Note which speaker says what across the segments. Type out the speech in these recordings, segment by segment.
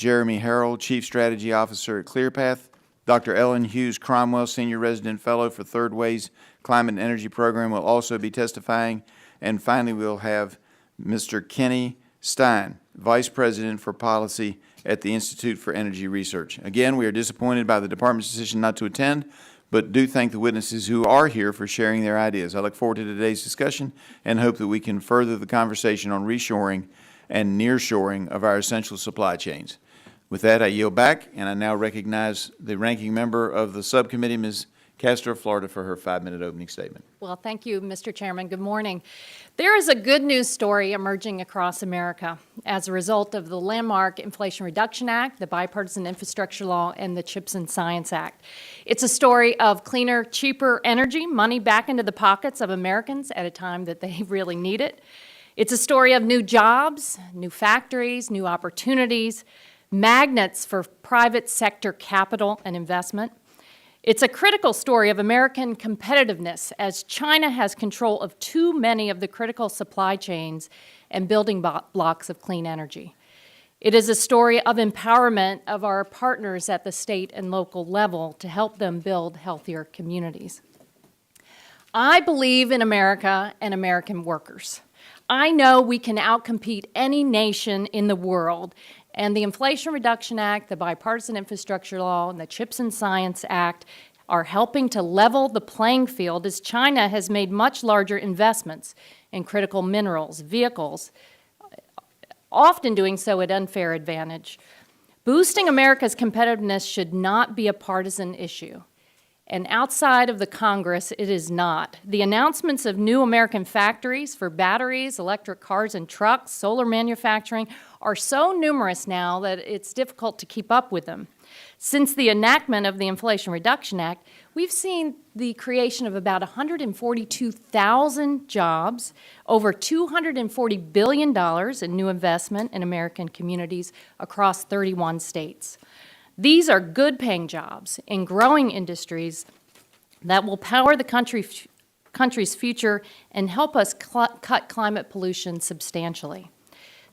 Speaker 1: Jeremy Harrell, Chief Strategy Officer at ClearPath. Dr. Ellen Hughes-Cromwick, Senior Resident Fellow for Third Way's Climate and Energy Program, will also be testifying. And finally, we'll have Mr. Kenny Stein, Vice President for Policy at the Institute for Energy Research. Again, we are disappointed by the Department's decision not to attend, but do thank the witnesses who are here for sharing their ideas. I look forward to today's discussion and hope that we can further the conversation on reshoring and nearshoring of our essential supply chains. With that, I yield back, and I now recognize the ranking member of the subcommittee, Ms. Castro, Florida, for her 5-minute opening statement.
Speaker 2: Well, thank you, Mr. Chairman. Good morning. There is a good news story emerging across America as a result of the landmark Inflation Reduction Act, the Bipartisan Infrastructure Law, and the CHIPS and Science Act. It's a story of cleaner, cheaper energy, money back into the pockets of Americans at a time that they really need it. It's a story of new jobs, new factories, new opportunities, magnets for private sector capital and investment. It's a critical story of American competitiveness as China has control of too many of the critical supply chains and building blocks of clean energy. It is a story of empowerment of our partners at the state and local level to help them build healthier communities. I believe in America and American workers. I know we can outcompete any nation in the world, and the Inflation Reduction Act, the Bipartisan Infrastructure Law, and the CHIPS and Science Act are helping to level the playing field as China has made much larger investments in critical minerals, vehicles, often doing so at unfair advantage. Boosting America's competitiveness should not be a partisan issue. And outside of the Congress, it is not. The announcements of new American factories for batteries, electric cars and trucks, solar manufacturing are so numerous now that it's difficult to keep up with them. Since the enactment of the Inflation Reduction Act, we've seen the creation of about 142,000 jobs, over $240 billion in new investment in American communities across 31 states. These are good-paying jobs in growing industries that will power the country's future and help us cut climate pollution substantially.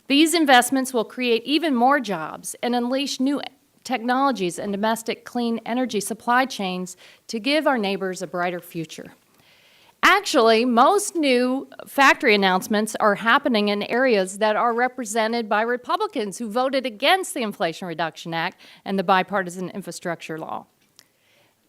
Speaker 2: These investments will create even more jobs and unleash new technologies and domestic clean energy supply chains to give our neighbors a brighter future. Actually, most new factory announcements are happening in areas that are represented by Republicans who voted against the Inflation Reduction Act and the Bipartisan Infrastructure Law.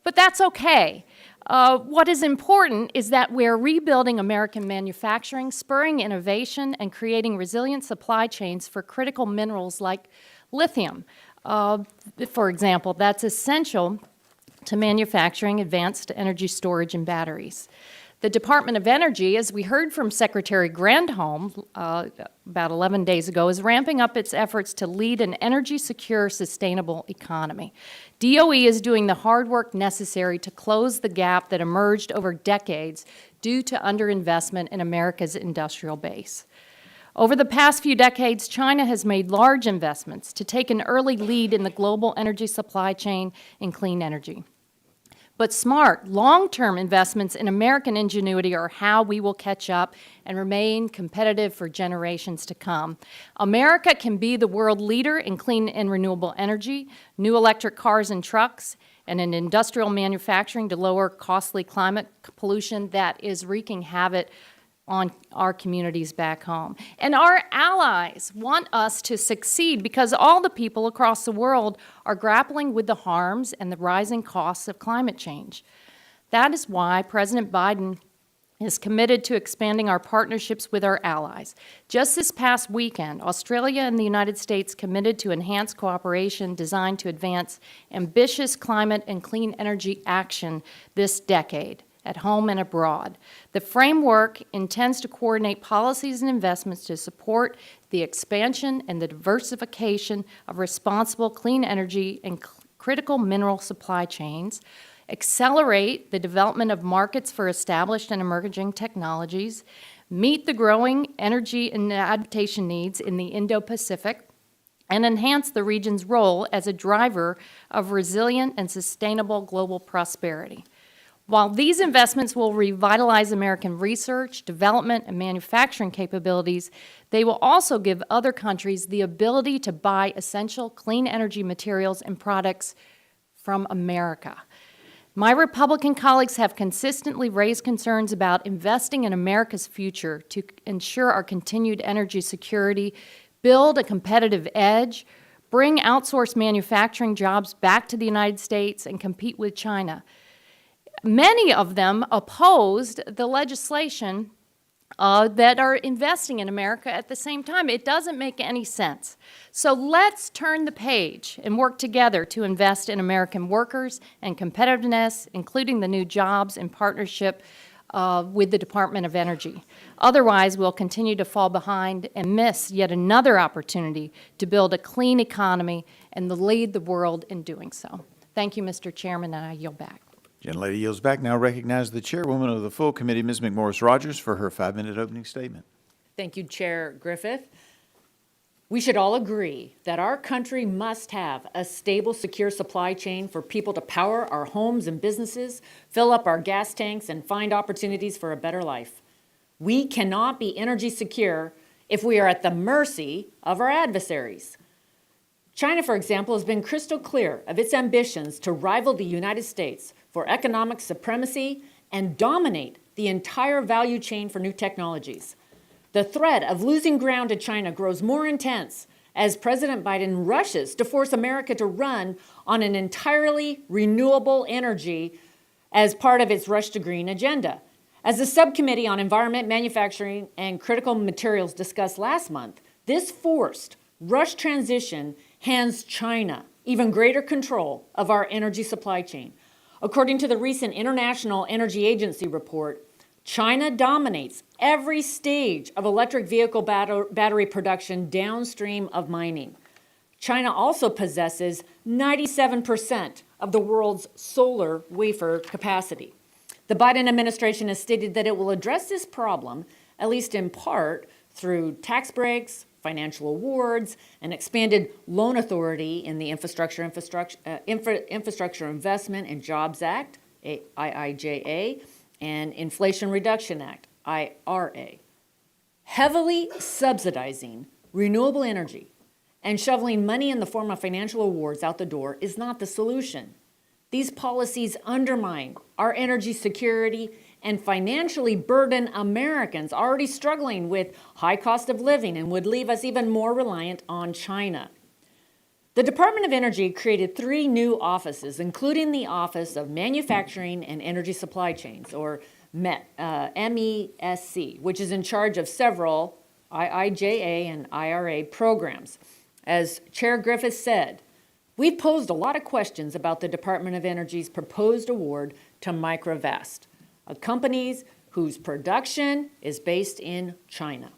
Speaker 2: But that's okay. What is important is that we're rebuilding American manufacturing, spurring innovation, and creating resilient supply chains for critical minerals like lithium. For example, that's essential to manufacturing advanced energy storage and batteries. The Department of Energy, as we heard from Secretary Granholm about 11 days ago, is ramping up its efforts to lead an energy-secure, sustainable economy. DOE is doing the hard work necessary to close the gap that emerged over decades due to underinvestment in America's industrial base. Over the past few decades, China has made large investments to take an early lead in the global energy supply chain in clean energy. But smart, long-term investments in American ingenuity are how we will catch up and remain competitive for generations to come. America can be the world leader in clean and renewable energy, new electric cars and trucks, and in industrial manufacturing to lower costly climate pollution that is wreaking havoc on our communities back home. And our allies want us to succeed because all the people across the world are grappling with the harms and the rising costs of climate change. That is why President Biden is committed to expanding our partnerships with our allies. Just this past weekend, Australia and the United States committed to enhanced cooperation designed to advance ambitious climate and clean energy action this decade, at home and abroad. The framework intends to coordinate policies and investments to support the expansion and the diversification of responsible clean energy and critical mineral supply chains, accelerate the development of markets for established and emerging technologies, meet the growing energy and adaptation needs in the Indo-Pacific, and enhance the region's role as a driver of resilient and sustainable global prosperity. While these investments will revitalize American research, development, and manufacturing capabilities, they will also give other countries the ability to buy essential clean energy materials and products from America. My Republican colleagues have consistently raised concerns about investing in America's future to ensure our continued energy security, build a competitive edge, bring outsourced manufacturing jobs back to the United States, and compete with China. Many of them opposed the legislation that are investing in America at the same time. It doesn't make any sense. So let's turn the page and work together to invest in American workers and competitiveness, including the new jobs in partnership with the Department of Energy. Otherwise, we'll continue to fall behind and miss yet another opportunity to build a clean economy and to lead the world in doing so. Thank you, Mr. Chairman, and I yield back.
Speaker 1: Gentlelady yields back. Now recognize the chairwoman of the full committee, Ms. McMorris-Rogers, for her 5-minute opening statement.
Speaker 3: Thank you, Chair Griffith. We should all agree that our country must have a stable, secure supply chain for people to power our homes and businesses, fill up our gas tanks, and find opportunities for a better life. We cannot be energy secure if we are at the mercy of our adversaries. China, for example, has been crystal clear of its ambitions to rival the United States for economic supremacy and dominate the entire value chain for new technologies. The threat of losing ground to China grows more intense as President Biden rushes to force America to run on an entirely renewable energy as part of its Rush to Green agenda. As the Subcommittee on Environment, Manufacturing, and Critical Materials discussed last month, this forced rush transition hands China even greater control of our energy supply chain. According to the recent International Energy Agency report, China dominates every stage of electric vehicle battery production downstream of mining. China also possesses 97% of the world's solar wafer capacity. The Biden administration has stated that it will address this problem, at least in part, through tax breaks, financial awards, an expanded loan authority in the Infrastructure Investment and Jobs Act, IIJA, and Inflation Reduction Act, IRA. Heavily subsidizing renewable energy and shoveling money in the form of financial awards out the door is not the solution. These policies undermine our energy security and financially burden Americans already struggling with high cost of living and would leave us even more reliant on China. The Department of Energy created 3 new offices, including the Office of Manufacturing and Energy Supply Chains, or MESC, which is in charge of several IIJA and IRA programs. As Chair Griffith said, we've posed a lot of questions about the Department of Energy's proposed award to Microvast, a company whose production is based in China.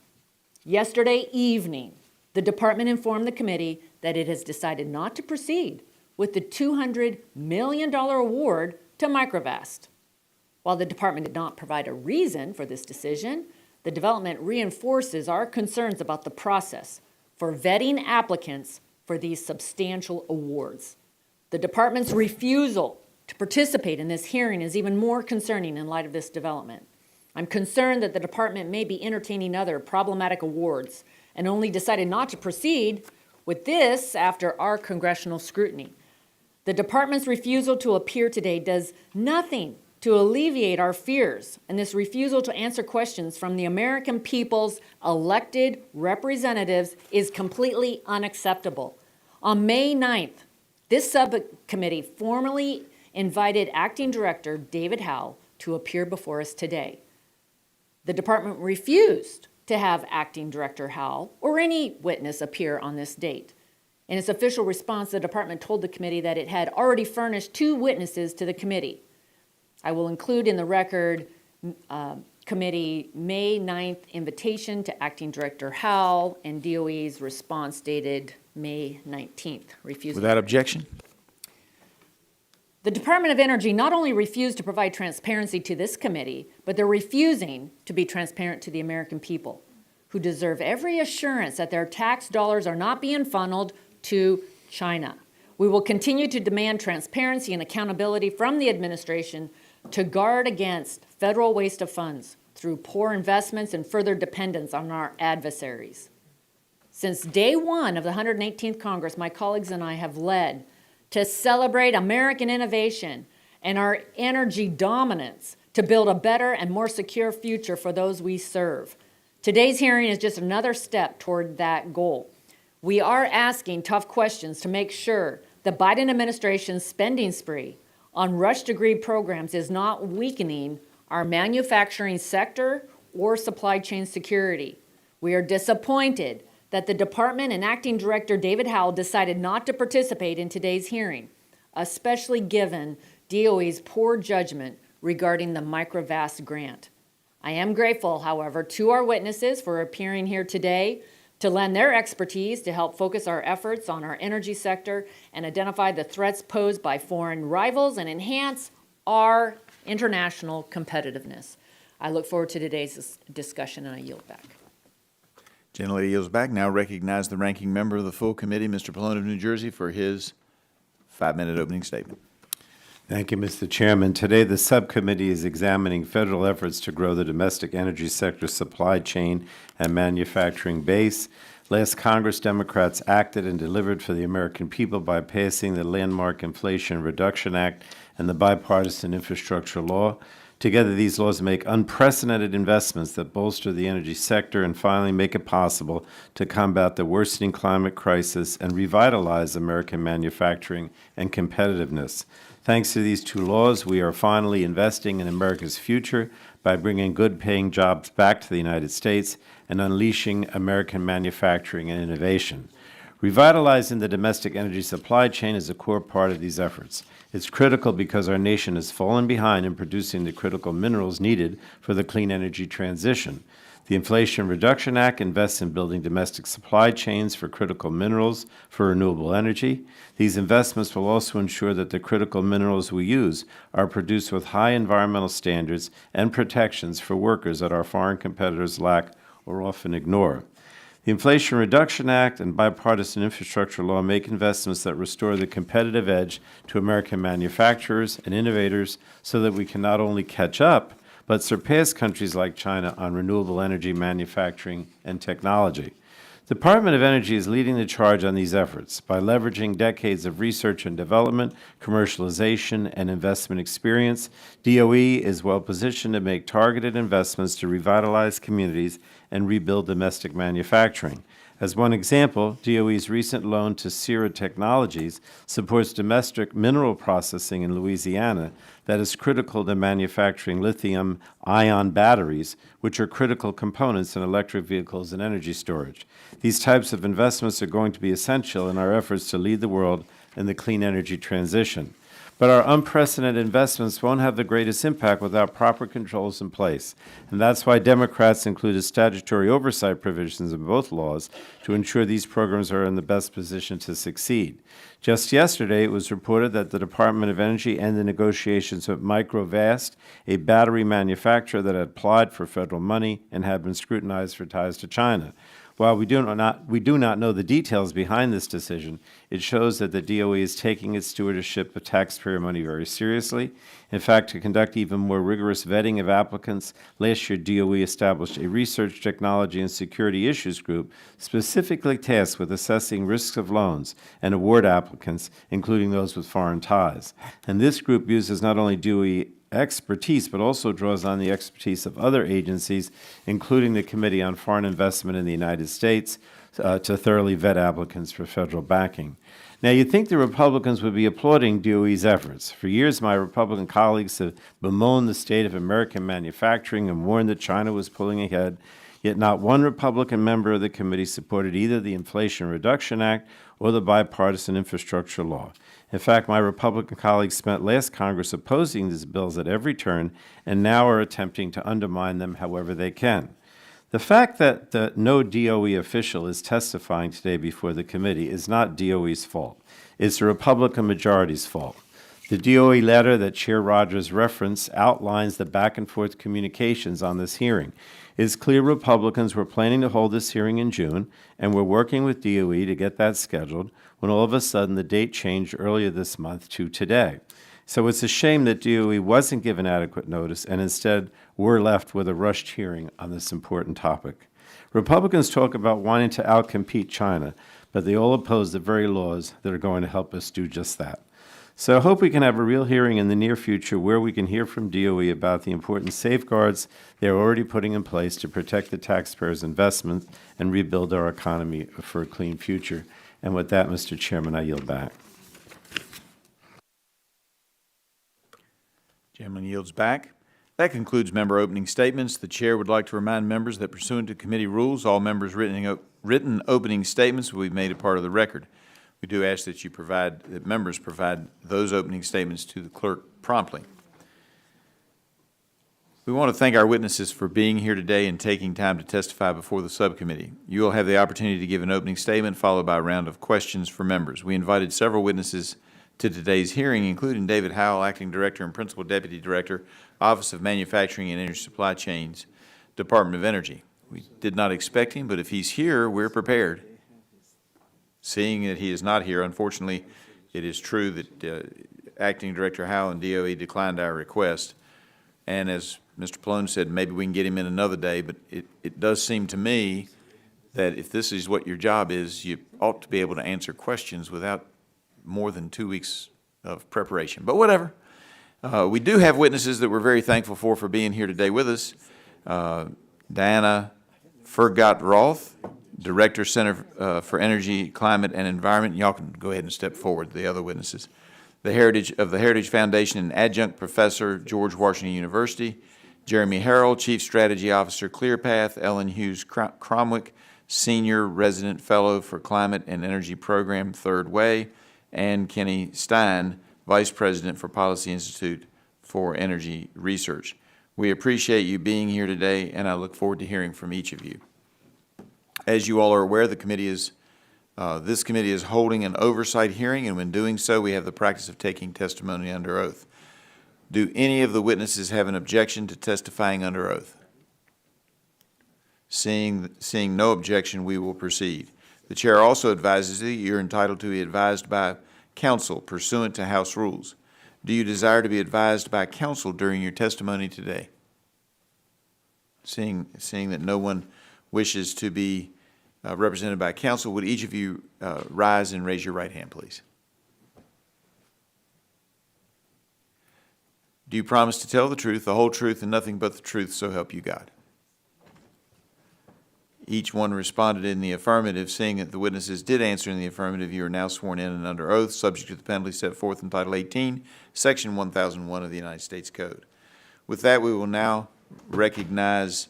Speaker 3: Yesterday evening, the department informed the committee that it has decided not to proceed with the $200 million award to Microvast. While the department did not provide a reason for this decision, the development reinforces our concerns about the process for vetting applicants for these substantial awards. The department's refusal to participate in this hearing is even more concerning in light of this development. I'm concerned that the department may be entertaining other problematic awards and only decided not to proceed with this after our congressional scrutiny. The department's refusal to appear today does nothing to alleviate our fears, and this refusal to answer questions from the American people's elected representatives is completely unacceptable. On May 9th, this subcommittee formally invited Acting Director David Howell to appear before us today. The department refused to have Acting Director Howell or any witness appear on this date. In its official response, the department told the committee that it had already furnished 2 witnesses to the committee. I will include in the record committee May 9th invitation to Acting Director Howell and DOE's response dated May 19th. Refusing.
Speaker 1: Without objection.
Speaker 3: The Department of Energy not only refused to provide transparency to this committee, but they're refusing to be transparent to the American people, who deserve every assurance that their tax dollars are not being funneled to China. We will continue to demand transparency and accountability from the administration to guard against federal waste of funds through poor investments and further dependence on our adversaries. Since day one of the 118th Congress, my colleagues and I have led to celebrate American innovation and our energy dominance to build a better and more secure future for those we serve. Today's hearing is just another step toward that goal. We are asking tough questions to make sure the Biden administration's spending spree on rush degree programs is not weakening our manufacturing sector or supply chain security. We are disappointed that the department and acting director David Howell decided not to participate in today's hearing, especially given DOE's poor judgment regarding the MicroVast grant. I am grateful, however, to our witnesses for appearing here today to lend their expertise to help focus our efforts on our energy sector and identify the threats posed by foreign rivals and enhance our international competitiveness. I look forward to today's discussion, and I yield back.
Speaker 1: Gentlelady yields back. Now recognize the ranking member of the full committee, Mr. Pallone of New Jersey, for his 5-minute opening statement.
Speaker 4: Thank you, Mr. Chairman. Today, the subcommittee is examining federal efforts to grow the domestic energy sector supply chain and manufacturing base. Last Congress, Democrats acted and delivered for the American people by passing the landmark Inflation Reduction Act and the bipartisan infrastructure law. Together, these laws make unprecedented investments that bolster the energy sector and finally make it possible to combat the worsening climate crisis and revitalize American manufacturing and competitiveness. Thanks to these two laws, we are finally investing in America's future by bringing good-paying jobs back to the United States and unleashing American manufacturing and innovation. Revitalizing the domestic energy supply chain is a core part of these efforts. It's critical because our nation has fallen behind in producing the critical minerals needed for the clean energy transition. The Inflation Reduction Act invests in building domestic supply chains for critical minerals for renewable energy. These investments will also ensure that the critical minerals we use are produced with high environmental standards and protections for workers that our foreign competitors lack or often ignore. The Inflation Reduction Act and bipartisan infrastructure law make investments that restore the competitive edge to American manufacturers and innovators so that we can not only catch up, but surpass countries like China on renewable energy manufacturing and technology. The Department of Energy is leading the charge on these efforts by leveraging decades of research and development, commercialization, and investment experience. DOE is well positioned to make targeted investments to revitalize communities and rebuild domestic manufacturing. As one example, DOE's recent loan to Sierra Technologies supports domestic mineral processing in Louisiana that is critical to manufacturing lithium-ion batteries, which are critical components in electric vehicles and energy storage. These types of investments are going to be essential in our efforts to lead the world in the clean energy transition. But our unprecedented investments won't have the greatest impact without proper controls in place. And that's why Democrats included statutory oversight provisions in both laws to ensure these programs are in the best position to succeed. Just yesterday, it was reported that the Department of Energy ended negotiations with MicroVast, a battery manufacturer that had applied for federal money and had been scrutinized for ties to China. While we do not know the details behind this decision, it shows that the DOE is taking its stewardship of taxpayer money very seriously. In fact, to conduct even more rigorous vetting of applicants, last year DOE established a research, technology, and security issues group specifically tasked with assessing risks of loans and award applicants, including those with foreign ties. And this group uses not only DOE expertise, but also draws on the expertise of other agencies, including the Committee on Foreign Investment in the United States, to thoroughly vet applicants for federal backing. Now, you'd think the Republicans would be applauding DOE's efforts. For years, my Republican colleagues have bemoaned the state of American manufacturing and warned that China was pulling ahead, yet not one Republican member of the committee supported either the Inflation Reduction Act or the bipartisan infrastructure law. In fact, my Republican colleagues spent last Congress opposing these bills at every turn and now are attempting to undermine them however they can. The fact that no DOE official is testifying today before the committee is not DOE's fault. It's the Republican majority's fault. The DOE letter that Chair Rogers referenced outlines the back-and-forth communications on this hearing. It's clear Republicans were planning to hold this hearing in June, and were working with DOE to get that scheduled, when all of a sudden the date changed earlier this month to today. So it's a shame that DOE wasn't given adequate notice, and instead we're left with a rushed hearing on this important topic. Republicans talk about wanting to outcompete China, but they all oppose the very laws that are going to help us do just that. So I hope we can have a real hearing in the near future where we can hear from DOE about the important safeguards they're already putting in place to protect the taxpayers' investments and rebuild our economy for a clean future. And with that, Mr. Chairman, I yield back.
Speaker 1: Gentleman yields back. That concludes member opening statements. The chair would like to remind members that pursuant to committee rules, all members' written opening statements will be made a part of the record. We do ask that members provide those opening statements to the clerk promptly. We want to thank our witnesses for being here today and taking time to testify before the subcommittee. You will have the opportunity to give an opening statement followed by a round of questions for members. We invited several witnesses to today's hearing, including David Howell, Acting Director and Principal Deputy Director, Office of Manufacturing and Energy Supply Chains, Department of Energy. We did not expect him, but if he's here, we're prepared. Seeing that he is not here, unfortunately, it is true that Acting Director Howell and DOE declined our request. And as Mr. Pallone said, maybe we can get him in another day, but it does seem to me that if this is what your job is, you ought to be able to answer questions without more than 2 weeks of preparation. But whatever. We do have witnesses that we're very thankful for being here today with us. Diana Furchtgott-Roth, Director, Center for Energy, Climate, and Environment. Y'all can go ahead and step forward, the other witnesses. The Heritage Foundation and Adjunct Professor, George Washington University. Jeremy Harrell, Chief Strategy Officer, ClearPath. Ellen Hughes-Cromwick, Senior Resident Fellow for Climate and Energy Program, Third Way. And Kenny Stein, Vice President for Policy Institute for Energy Research. We appreciate you being here today, and I look forward to hearing from each of you. As you all are aware, this committee is holding an oversight hearing, and when doing so, we have the practice of taking testimony under oath. Do any of the witnesses have an objection to testifying under oath? Seeing no objection, we will proceed. The chair also advises that you're entitled to be advised by counsel pursuant to House rules. Do you desire to be advised by counsel during your testimony today? Seeing that no one wishes to be represented by counsel, would each of you rise and raise your right hand, please? Do you promise to tell the truth, the whole truth, and nothing but the truth, so help you God? Each one responded in the affirmative. Seeing that the witnesses did answer in the affirmative, you are now sworn in and under oath, subject to the penalty set forth in Title 18, Section 1001 of the United States Code. With that, we will now recognize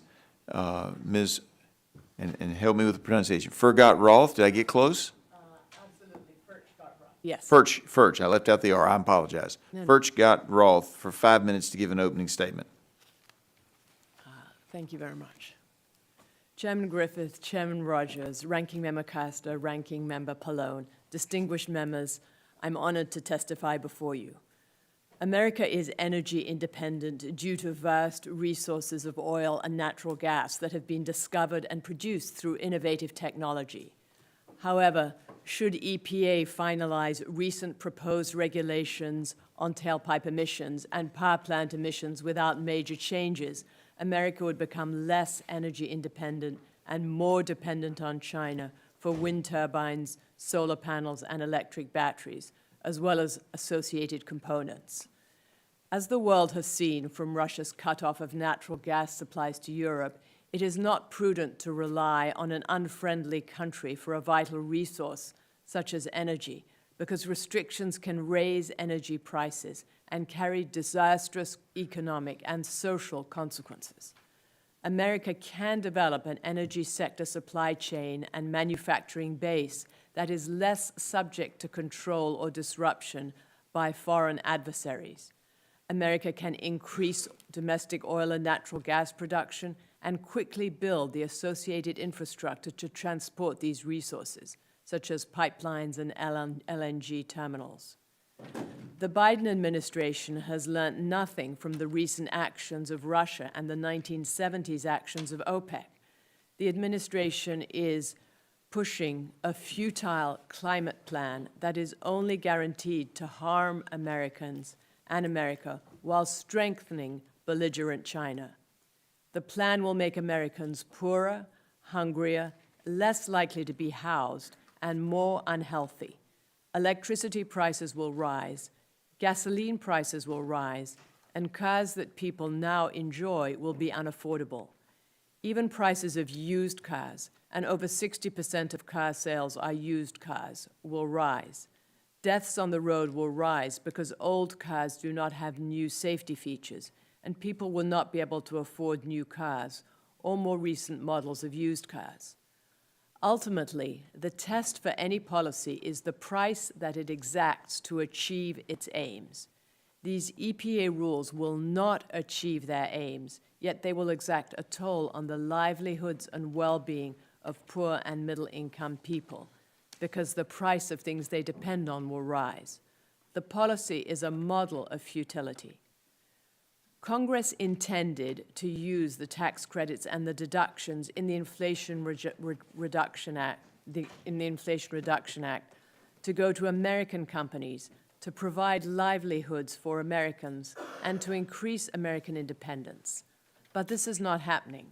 Speaker 1: Ms. And help me with the pronunciation. Furchtgott-Roth, did I get close?
Speaker 3: Absolutely, Furchtgott-Roth. Yes.
Speaker 1: Furch, I left out the R, I apologize.
Speaker 3: No.
Speaker 1: Furchtgott-Roth for 5 minutes to give an opening statement.
Speaker 5: Thank you very much. Chairman Griffith, Chairman Rogers, Ranking Member Castor, Ranking Member Pallone, distinguished members, I'm honored to testify before you. America is energy independent due to vast resources of oil and natural gas that have been discovered and produced through innovative technology. However, should EPA finalize recent proposed regulations on tailpipe emissions and power plant emissions without major changes, America would become less energy independent and more dependent on China for wind turbines, solar panels, and electric batteries, as well as associated components. As the world has seen from Russia's cutoff of natural gas supplies to Europe, it is not prudent to rely on an unfriendly country for a vital resource such as energy, because restrictions can raise energy prices and carry disastrous economic and social consequences. America can develop an energy sector supply chain and manufacturing base that is less subject to control or disruption by foreign adversaries. America can increase domestic oil and natural gas production and quickly build the associated infrastructure to transport these resources, such as pipelines and LNG terminals. The Biden administration has learned nothing from the recent actions of Russia and the 1970s actions of OPEC. The administration is pushing a futile climate plan that is only guaranteed to harm Americans and America while strengthening belligerent China. The plan will make Americans poorer, hungrier, less likely to be housed, and more unhealthy. Electricity prices will rise, gasoline prices will rise, and cars that people now enjoy will be unaffordable. Even prices of used cars, and over 60% of car sales are used cars, will rise. Deaths on the road will rise because old cars do not have new safety features, and people will not be able to afford new cars or more recent models of used cars. Ultimately, the test for any policy is the price that it exacts to achieve its aims. These EPA rules will not achieve their aims, yet they will exact a toll on the livelihoods and well-being of poor and middle-income people, because the price of things they depend on will rise. The policy is a model of futility. Congress intended to use the tax credits and the deductions in the Inflation Reduction Act to go to American companies, to provide livelihoods for Americans, and to increase American independence. But this is not happening.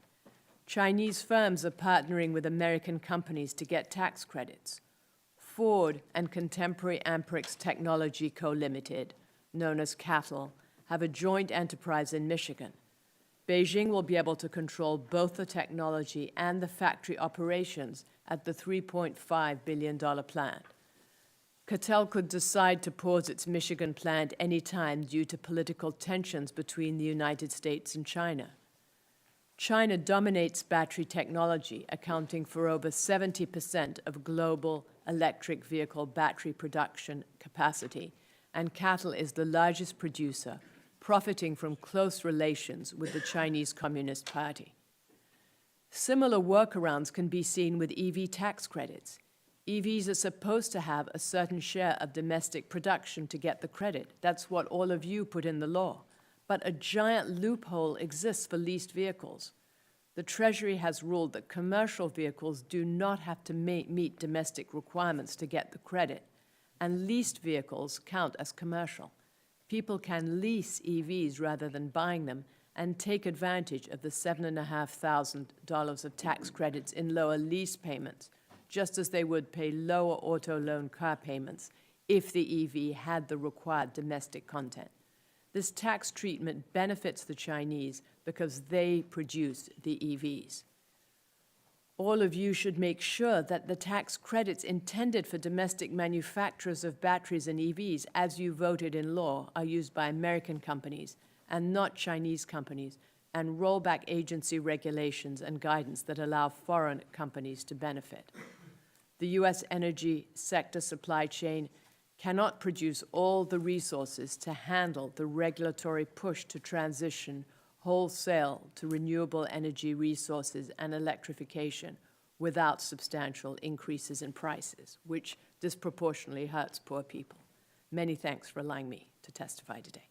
Speaker 5: Chinese firms are partnering with American companies to get tax credits. Ford and Contemporary Amperex Technology Co. Limited, known as CATL, have a joint enterprise in Michigan. Beijing will be able to control both the technology and the factory operations at the $3.5 billion plant. CATL could decide to pause its Michigan plant any time due to political tensions between the United States and China. China dominates battery technology, accounting for over 70% of global electric vehicle battery production capacity, and CATL is the largest producer, profiting from close relations with the Chinese Communist Party. Similar workarounds can be seen with EV tax credits. EVs are supposed to have a certain share of domestic production to get the credit. That's what all of you put in the law. But a giant loophole exists for leased vehicles. The Treasury has ruled that commercial vehicles do not have to meet domestic requirements to get the credit, and leased vehicles count as commercial. People can lease EVs rather than buying them and take advantage of the $7,500 of tax credits in lower lease payments, just as they would pay lower auto loan car payments if the EV had the required domestic content. This tax treatment benefits the Chinese because they produce the EVs. All of you should make sure that the tax credits intended for domestic manufacturers of batteries and EVs, as you voted in law, are used by American companies and not Chinese companies, and roll back agency regulations and guidance that allow foreign companies to benefit. The U.S. energy sector supply chain cannot produce all the resources to handle the regulatory push to transition wholesale to renewable energy resources and electrification without substantial increases in prices, which disproportionately hurts poor people. Many thanks for allowing me to testify today.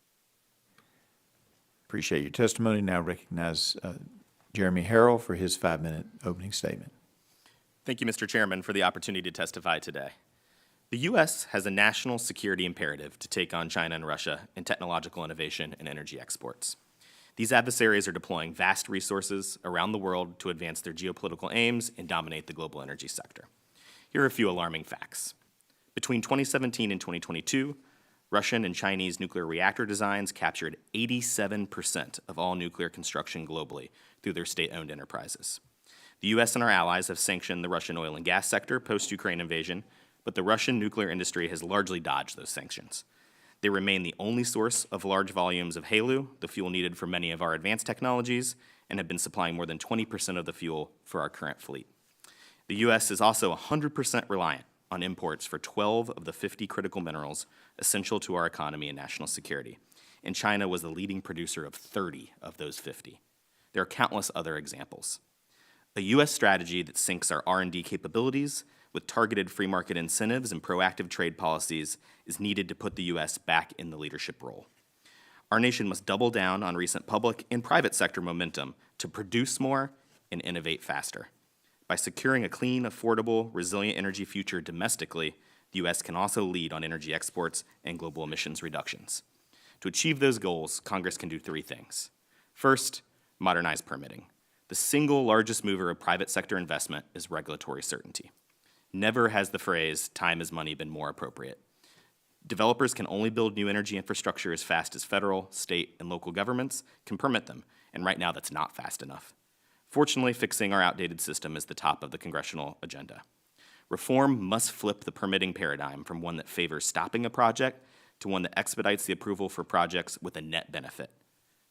Speaker 1: Appreciate your testimony. Now recognize Jeremy Harrell for his 5-minute opening statement.
Speaker 6: Thank you, Mr. Chairman, for the opportunity to testify today. The U.S. has a national security imperative to take on China and Russia in technological innovation and energy exports. These adversaries are deploying vast resources around the world to advance their geopolitical aims and dominate the global energy sector. Here are a few alarming facts. Between 2017 and 2022, Russian and Chinese nuclear reactor designs captured 87% of all nuclear construction globally through their state-owned enterprises. The U.S. and our allies have sanctioned the Russian oil and gas sector post-Ukraine invasion, but the Russian nuclear industry has largely dodged those sanctions. They remain the only source of large volumes of HALEU, the fuel needed for many of our advanced technologies, and have been supplying more than 20% of the fuel for our current fleet. The U.S. is also 100% reliant on imports for 12 of the 50 critical minerals essential to our economy and national security, and China was the leading producer of 30 of those 50. There are countless other examples. A U.S. strategy that syncs our R&D capabilities with targeted free market incentives and proactive trade policies is needed to put the U.S. back in the leadership role. Our nation must double down on recent public and private sector momentum to produce more and innovate faster. By securing a clean, affordable, resilient energy future domestically, the U.S. can also lead on energy exports and global emissions reductions. To achieve those goals, Congress can do three things. First, modernize permitting. The single largest mover of private sector investment is regulatory certainty. Never has the phrase, time is money, been more appropriate. Developers can only build new energy infrastructure as fast as federal, state, and local governments can permit them, and right now that's not fast enough. Fortunately, fixing our outdated system is the top of the congressional agenda. Reform must flip the permitting paradigm from one that favors stopping a project to one that expedites the approval for projects with a net benefit.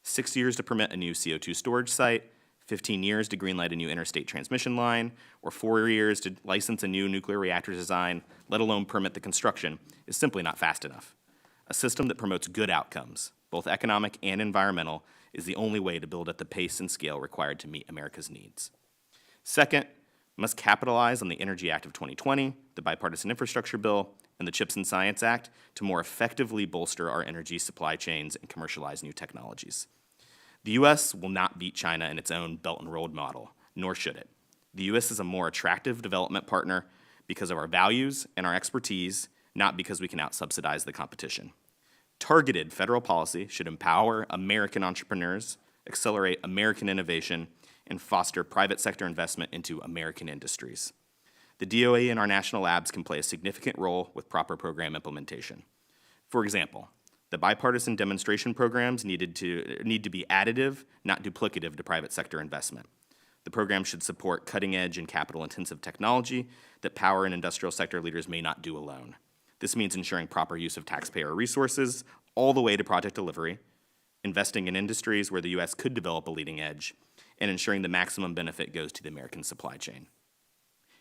Speaker 6: 6 years to permit a new CO2 storage site, 15 years to greenlight a new interstate transmission line, or 4 years to license a new nuclear reactor design, let alone permit the construction, is simply not fast enough. A system that promotes good outcomes, both economic and environmental, is the only way to build at the pace and scale required to meet America's needs. Second, we must capitalize on the Energy Act of 2020, the Bipartisan Infrastructure Bill, and the CHIPS and Science Act to more effectively bolster our energy supply chains and commercialize new technologies. The U.S. will not beat China in its own Belt and Road model, nor should it. The U.S. is a more attractive development partner because of our values and our expertise, not because we can out-subsidize the competition. Targeted federal policy should empower American entrepreneurs, accelerate American innovation, and foster private sector investment into American industries. The DOE and our national labs can play a significant role with proper program implementation. For example, the bipartisan demonstration programs need to be additive, not duplicative to private sector investment. The program should support cutting-edge and capital-intensive technology that power and industrial sector leaders may not do alone. This means ensuring proper use of taxpayer resources all the way to project delivery, investing in industries where the U.S. could develop a leading edge, and ensuring the maximum benefit goes to the American supply chain.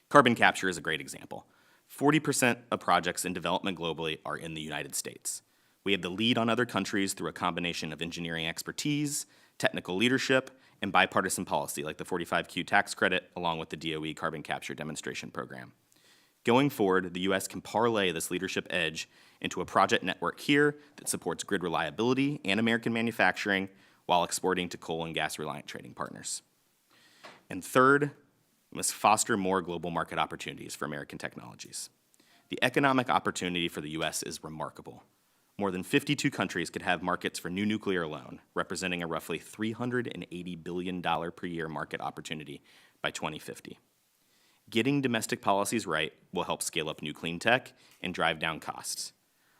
Speaker 6: Carbon capture is a great example. 40% of projects in development globally are in the United States. We have the lead on other countries through a combination of engineering expertise, technical leadership, and bipartisan policy like the 45Q tax credit, along with the DOE carbon capture demonstration program. Going forward, the U.S. can parlay this leadership edge into a project network here that supports grid reliability and American manufacturing while exporting to coal and gas-reliant trading partners. And third, we must foster more global market opportunities for American technologies. The economic opportunity for the U.S. is remarkable. More than 52 countries could have markets for new nuclear alone, representing a roughly $380 billion per year market opportunity by 2050. Getting domestic policies right will help scale up new clean tech and drive down costs.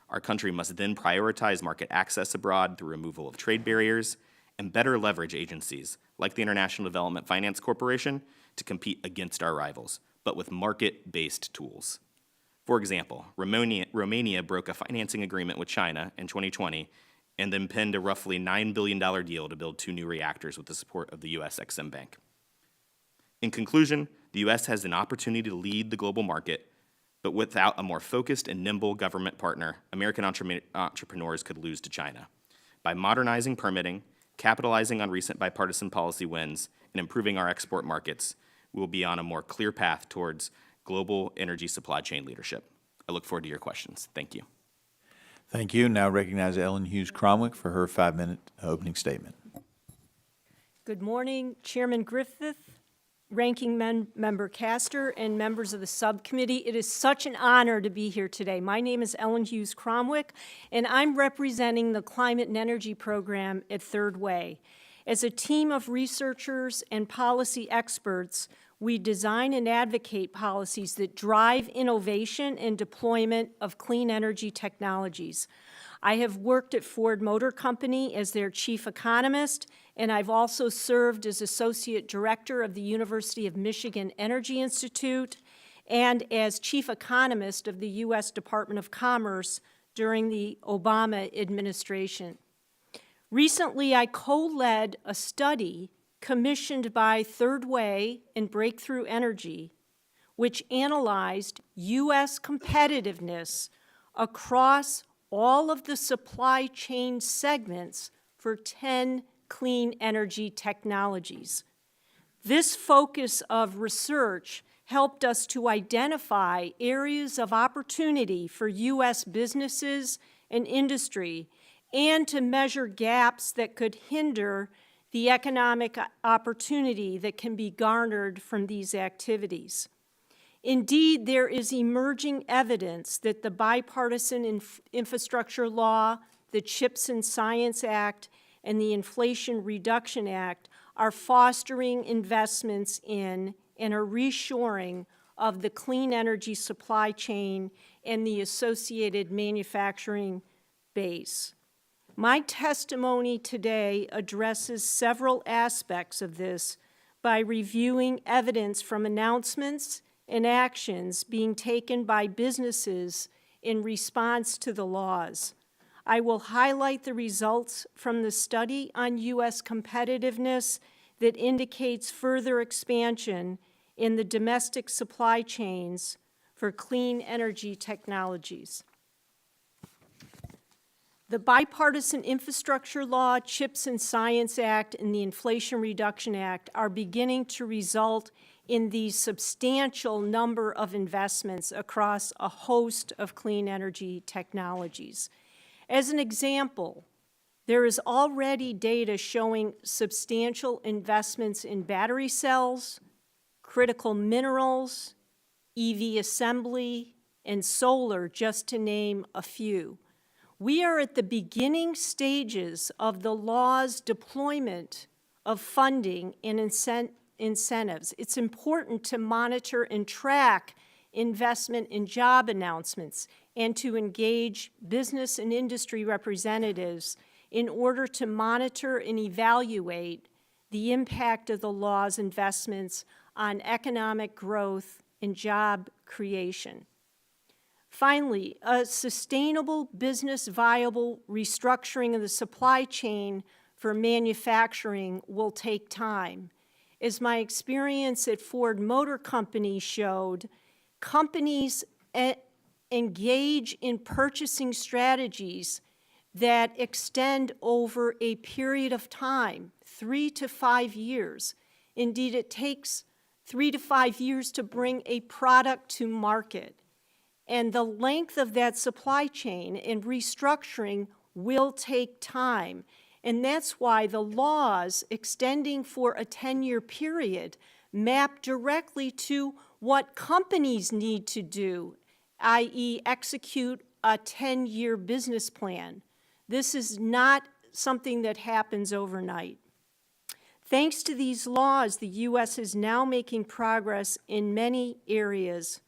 Speaker 6: Our country must then prioritize market access abroad through removal of trade barriers and better leverage agencies like the International Development Finance Corporation to compete against our rivals, but with market-based tools. For example, Romania broke a financing agreement with China in 2020 and then penned a roughly $9 billion deal to build 2 new reactors with the support of the U.S. Exim Bank. In conclusion, the U.S. has an opportunity to lead the global market, but without a more focused and nimble government partner, American entrepreneurs could lose to China. By modernizing permitting, capitalizing on recent bipartisan policy wins, and improving our export markets, we will be on a more clear path towards global energy supply chain leadership. I look forward to your questions. Thank you.
Speaker 1: Thank you. Now recognize Ellen Hughes-Cromwick for her 5-minute opening statement.
Speaker 7: Good morning, Chairman Griffith, Ranking Member Castor, and members of the subcommittee. It is such an honor to be here today. My name is Ellen Hughes-Cromwick, and I'm representing the Climate and Energy Program at Third Way. As a team of researchers and policy experts, we design and advocate policies that drive innovation and deployment of clean energy technologies. I have worked at Ford Motor Company as their chief economist, and I've also served as associate director of the University of Michigan Energy Institute and as chief economist of the U.S. Department of Commerce during the Obama administration. Recently, I co-led a study commissioned by Third Way and Breakthrough Energy, which analyzed U.S. competitiveness across all of the supply chain segments for 10 clean energy technologies. This focus of research helped us to identify areas of opportunity for U.S. businesses and industry and to measure gaps that could hinder the economic opportunity that can be garnered from these activities. Indeed, there is emerging evidence that the bipartisan infrastructure law, the CHIPS and Science Act, and the Inflation Reduction Act are fostering investments in and are reshoring of the clean energy supply chain and the associated manufacturing base. My testimony today addresses several aspects of this by reviewing evidence from announcements and actions being taken by businesses in response to the laws. I will highlight the results from the study on U.S. competitiveness that indicates further expansion in the domestic supply chains for clean energy technologies. The Bipartisan Infrastructure Law, CHIPS and Science Act, and the Inflation Reduction Act are beginning to result in the substantial number of investments across a host of clean energy technologies. As an example, there is already data showing substantial investments in battery cells, critical minerals, EV assembly, and solar, just to name a few. We are at the beginning stages of the law's deployment of funding and incentives. It's important to monitor and track investment and job announcements and to engage business and industry representatives in order to monitor and evaluate the impact of the law's investments on economic growth and job creation. Finally, a sustainable business viable restructuring of the supply chain for manufacturing will take time. As my experience at Ford Motor Company showed, companies engage in purchasing strategies that extend over a period of time, 3 to 5 years. Indeed, it takes 3 to 5 years to bring a product to market. And the length of that supply chain and restructuring will take time. And that's why the laws extending for a 10-year period map directly to what companies need to do, i.e. execute a 10-year business plan. This is not something that happens overnight. Thanks to these laws, the U.S. is now making progress in many areas,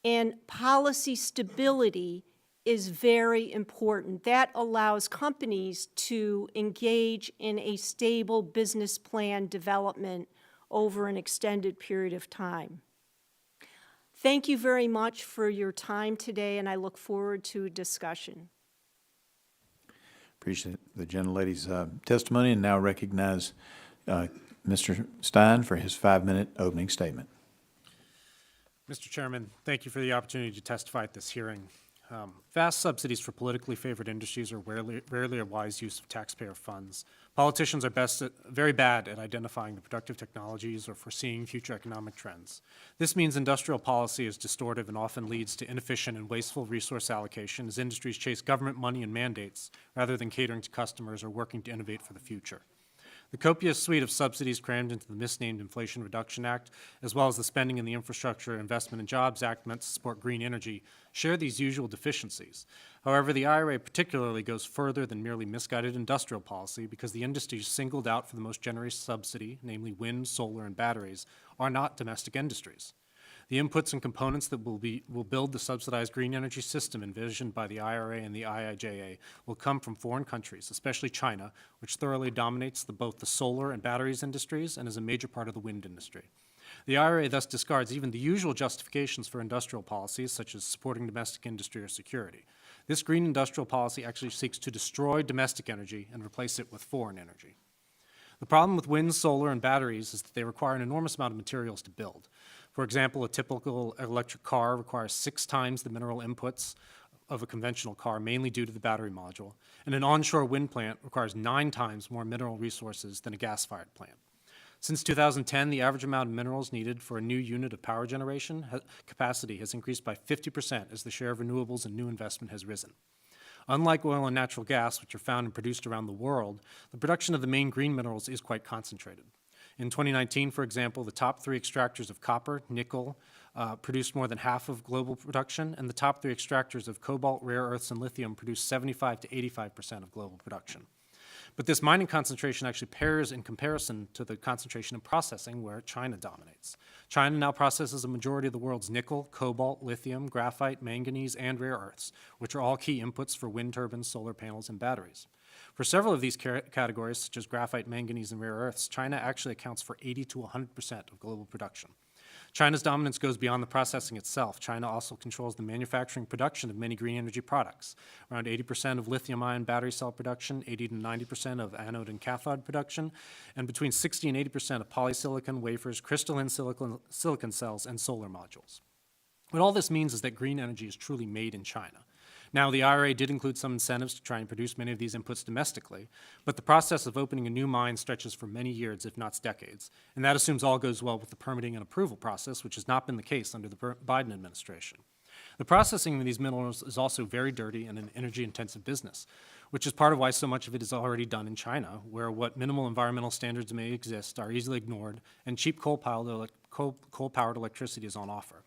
Speaker 7: and policy stability is very important. That allows companies to engage in a stable business plan development over an extended period of time. Thank you very much for your time today, and I look forward to a discussion.
Speaker 1: Appreciate the gentlelady's testimony, and now recognize Mr. Stein for his 5-minute opening statement.
Speaker 8: Mr. Chairman, thank you for the opportunity to testify at this hearing. Vast subsidies for politically favored industries are rarely a wise use of taxpayer funds. Politicians are very bad at identifying the productive technologies or foreseeing future economic trends. This means industrial policy is distortive and often leads to inefficient and wasteful resource allocation as industries chase government money and mandates rather than catering to customers or working to innovate for the future. The copious suite of subsidies crammed into the misnamed Inflation Reduction Act, as well as the spending in the Infrastructure Investment and Jobs Act meant to support green energy, share these usual deficiencies. However, the IRA particularly goes further than merely misguided industrial policy because the industries singled out for the most generous subsidy, namely wind, solar, and batteries, are not domestic industries. The inputs and components that will build the subsidized green energy system envisioned by the IRA and the IIJA will come from foreign countries, especially China, which thoroughly dominates both the solar and batteries industries and is a major part of the wind industry. The IRA thus discards even the usual justifications for industrial policies, such as supporting domestic industry or security. This green industrial policy actually seeks to destroy domestic energy and replace it with foreign energy. The problem with wind, solar, and batteries is that they require an enormous amount of materials to build. For example, a typical electric car requires 6 times the mineral inputs of a conventional car, mainly due to the battery module, and an onshore wind plant requires 9 times more mineral resources than a gas-fired plant. Since 2010, the average amount of minerals needed for a new unit of power generation capacity has increased by 50% as the share of renewables and new investment has risen. Unlike oil and natural gas, which are found and produced around the world, the production of the main green minerals is quite concentrated. In 2019, for example, the top 3 extractors of copper, nickel, produced more than half of global production, and the top three extractors of cobalt, rare earths, and lithium produce 75 to 85% of global production. But this mining concentration actually pairs in comparison to the concentration in processing, where China dominates. China now processes a majority of the world's nickel, cobalt, lithium, graphite, manganese, and rare earths, which are all key inputs for wind turbines, solar panels, and batteries. For several of these categories, such as graphite, manganese, and rare earths, China actually accounts for 80 to 100% of global production. China's dominance goes beyond the processing itself. China also controls the manufacturing production of many green energy products. Around 80% of lithium-ion battery cell production, 80 to 90% of anode and cathode production, and between 60 and 80% of polysilicon wafers, crystalline silicon cells, and solar modules. What all this means is that green energy is truly made in China. Now, the IRA did include some incentives to try and produce many of these inputs domestically, but the process of opening a new mine stretches for many years, if not decades, and that assumes all goes well with the permitting and approval process, which has not been the case under the Biden administration. The processing of these minerals is also very dirty and an energy-intensive business, which is part of why so much of it is already done in China, where what minimal environmental standards may exist are easily ignored, and cheap coal-powered electricity is on offer.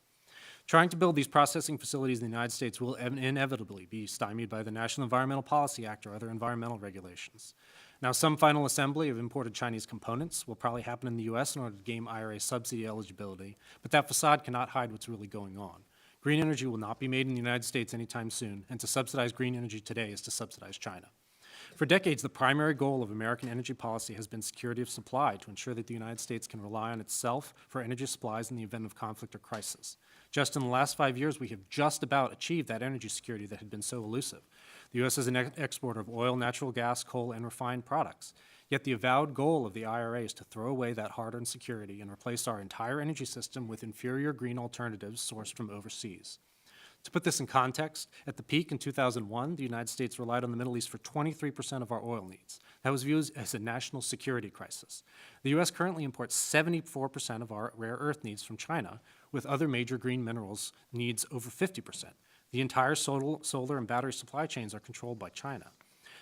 Speaker 8: Trying to build these processing facilities in the United States will inevitably be stymied by the National Environmental Policy Act or other environmental regulations. Now, some final assembly of imported Chinese components will probably happen in the U.S. in order to gain IRA subsidy eligibility, but that facade cannot hide what's really going on. Green energy will not be made in the United States anytime soon, and to subsidize green energy today is to subsidize China. For decades, the primary goal of American energy policy has been security of supply to ensure that the United States can rely on itself for energy supplies in the event of conflict or crisis. Just in the last 5 years, we have just about achieved that energy security that had been so elusive. The U.S. is an exporter of oil, natural gas, coal, and refined products. Yet the avowed goal of the IRA is to throw away that hard-earned security and replace our entire energy system with inferior green alternatives sourced from overseas. To put this in context, at the peak in 2001, the United States relied on the Middle East for 23% of our oil needs. That was viewed as a national security crisis. The U.S. currently imports 74% of our rare earth needs from China, with other major green minerals needs over 50%. The entire solar and battery supply chains are controlled by China.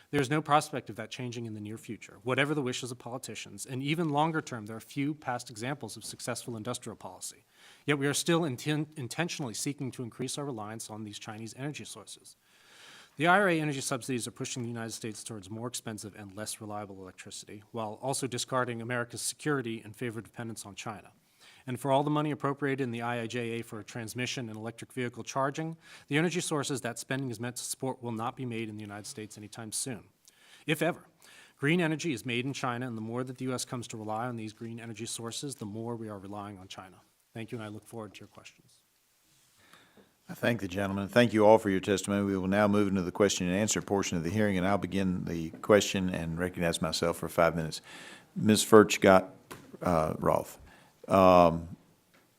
Speaker 8: There is no prospect of that changing in the near future, whatever the wishes of politicians, and even longer term, there are few past examples of successful industrial policy. Yet we are still intentionally seeking to increase our reliance on these Chinese energy sources. The IRA energy subsidies are pushing the United States towards more expensive and less reliable electricity, while also discarding America's security in favor of dependence on China. And for all the money appropriated in the IIJA for transmission and electric vehicle charging, the energy sources that spending is meant to support will not be made in the United States anytime soon, if ever. Green energy is made in China, and the more that the U.S. comes to rely on these green energy sources, the more we are relying on China. Thank you, and I look forward to your questions.
Speaker 1: I thank the gentleman. Thank you all for your testimony. We will now move into the question and answer portion of the hearing, and I'll begin the question and recognize myself for 5 minutes. Ms. Furchtgott-Roth,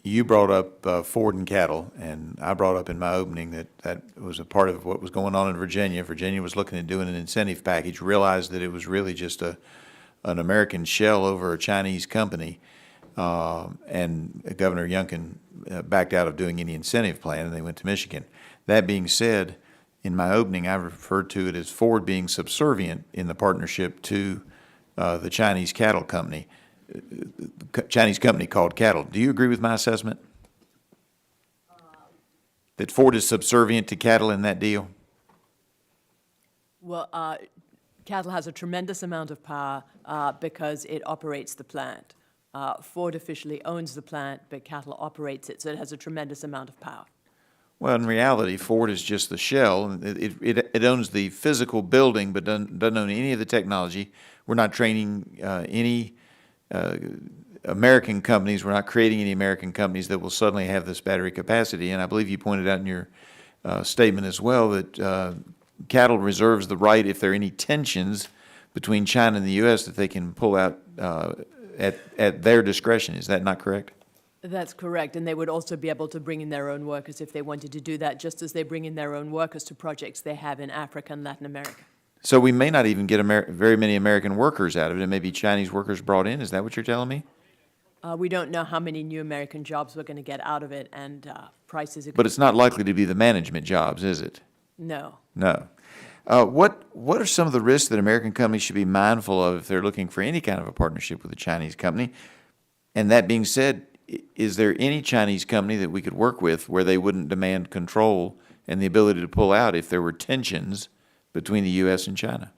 Speaker 1: you brought up Ford and cattle, and I brought up in my opening that was a part of what was going on in Virginia. Virginia was looking at doing an incentive package, realized that it was really just an American shell over a Chinese company, and Governor Youngkin backed out of doing any incentive plan, and they went to Michigan. That being said, in my opening, I referred to it as Ford being subservient in the partnership to the Chinese cattle company. Chinese company called cattle. Do you agree with my assessment? That Ford is subservient to cattle in that deal?
Speaker 5: Well, cattle has a tremendous amount of power because it operates the plant. Ford officially owns the plant, but cattle operates it, so it has a tremendous amount of power.
Speaker 1: Well, in reality, Ford is just the shell. It owns the physical building, but doesn't own any of the technology. We're not training any American companies. We're not creating any American companies that will suddenly have this battery capacity. And I believe you pointed out in your statement as well that cattle reserves the right, if there are any tensions between China and the U.S., that they can pull out at their discretion. Is that not correct?
Speaker 5: That's correct, and they would also be able to bring in their own workers if they wanted to do that, just as they bring in their own workers to projects they have in Africa and Latin America.
Speaker 1: So we may not even get very many American workers out of it. It may be Chinese workers brought in. Is that what you're telling me?
Speaker 5: We don't know how many new American jobs we're going to get out of it, and prices are...
Speaker 1: But it's not likely to be the management jobs, is it?
Speaker 5: No.
Speaker 1: No. What are some of the risks that American companies should be mindful of if they're looking for any kind of a partnership with a Chinese company? And that being said, is there any Chinese company that we could work with where they wouldn't demand control and the ability to pull out if there were tensions between the U.S. and China?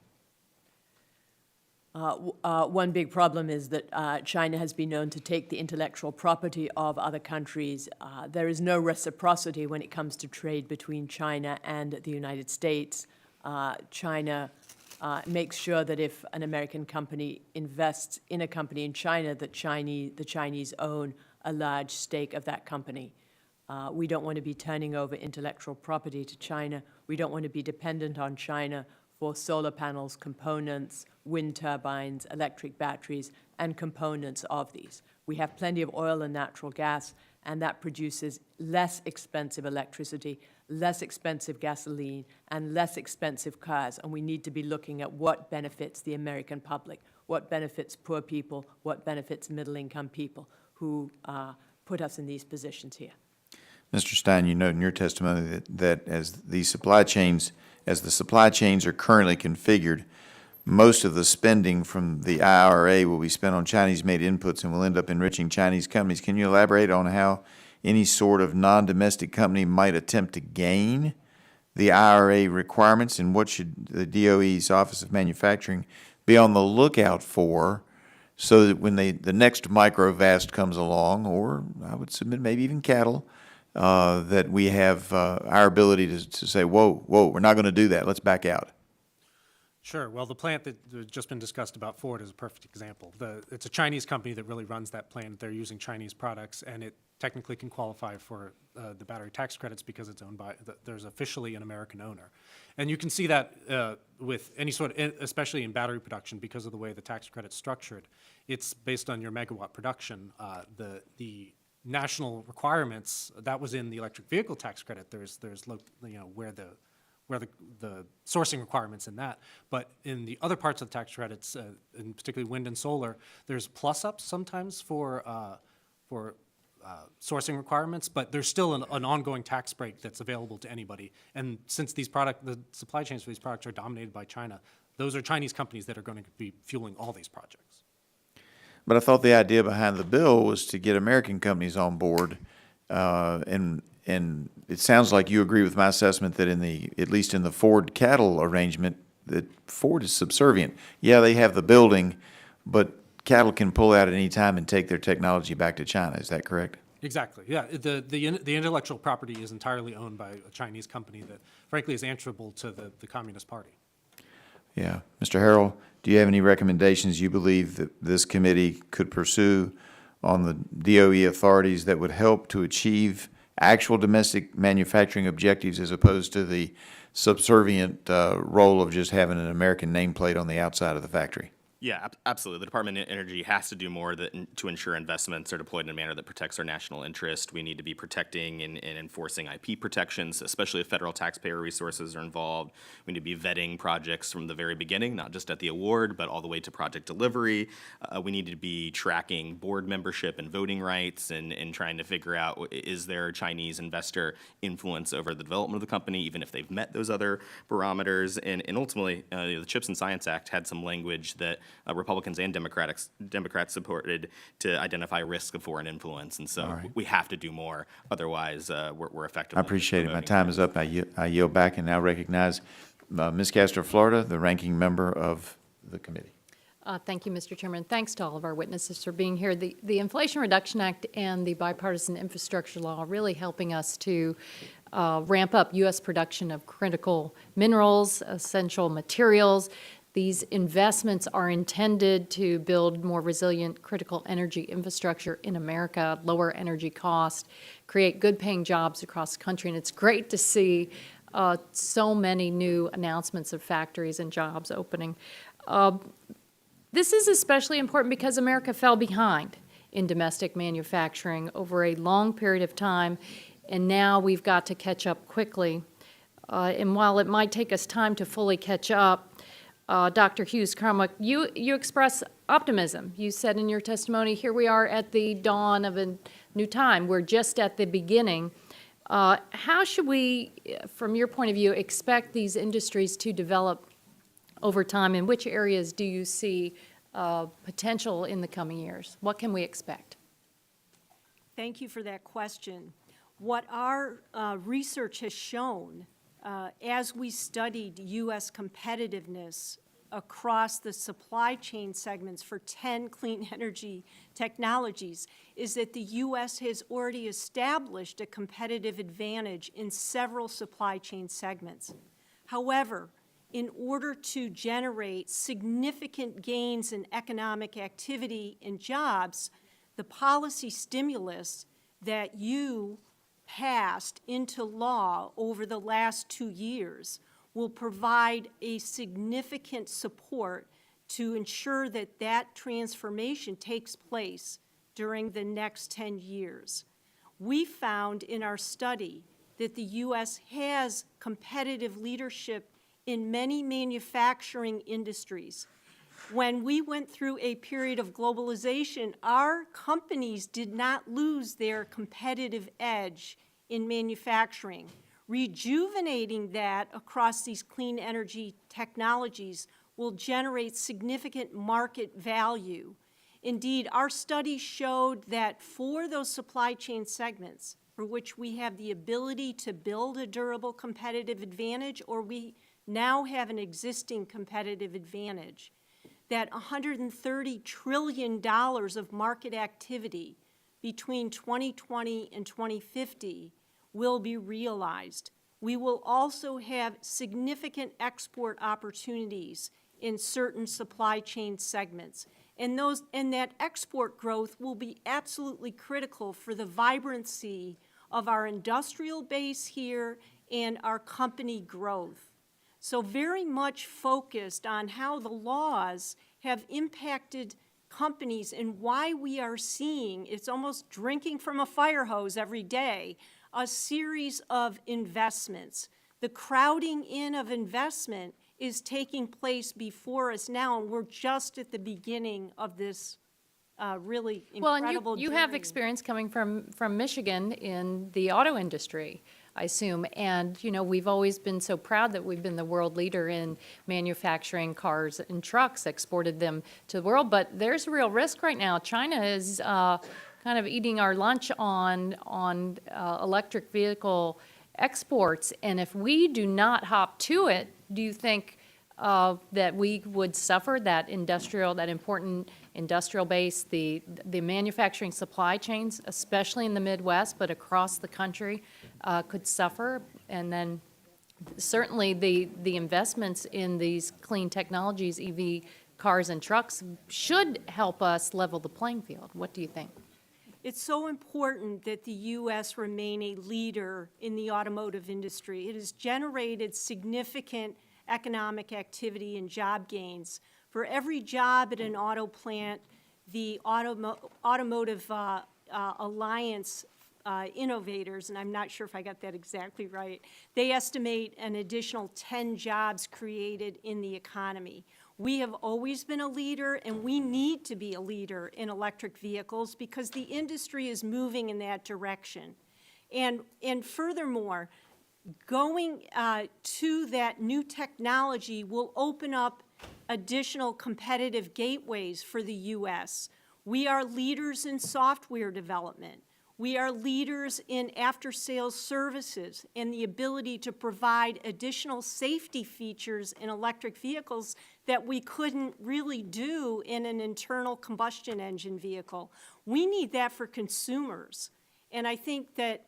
Speaker 5: One big problem is that China has been known to take the intellectual property of other countries. There is no reciprocity when it comes to trade between China and the United States. China makes sure that if an American company invests in a company in China, that the Chinese own a large stake of that company. We don't want to be turning over intellectual property to China. We don't want to be dependent on China for solar panels, components, wind turbines, electric batteries, and components of these. We have plenty of oil and natural gas, and that produces less expensive electricity, less expensive gasoline, and less expensive cars. And we need to be looking at what benefits the American public, what benefits poor people, what benefits middle-income people who put us in these positions here.
Speaker 1: Mr. Stein, you note in your testimony that as the supply chains are currently configured, most of the spending from the IRA will be spent on Chinese-made inputs and will end up enriching Chinese companies. Can you elaborate on how any sort of non-domestic company might attempt to gain the IRA requirements, and what should the DOE's Office of Manufacturing be on the lookout for so that when the next microvast comes along, or I would submit maybe even cattle, that we have our ability to say, whoa, we're not going to do that. Let's back out.
Speaker 8: Sure. Well, the plant that has just been discussed about Ford is a perfect example. It's a Chinese company that really runs that plant. They're using Chinese products, and it technically can qualify for the battery tax credits because it's owned by, there's officially an American owner. And you can see that with any sort of, especially in battery production, because of the way the tax credit's structured. It's based on your megawatt production. The national requirements, that was in the electric vehicle tax credit. There's where the sourcing requirements in that. But in the other parts of the tax credits, and particularly wind and solar, there's plus-ups sometimes for sourcing requirements, but there's still an ongoing tax break that's available to anybody. And since the supply chains for these products are dominated by China, those are Chinese companies that are going to be fueling all these projects.
Speaker 1: But I thought the idea behind the bill was to get American companies on board, and it sounds like you agree with my assessment that at least in the Ford cattle arrangement, that Ford is subservient. Yeah, they have the building, but cattle can pull out at any time and take their technology back to China. Is that correct?
Speaker 8: Exactly. Yeah. The intellectual property is entirely owned by a Chinese company that, frankly, is answerable to the Communist Party.
Speaker 1: Yeah. Mr. Harrell, do you have any recommendations you believe that this committee could pursue on the DOE authorities that would help to achieve actual domestic manufacturing objectives as opposed to the subservient role of just having an American nameplate on the outside of the factory?
Speaker 6: Yeah, absolutely. The Department of Energy has to do more to ensure investments are deployed in a manner that protects our national interest. We need to be protecting and enforcing IP protections, especially if federal taxpayer resources are involved. We need to be vetting projects from the very beginning, not just at the award, but all the way to project delivery. We need to be tracking board membership and voting rights and trying to figure out, is there Chinese investor influence over the development of the company, even if they've met those other barometers. And ultimately, the CHIPS and Science Act had some language that Republicans and Democrats supported to identify risk of foreign influence, and so we have to do more. Otherwise, we're effective.
Speaker 1: I appreciate it. My time is up. I yield back and now recognize Ms. Castro Florida, the ranking member of the committee.
Speaker 2: Thank you, Mr. Chairman. Thanks to all of our witnesses for being here. The Inflation Reduction Act and the bipartisan infrastructure law are really helping us to ramp up U.S. production of critical minerals, essential materials. These investments are intended to build more resilient critical energy infrastructure in America, lower energy costs, create good-paying jobs across the country, and it's great to see so many new announcements of factories and jobs opening. This is especially important because America fell behind in domestic manufacturing over a long period of time, and now we've got to catch up quickly. And while it might take us time to fully catch up, Dr. Hughes-Cromwick, you express optimism. You said in your testimony, here we are at the dawn of a new time. We're just at the beginning. How should we, from your point of view, expect these industries to develop over time? In which areas do you see potential in the coming years? What can we expect?
Speaker 7: Thank you for that question. What our research has shown, as we studied U.S. competitiveness across the supply chain segments for 10 clean energy technologies, is that the U.S. has already established a competitive advantage in several supply chain segments. However, in order to generate significant gains in economic activity and jobs, the policy stimulus that you passed into law over the last 2 years will provide a significant support to ensure that that transformation takes place during the next 10 years. We found in our study that the U.S. has competitive leadership in many manufacturing industries. When we went through a period of globalization, our companies did not lose their competitive edge in manufacturing. Rejuvenating that across these clean energy technologies will generate significant market value. Indeed, our study showed that for those supply chain segments for which we have the ability to build a durable competitive advantage, or we now have an existing competitive advantage, that $130 trillion of market activity between 2020 and 2050 will be realized. We will also have significant export opportunities in certain supply chain segments. And that export growth will be absolutely critical for the vibrancy of our industrial base here and our company growth. So very much focused on how the laws have impacted companies and why we are seeing, it's almost drinking from a fire hose every day, a series of investments. The crowding in of investment is taking place before us now, and we're just at the beginning of this really incredible
Speaker 2: Well, and you have
Speaker 7: journey.
Speaker 2: experience coming from Michigan in the auto industry, I assume. And, you know, we've always been so proud that we've been the world leader in manufacturing cars and trucks, exported them to the world. But there's a real risk right now. China is kind of eating our lunch on electric vehicle exports. And if we do not hop to it, do you think that we would suffer that important industrial base, the manufacturing supply chains, especially in the Midwest, but across the country, could suffer? And then certainly the investments in these clean technologies, EV cars and trucks, should help us level the playing field. What do you think?
Speaker 7: It's so important that the U.S. remain a leader in the automotive industry. It has generated significant economic activity and job gains. For every job at an auto plant, the Automotive Alliance innovators, and I'm not sure if I got that exactly right, they estimate an additional 10 jobs created in the economy. We have always been a leader, and we need to be a leader in electric vehicles because the industry is moving in that direction. And furthermore, going to that new technology will open up additional competitive gateways for the U.S. We are leaders in software development. We are leaders in after-sales services and the ability to provide additional safety features in electric vehicles that we couldn't really do in an internal combustion engine vehicle. We need that for consumers. And I think that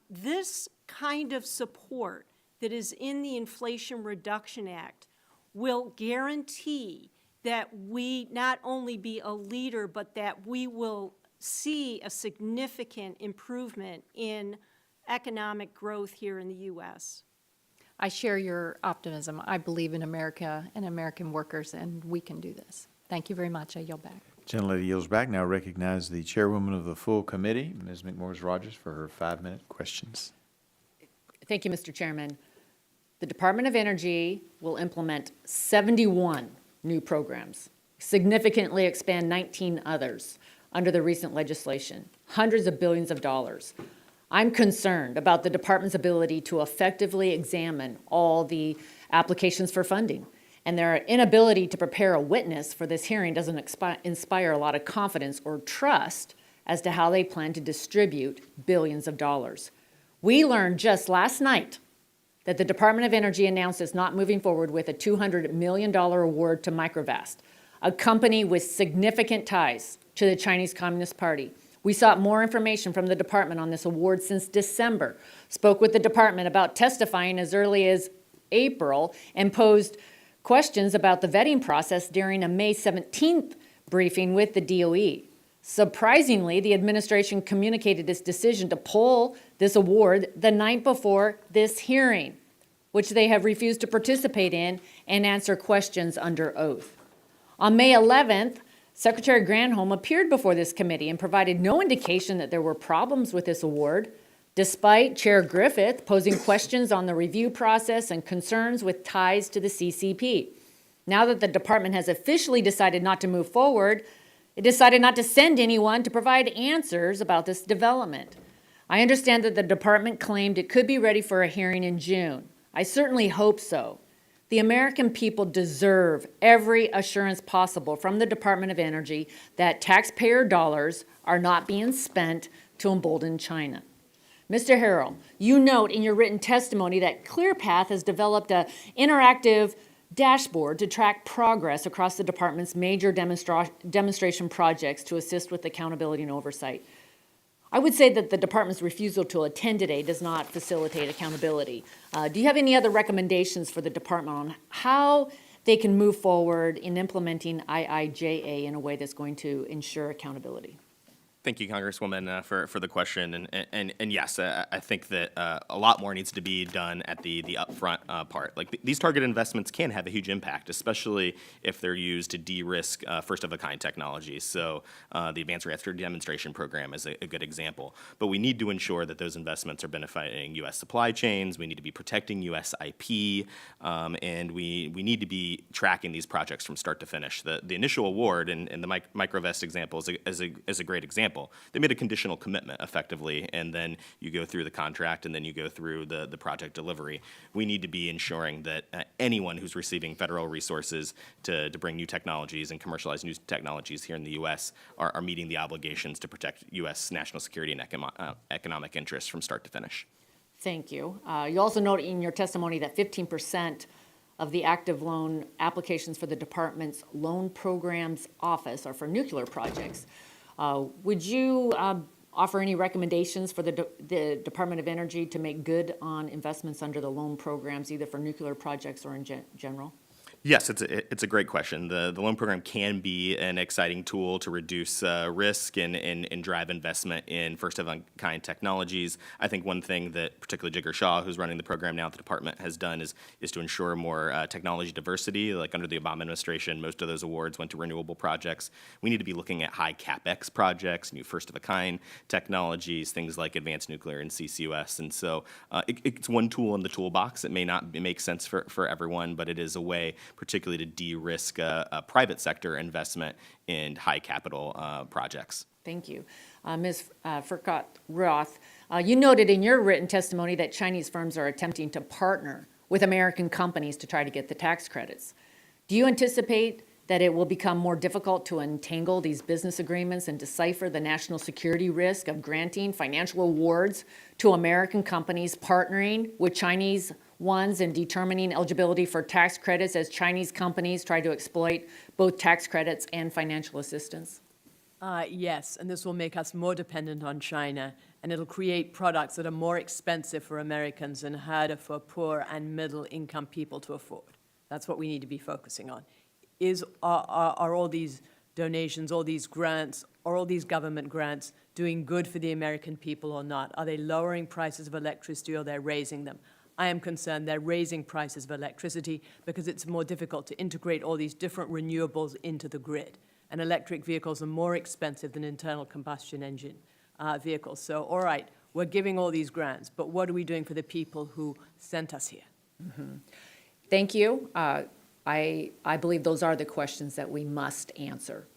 Speaker 7: this kind of support that is in the Inflation Reduction Act will guarantee that we not only be a leader, but that we will see a significant improvement in economic growth here in the U.S.
Speaker 2: I share your optimism. I believe in America and American workers, and we can do this. Thank you very much. I yield back.
Speaker 1: Gentlelady yields back. Now recognize the chairwoman of the full committee, Ms. McMorris-Rogers, for her 5-minute questions.
Speaker 3: Thank you, Mr. Chairman. The Department of Energy will implement 71 new programs, significantly expand 19 others under the recent legislation, hundreds of billions of dollars. I'm concerned about the department's ability to effectively examine all the applications for funding, and their inability to prepare a witness for this hearing doesn't inspire a lot of confidence or trust as to how they plan to distribute billions of dollars. We learned just last night that the Department of Energy announced it's not moving forward with a $200 million award to Microvast, a company with significant ties to the Chinese Communist Party. We sought more information from the department on this award since December, spoke with the department about testifying as early as April, and posed questions about the vetting process during a May 17th briefing with the DOE. Surprisingly, the administration communicated its decision to pull this award the night before this hearing, which they have refused to participate in and answer questions under oath. On May 11th, Secretary Granholm appeared before this committee and provided no indication that there were problems with this award, despite Chair Griffith posing questions on the review process and concerns with ties to the CCP. Now that the department has officially decided not to move forward, it decided not to send anyone to provide answers about this development. I understand that the department claimed it could be ready for a hearing in June. I certainly hope so. The American people deserve every assurance possible from the Department of Energy that taxpayer dollars are not being spent to embolden China. Mr. Harrell, you note in your written testimony that ClearPath has developed an interactive dashboard to track progress across the department's major demonstration projects to assist with accountability and oversight. I would say that the department's refusal to attend today does not facilitate accountability. Do you have any other recommendations for the department on how they can move forward in implementing IIJA in a way that's going to ensure accountability?
Speaker 6: Thank you, Congresswoman, for the question. And yes, I think that a lot more needs to be done at the upfront part. Like these target investments can have a huge impact, especially if they're used to de-risk first-of-a-kind technologies. So the Advanced Reactor Demonstration Program is a good example. But we need to ensure that those investments are benefiting U.S. supply chains. We need to be protecting U.S. IP, and we need to be tracking these projects from start to finish. The initial award, and the Microvast example is a great example. They made a conditional commitment effectively, and then you go through the contract, and then you go through the project delivery. We need to be ensuring that anyone who's receiving federal resources to bring new technologies and commercialize new technologies here in the U.S. are meeting the obligations to protect U.S. national security and economic interests from start to finish.
Speaker 3: Thank you. You also note in your testimony that 15% of the active loan applications for the department's loan programs office are for nuclear projects. Would you offer any recommendations for the Department of Energy to make good on investments under the loan programs, either for nuclear projects or in general?
Speaker 6: Yes, it's a great question. The loan program can be an exciting tool to reduce risk and drive investment in first-of-a-kind technologies. I think one thing that particularly Jigar Shah, who's running the program now at the department, has done is to ensure more technology diversity. Like under the Obama administration, most of those awards went to renewable projects. We need to be looking at high CapEx projects, new first-of-a-kind technologies, things like advanced nuclear and CCUS. And so it's one tool in the toolbox. It may not make sense for everyone, but it is a way particularly to de-risk a private sector investment in high capital projects.
Speaker 3: Thank you. Ms. Furchtgott-Roth, you noted in your written testimony that Chinese firms are attempting to partner with American companies to try to get the tax credits. Do you anticipate that it will become more difficult to untangle these business agreements and decipher the national security risk of granting financial awards to American companies partnering with Chinese ones and determining eligibility for tax credits as Chinese companies try to exploit both tax credits and financial assistance?
Speaker 5: Yes, and this will make us more dependent on China, and it'll create products that are more expensive for Americans and harder for poor and middle-income people to afford. That's what we need to be focusing on. Are all these donations, all these grants, or all these government grants doing good for the American people or not? Are they lowering prices of electricity or they're raising them? I am concerned they're raising prices of electricity because it's more difficult to integrate all these different renewables into the grid. And electric vehicles are more expensive than internal combustion engine vehicles. So, all right, we're giving all these grants, but what are we doing for the people who sent us here?
Speaker 3: Mm-hmm. Thank you. I believe those are the questions that we must answer.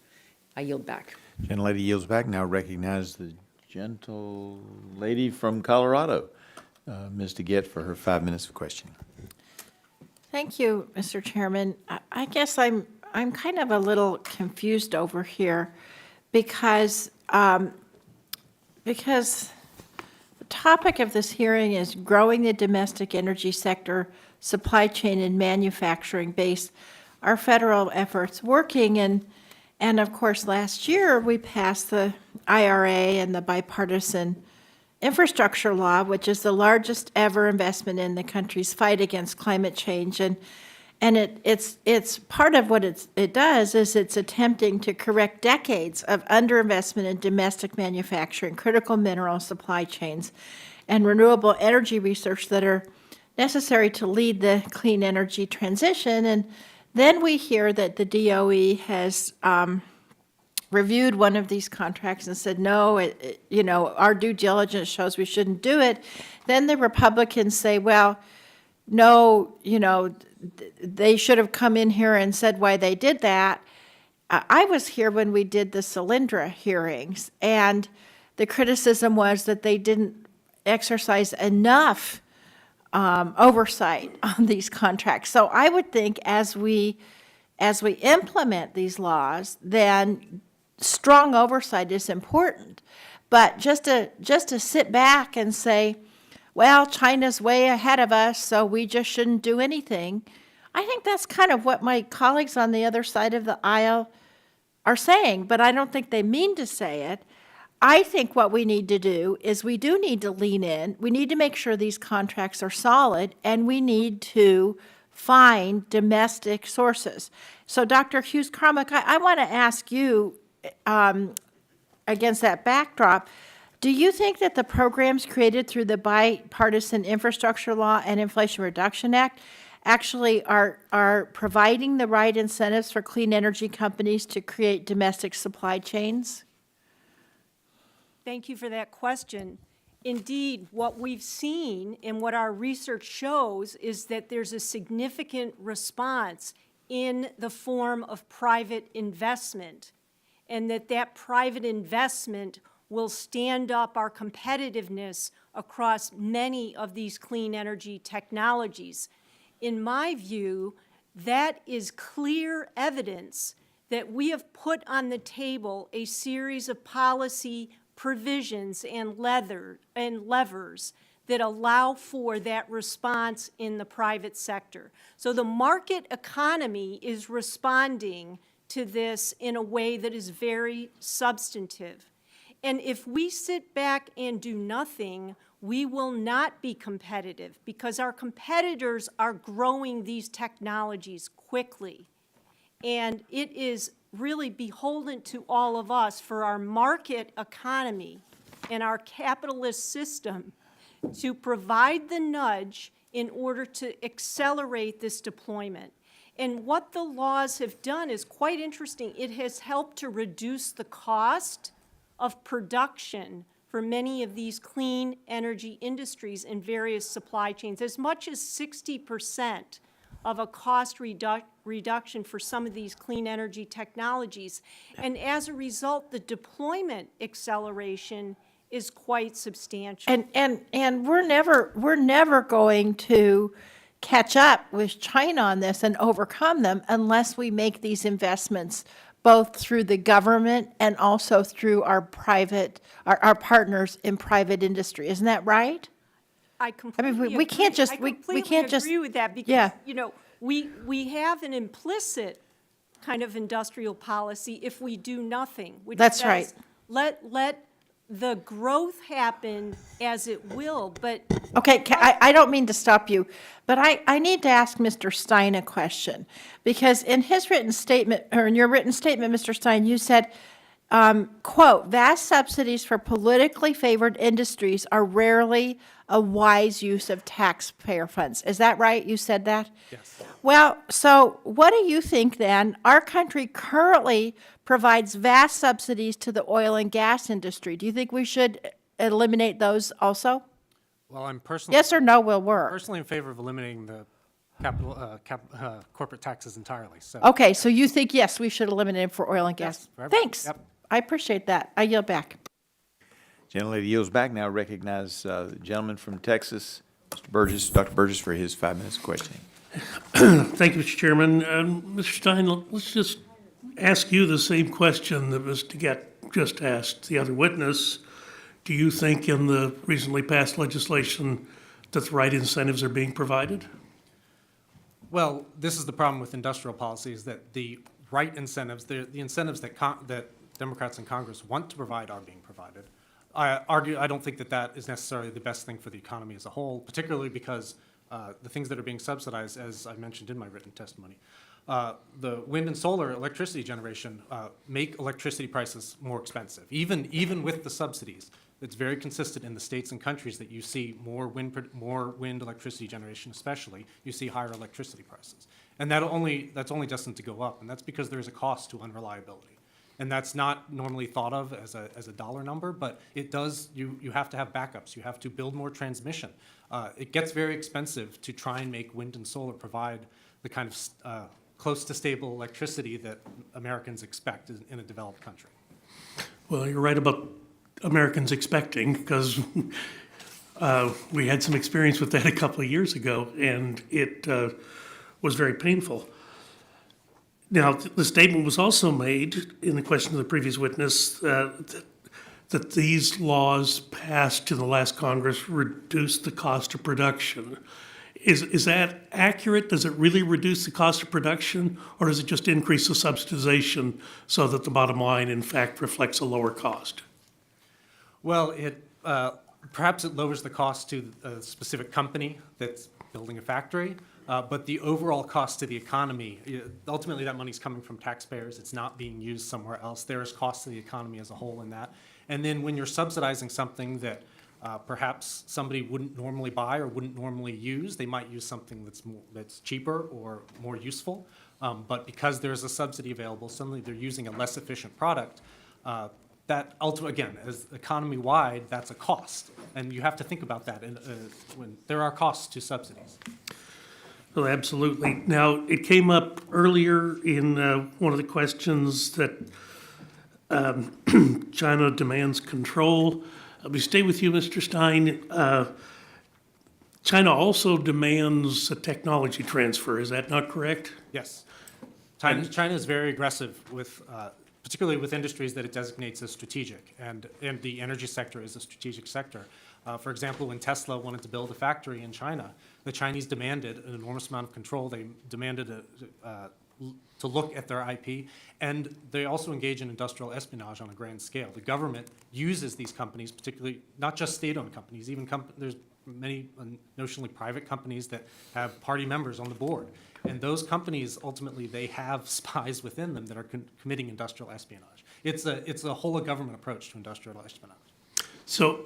Speaker 3: I yield back.
Speaker 1: Gentlelady yields back. Now recognize the gentle lady from Colorado, Ms. DeGette, for her 5 minutes of questioning.
Speaker 9: Thank you, Mr. Chairman. I guess I'm kind of a little confused over here because because the topic of this hearing is growing the domestic energy sector, supply chain and manufacturing base, our federal efforts working. And of course, last year, we passed the IRA and the bipartisan infrastructure law, which is the largest ever investment in the country's fight against climate change. And it's part of what it does is it's attempting to correct decades of underinvestment in domestic manufacturing, critical mineral supply chains, and renewable energy research that are necessary to lead the clean energy transition. And then we hear that the DOE has reviewed one of these contracts and said, no, our due diligence shows we shouldn't do it. Then the Republicans say, well, no, they should have come in here and said why they did that. I was here when we did the Solyndra hearings, and the criticism was that they didn't exercise enough oversight on these contracts. So I would think as we implement these laws, then strong oversight is important. But just to sit back and say, well, China's way ahead of us, so we just shouldn't do anything, I think that's kind of what my colleagues on the other side of the aisle are saying, but I don't think they mean to say it. I think what we need to do is we do need to lean in. We need to make sure these contracts are solid, and we need to find domestic sources. So, Dr. Hughes-Cromwick, I want to ask you, against that backdrop, do you think that the programs created through the Bipartisan Infrastructure Law and Inflation Reduction Act actually are providing the right incentives for clean energy companies to create domestic supply chains?
Speaker 7: Thank you for that question. Indeed, what we've seen and what our research shows is that there's a significant response in the form of private investment, and that private investment will stand up our competitiveness across many of these clean energy technologies. In my view, that is clear evidence that we have put on the table a series of policy provisions and levers that allow for that response in the private sector. So the market economy is responding to this in a way that is very substantive. And if we sit back and do nothing, we will not be competitive because our competitors are growing these technologies quickly. And it is really beholden to all of us for our market economy and our capitalist system to provide the nudge in order to accelerate this deployment. And what the laws have done is quite interesting. It has helped to reduce the cost of production for many of these clean energy industries in various supply chains, as much as 60% of a cost reduction for some of these clean energy technologies. And as a result, the deployment acceleration is quite substantial.
Speaker 9: And we're never going to catch up with China on this and overcome them unless we make these investments both through the government and also through our partners in private industry. Isn't that right?
Speaker 7: I completely
Speaker 9: we can't just
Speaker 7: agree.
Speaker 9: we can't just
Speaker 7: agree with that because
Speaker 9: yeah.
Speaker 7: We have an implicit kind of industrial policy if we do nothing. Which
Speaker 9: That's
Speaker 7: says,
Speaker 9: right.
Speaker 7: Let the growth happen as it will, but
Speaker 9: Okay, I don't mean to stop you, but I need to ask Mr. Stein a question, because in his written statement, or in your written statement, Mr. Stein, you said, quote, vast subsidies for politically favored industries are rarely a wise use of taxpayer funds. Is that right? You said that?
Speaker 8: Yes.
Speaker 9: Well, so what do you think then? Our country currently provides vast subsidies to the oil and gas industry. Do you think we should eliminate those also?
Speaker 8: Well, I'm personally.
Speaker 9: Yes or no will work.
Speaker 8: Personally in favor of eliminating the corporate taxes entirely, so.
Speaker 9: Okay, so you think, yes, we should eliminate it for oil and gas?
Speaker 8: Yes, for everything.
Speaker 9: Thanks.
Speaker 8: Yep.
Speaker 9: I appreciate that. I yield back.
Speaker 1: Gentlelady yields back. Now recognize the gentleman from Texas, Mr. Burgess, Dr. Burgess, for his 5 minutes of questioning.
Speaker 10: Thank you, Mr. Chairman. Mr. Stein, let's just ask you the same question that Mr. Gett just asked the other witness. Do you think in the recently passed legislation that the right incentives are being provided?
Speaker 8: Well, this is the problem with industrial policy, is that the right incentives, the incentives that Democrats in Congress want to provide are being provided. I don't think that that is necessarily the best thing for the economy as a whole, particularly because the things that are being subsidized, as I mentioned in my written testimony, the wind and solar electricity generation make electricity prices more expensive. Even with the subsidies, it's very consistent in the states and countries that you see more wind electricity generation, especially, you see higher electricity prices. And that's only destined to go up, and that's because there's a cost to unreliability. And that's not normally thought of as a dollar number, but it does, you have to have backups, you have to build more transmission. It gets very expensive to try and make wind and solar provide the kind of close to stable electricity that Americans expect in a developed country.
Speaker 10: Well, you're right about Americans expecting, because we had some experience with that a couple of years ago, and it was very painful. Now, the statement was also made in the question of the previous witness that these laws passed in the last Congress reduced the cost of production. Is that accurate? Does it really reduce the cost of production, or does it just increase the subsidization so that the bottom line, in fact, reflects a lower cost?
Speaker 8: Well, perhaps it lowers the cost to a specific company that's building a factory, but the overall cost to the economy, ultimately that money's coming from taxpayers. It's not being used somewhere else. There is cost to the economy as a whole in that. And then when you're subsidizing something that perhaps somebody wouldn't normally buy or wouldn't normally use, they might use something that's cheaper or more useful. But because there's a subsidy available, suddenly they're using a less efficient product. That ultimately, again, as economy-wide, that's a cost. And you have to think about that when there are costs to subsidies.
Speaker 10: Well, absolutely. Now, it came up earlier in one of the questions that China demands control. We stay with you, Mr. Stein. China also demands a technology transfer. Is that not correct?
Speaker 8: Yes. China is very aggressive with, particularly with industries that it designates as strategic, and the energy sector is a strategic sector. For example, when Tesla wanted to build a factory in China, the Chinese demanded an enormous amount of control. They demanded to look at their IP, and they also engage in industrial espionage on a grand scale. The government uses these companies, particularly not just state-owned companies, even there's many notionally private companies that have party members on the board. And those companies, ultimately, they have spies within them that are committing industrial espionage. It's a whole of government approach to industrial espionage.
Speaker 10: So,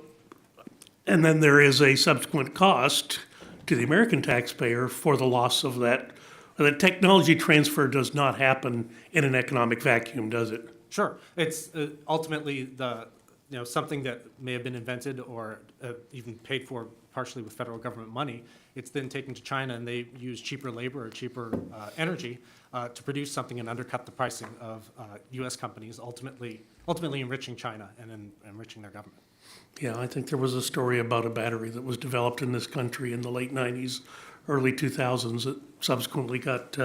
Speaker 10: and then there is a subsequent cost to the American taxpayer for the loss of that. The technology transfer does not happen in an economic vacuum, does it?
Speaker 8: Sure. It's ultimately something that may have been invented or even paid for partially with federal government money. It's then taken to China, and they use cheaper labor or cheaper energy to produce something and undercut the pricing of U.S. companies, ultimately enriching China and enriching their government.
Speaker 10: Yeah, I think there was a story about a battery that was developed in this country in the late 90s, early 2000s that subsequently got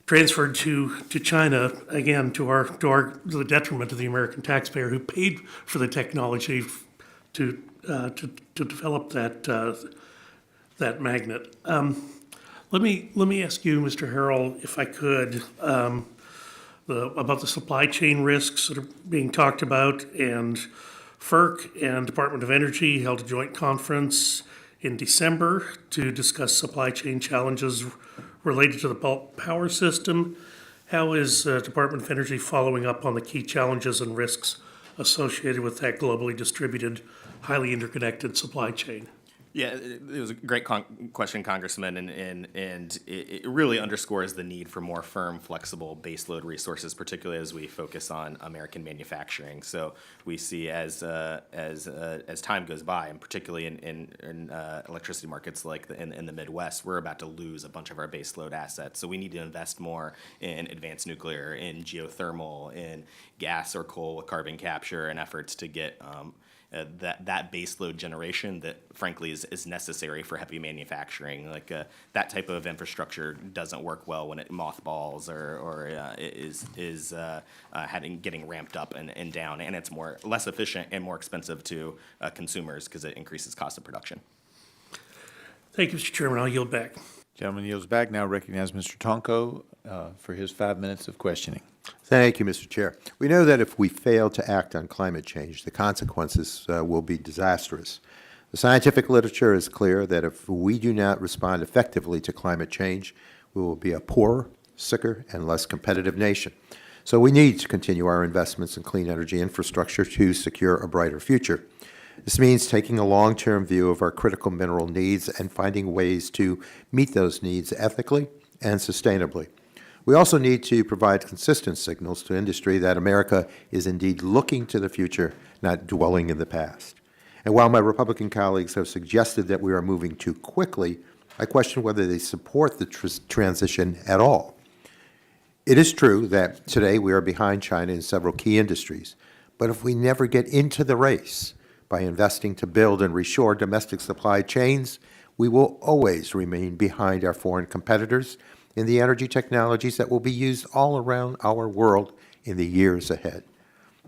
Speaker 10: transferred to China, again, to the detriment of the American taxpayer who paid for the technology to develop that magnet. Let me ask you, Mr. Harrell, if I could, about the supply chain risks that are being talked about, and FERC and Department of Energy held a joint conference in December to discuss supply chain challenges related to the bulk power system. How is Department of Energy following up on the key challenges and risks associated with that globally distributed, highly interconnected supply chain?
Speaker 6: Yeah, it was a great question, Congressman, and it really underscores the need for more firm, flexible baseload resources, particularly as we focus on American manufacturing. So we see as time goes by, and particularly in electricity markets like in the Midwest, we're about to lose a bunch of our baseload assets. So we need to invest more in advanced nuclear, in geothermal, in gas or coal with carbon capture, and efforts to get that base load generation that frankly is necessary for heavy manufacturing. Like that type of infrastructure doesn't work well when it mothballs or is getting ramped up and down, and it's less efficient and more expensive to consumers because it increases cost of production.
Speaker 10: Thank you, Mr. Chairman. I'll yield back.
Speaker 1: Gentleman yields back. Now recognize Mr. Tonko for his 5 minutes of questioning.
Speaker 11: Thank you, Mr. Chair. We know that if we fail to act on climate change, the consequences will be disastrous. The scientific literature is clear that if we do not respond effectively to climate change, we will be a poorer, sicker, and less competitive nation. So we need to continue our investments in clean energy infrastructure to secure a brighter future. This means taking a long-term view of our critical mineral needs and finding ways to meet those needs ethically and sustainably. We also need to provide consistent signals to industry that America is indeed looking to the future, not dwelling in the past. And while my Republican colleagues have suggested that we are moving too quickly, I question whether they support the transition at all. It is true that today we are behind China in several key industries, but if we never get into the race by investing to build and reshore domestic supply chains, we will always remain behind our foreign competitors in the energy technologies that will be used all around our world in the years ahead.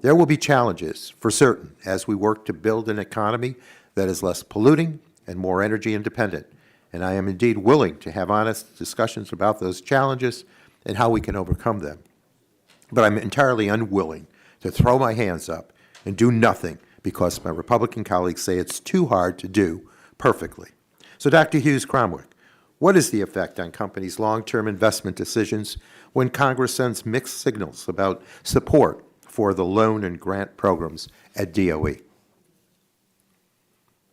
Speaker 11: There will be challenges, for certain, as we work to build an economy that is less polluting and more energy independent, and I am indeed willing to have honest discussions about those challenges and how we can overcome them. But I'm entirely unwilling to throw my hands up and do nothing because my Republican colleagues say it's too hard to do perfectly. So, Dr. Hughes-Cromwick, what is the effect on companies' long-term investment decisions when Congress sends mixed signals about support for the loan and grant programs at DOE?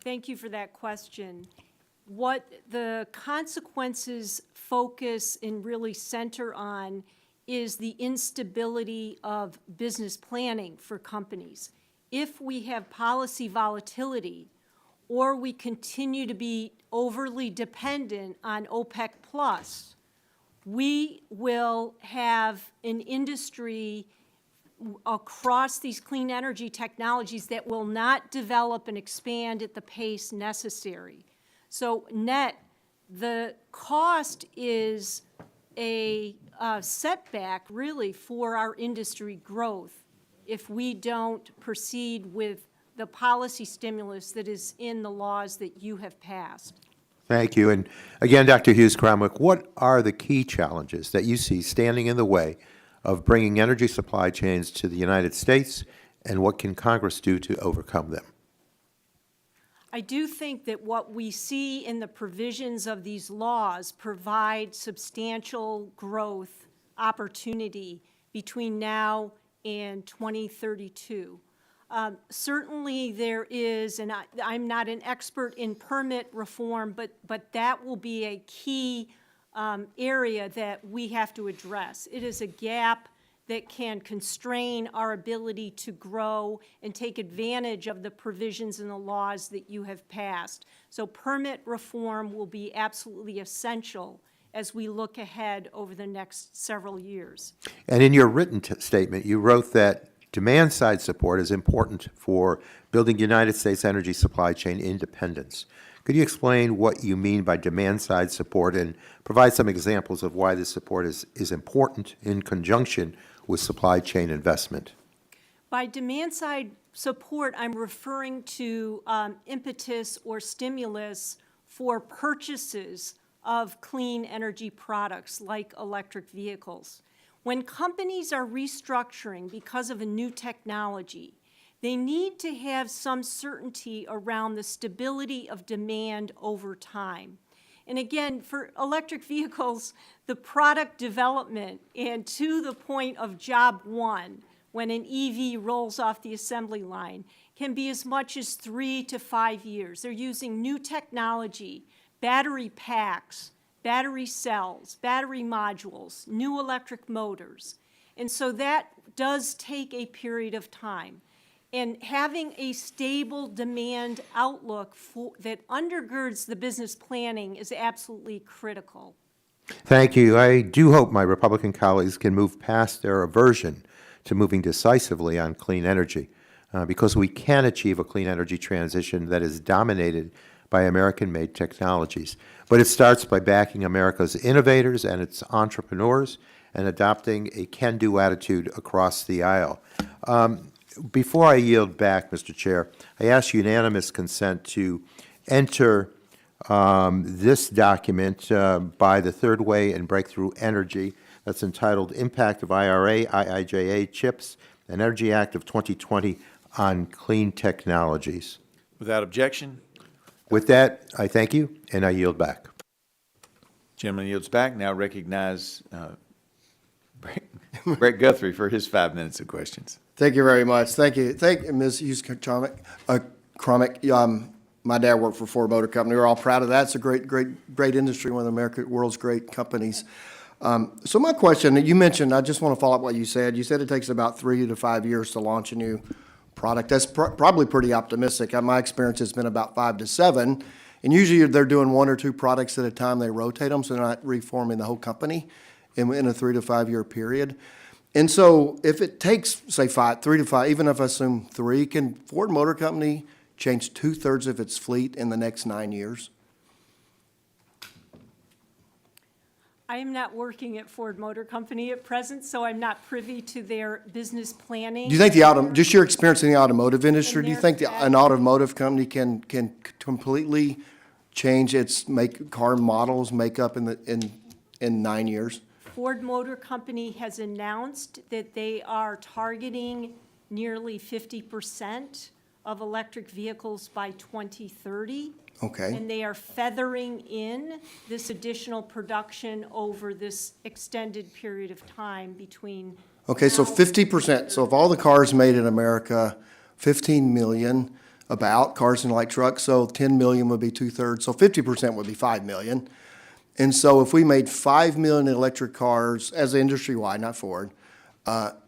Speaker 7: Thank you for that question. What the consequences focus and really center on is the instability of business planning for companies. If we have policy volatility, or we continue to be overly dependent on OPEC+, we will have an industry across these clean energy technologies that will not develop and expand at the pace necessary. So net, the cost is a setback, really, for our industry growth if we don't proceed with the policy stimulus that is in the laws that you have passed.
Speaker 11: Thank you. And again, Dr. Hughes-Cromwick, what are the key challenges that you see standing in the way of bringing energy supply chains to the United States, and what can Congress do to overcome them?
Speaker 7: I do think that what we see in the provisions of these laws provide substantial growth opportunity between now and 2032. Certainly there is, and I'm not an expert in permit reform, but that will be a key area that we have to address. It is a gap that can constrain our ability to grow and take advantage of the provisions in the laws that you have passed. So permit reform will be absolutely essential as we look ahead over the next several years.
Speaker 11: And in your written statement, you wrote that demand-side support is important for building United States energy supply chain independence. Could you explain what you mean by demand-side support and provide some examples of why this support is important in conjunction with supply chain investment?
Speaker 7: By demand-side support, I'm referring to impetus or stimulus for purchases of clean energy products like electric vehicles. When companies are restructuring because of a new technology, they need to have some certainty around the stability of demand over time. And again, for electric vehicles, the product development and to the point of job one, when an EV rolls off the assembly line, can be as much as 3 to 5 years. They're using new technology, battery packs, battery cells, battery modules, new electric motors. And so that does take a period of time. And having a stable demand outlook that undergirds the business planning is absolutely critical.
Speaker 11: Thank you. I do hope my Republican colleagues can move past their aversion to moving decisively on clean energy. because we can achieve a clean energy transition that is dominated by American-made technologies. But it starts by backing America's innovators and its entrepreneurs and adopting a can-do attitude across the aisle. Before I yield back, Mr. Chair, I ask unanimous consent to enter this document by the Third Way and Breakthrough Energy that's entitled Impact of IRA, IIJA, CHIPS, and Energy Act of 2020 on Clean Technologies.
Speaker 1: Without objection,
Speaker 11: With that, I thank you, and I yield back.
Speaker 1: gentleman yields back. Now recognize Brett Guthrie for his 5 minutes of questions.
Speaker 12: Thank you very much. Thank you. Thank you, Ms. Hughes-Cromwick. My dad worked for Ford Motor Company. We're all proud of that. It's a great industry, one of the world's great companies. So my question, you mentioned, I just want to follow up what you said. You said it takes about 3 to 5 years to launch a new product. That's probably pretty optimistic. My experience has been about 5 to 7. And usually they're doing 1 or 2 products at a time. They rotate them, so they're not reforming the whole company in a 3 to 5 year period. And so if it takes, say, 3 to 5, even if I assume 3, can Ford Motor Company change 2/3 of its fleet in the next 9 years?
Speaker 7: I am not working at Ford Motor Company at present, so I'm not privy to their business planning.
Speaker 12: Do you think just your experience in the automotive industry, do you think an automotive company can completely change its car models, makeup in 9 years?
Speaker 7: Ford Motor Company has announced that they are targeting nearly 50% of electric vehicles by 2030.
Speaker 12: Okay.
Speaker 7: And they are feathering in this additional production over this extended period of time between.
Speaker 12: Okay, so
Speaker 7: now
Speaker 12: 50%. So of all the cars made in America, 15 million about cars and light trucks, so 10 million would be 2/3. So 50% would be 5 million. And so if we made 5 million electric cars as industry-wide, not Ford,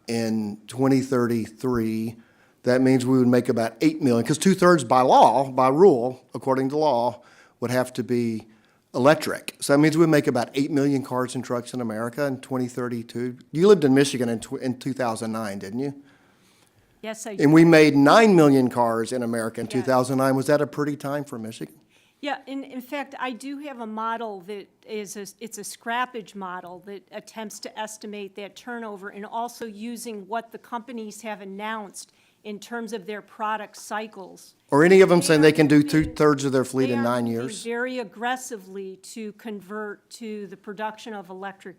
Speaker 12: in 2033, that means we would make about 8 million, because 2/3 by law, by rule, according to law, would have to be electric. So that means we make about 8 million cars and trucks in America in 2032. You lived in Michigan in 2009, didn't you?
Speaker 7: Yes, I do.
Speaker 12: And we made 9 million cars in America in
Speaker 7: Yes.
Speaker 12: 2009. Was that a pretty time for Michigan?
Speaker 7: Yeah, in fact, I do have a model that it's a scrappage model that attempts to estimate that turnover, and also using what the companies have announced in terms of their product cycles.
Speaker 12: Or any of them saying they can do 2/3 of their fleet in 9
Speaker 7: They are
Speaker 12: years?
Speaker 7: moving very aggressively to convert to the production of electric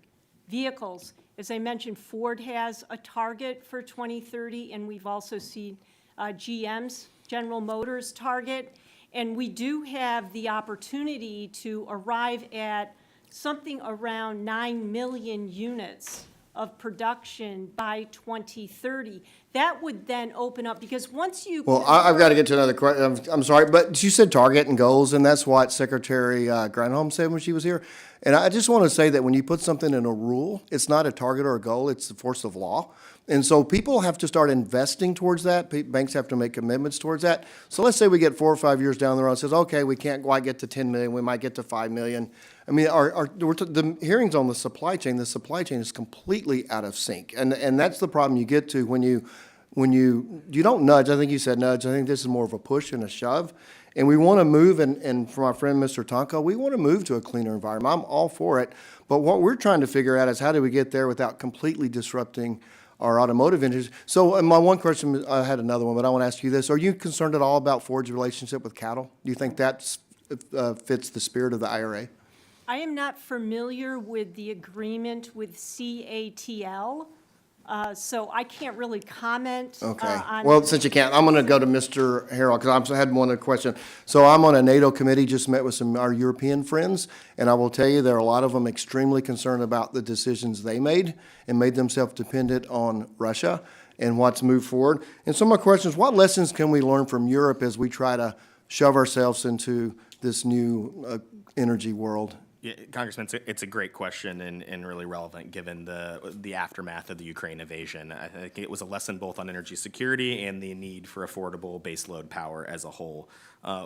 Speaker 7: vehicles. As I mentioned, Ford has a target for 2030, and we've also seen GM's, General Motors, target. And we do have the opportunity to arrive at something around 9 million units of production by 2030. That would then open up, because once you.
Speaker 12: Well, I've got to get to another question. I'm sorry, but you said target and goals, and that's what Secretary Granholm said when she was here. And I just want to say that when you put something in a rule, it's not a target or a goal, it's the force of law. And so people have to start investing towards that. Banks have to make commitments towards that. So let's say we get 4 or 5 years down the road and says, okay, we can't quite get to 10 million, we might get to 5 million. I mean, the hearings on the supply chain is completely out of sync. And that's the problem you get to when you don't nudge. I think you said nudge. I think this is more of a push and a shove. And we want to move, and for my friend Mr. Tonko, we want to move to a cleaner environment. I'm all for it. But what we're trying to figure out is how do we get there without completely disrupting our automotive industry. So my one question, I had another one, but I want to ask you this. Are you concerned at all about Ford's relationship with cattle? Do you think that fits the spirit of the IRA?
Speaker 7: I am not familiar with the agreement with CATL, so I can't really comment
Speaker 12: Okay.
Speaker 7: on.
Speaker 12: Well, since you can't, I'm going to go to Mr. Harrell, because I had one other question. So I'm on a NATO committee, just met with some of our European friends, and I will tell you, there are a lot of them extremely concerned about the decisions they made and made themselves dependent on Russia and what's moved forward. And so my question is, what lessons can we learn from Europe as we try to shove ourselves into this new energy world
Speaker 6: Yeah, Congressman, it's a great question and really relevant given the aftermath of the Ukraine invasion. I think it was a lesson both on energy security and the need for affordable baseload power as a whole.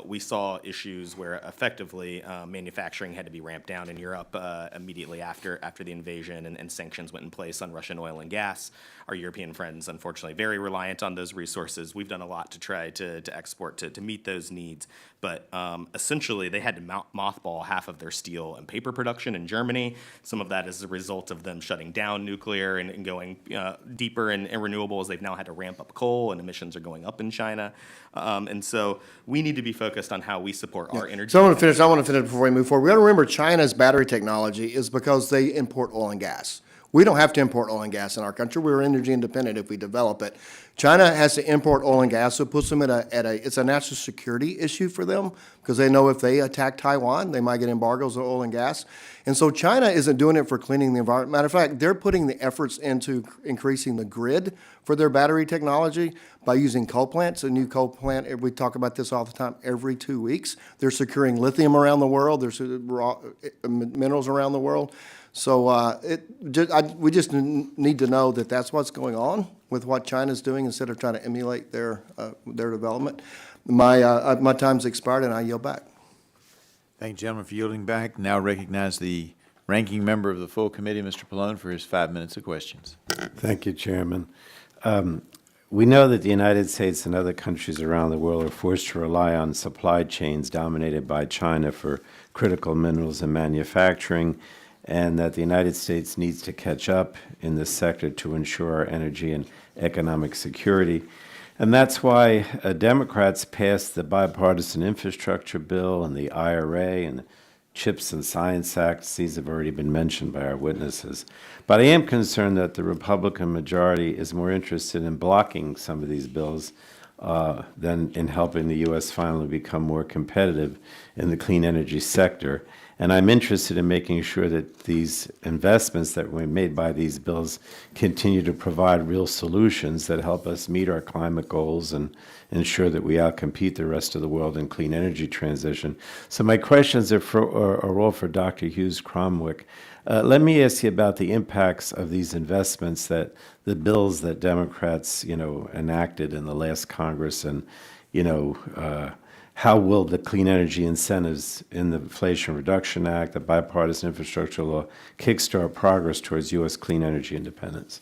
Speaker 6: We saw issues where effectively manufacturing had to be ramped down in Europe immediately after the invasion, and sanctions went in place on Russian oil and gas. Our European friends, unfortunately, very reliant on those resources. We've done a lot to try to export to meet those needs, but essentially they had to mothball half of their steel and paper production in Germany. Some of that is a result of them shutting down nuclear and going deeper in renewables. They've now had to ramp up coal, and emissions are going up in China. And so we need to be focused on how we support our energy.
Speaker 12: So I want to finish before we move forward. We got to remember China's battery technology is because they import oil and gas. We don't have to import oil and gas in our country. We're energy independent if we develop it. China has to import oil and gas, so it puts them it's a national security issue for them because they know if they attack Taiwan, they might get embargoes of oil and gas. And so China isn't doing it for cleaning the environment. Matter of fact, they're putting the efforts into increasing the grid for their battery technology by using coal plants. A new coal plant, we talk about this all the time, every 2 weeks. They're securing lithium around the world. There's raw minerals around the world. So we just need to know that that's what's going on with what China's doing instead of trying to emulate their development. My time's expired, and I yield back.
Speaker 1: Thank you, gentlemen, for yielding back. Now recognize the ranking member of the full committee, Mr. Pallone, for his 5 minutes of questions.
Speaker 4: Thank you, Chairman. We know that the United States and other countries around the world are forced to rely on supply chains dominated by China for critical minerals and manufacturing, and that the United States needs to catch up in this sector to ensure our energy and economic security. And that's why Democrats passed the Bipartisan Infrastructure Bill and the IRA and the CHIPS and Science Act. These have already been mentioned by our witnesses. But I am concerned that the Republican majority is more interested in blocking some of these bills than in helping the U.S. finally become more competitive in the clean energy sector. And I'm interested in making sure that these investments that were made by these bills continue to provide real solutions that help us meet our climate goals and ensure that we outcompete the rest of the world in clean energy transition. So my questions are all for Dr. Hughes-Cromwick. Let me ask you about the impacts of these investments, that the bills that Democrats, enacted in the last Congress, and, how will the clean energy incentives in the Inflation Reduction Act, the Bipartisan Infrastructure Law, kickstart progress towards U.S. clean energy independence?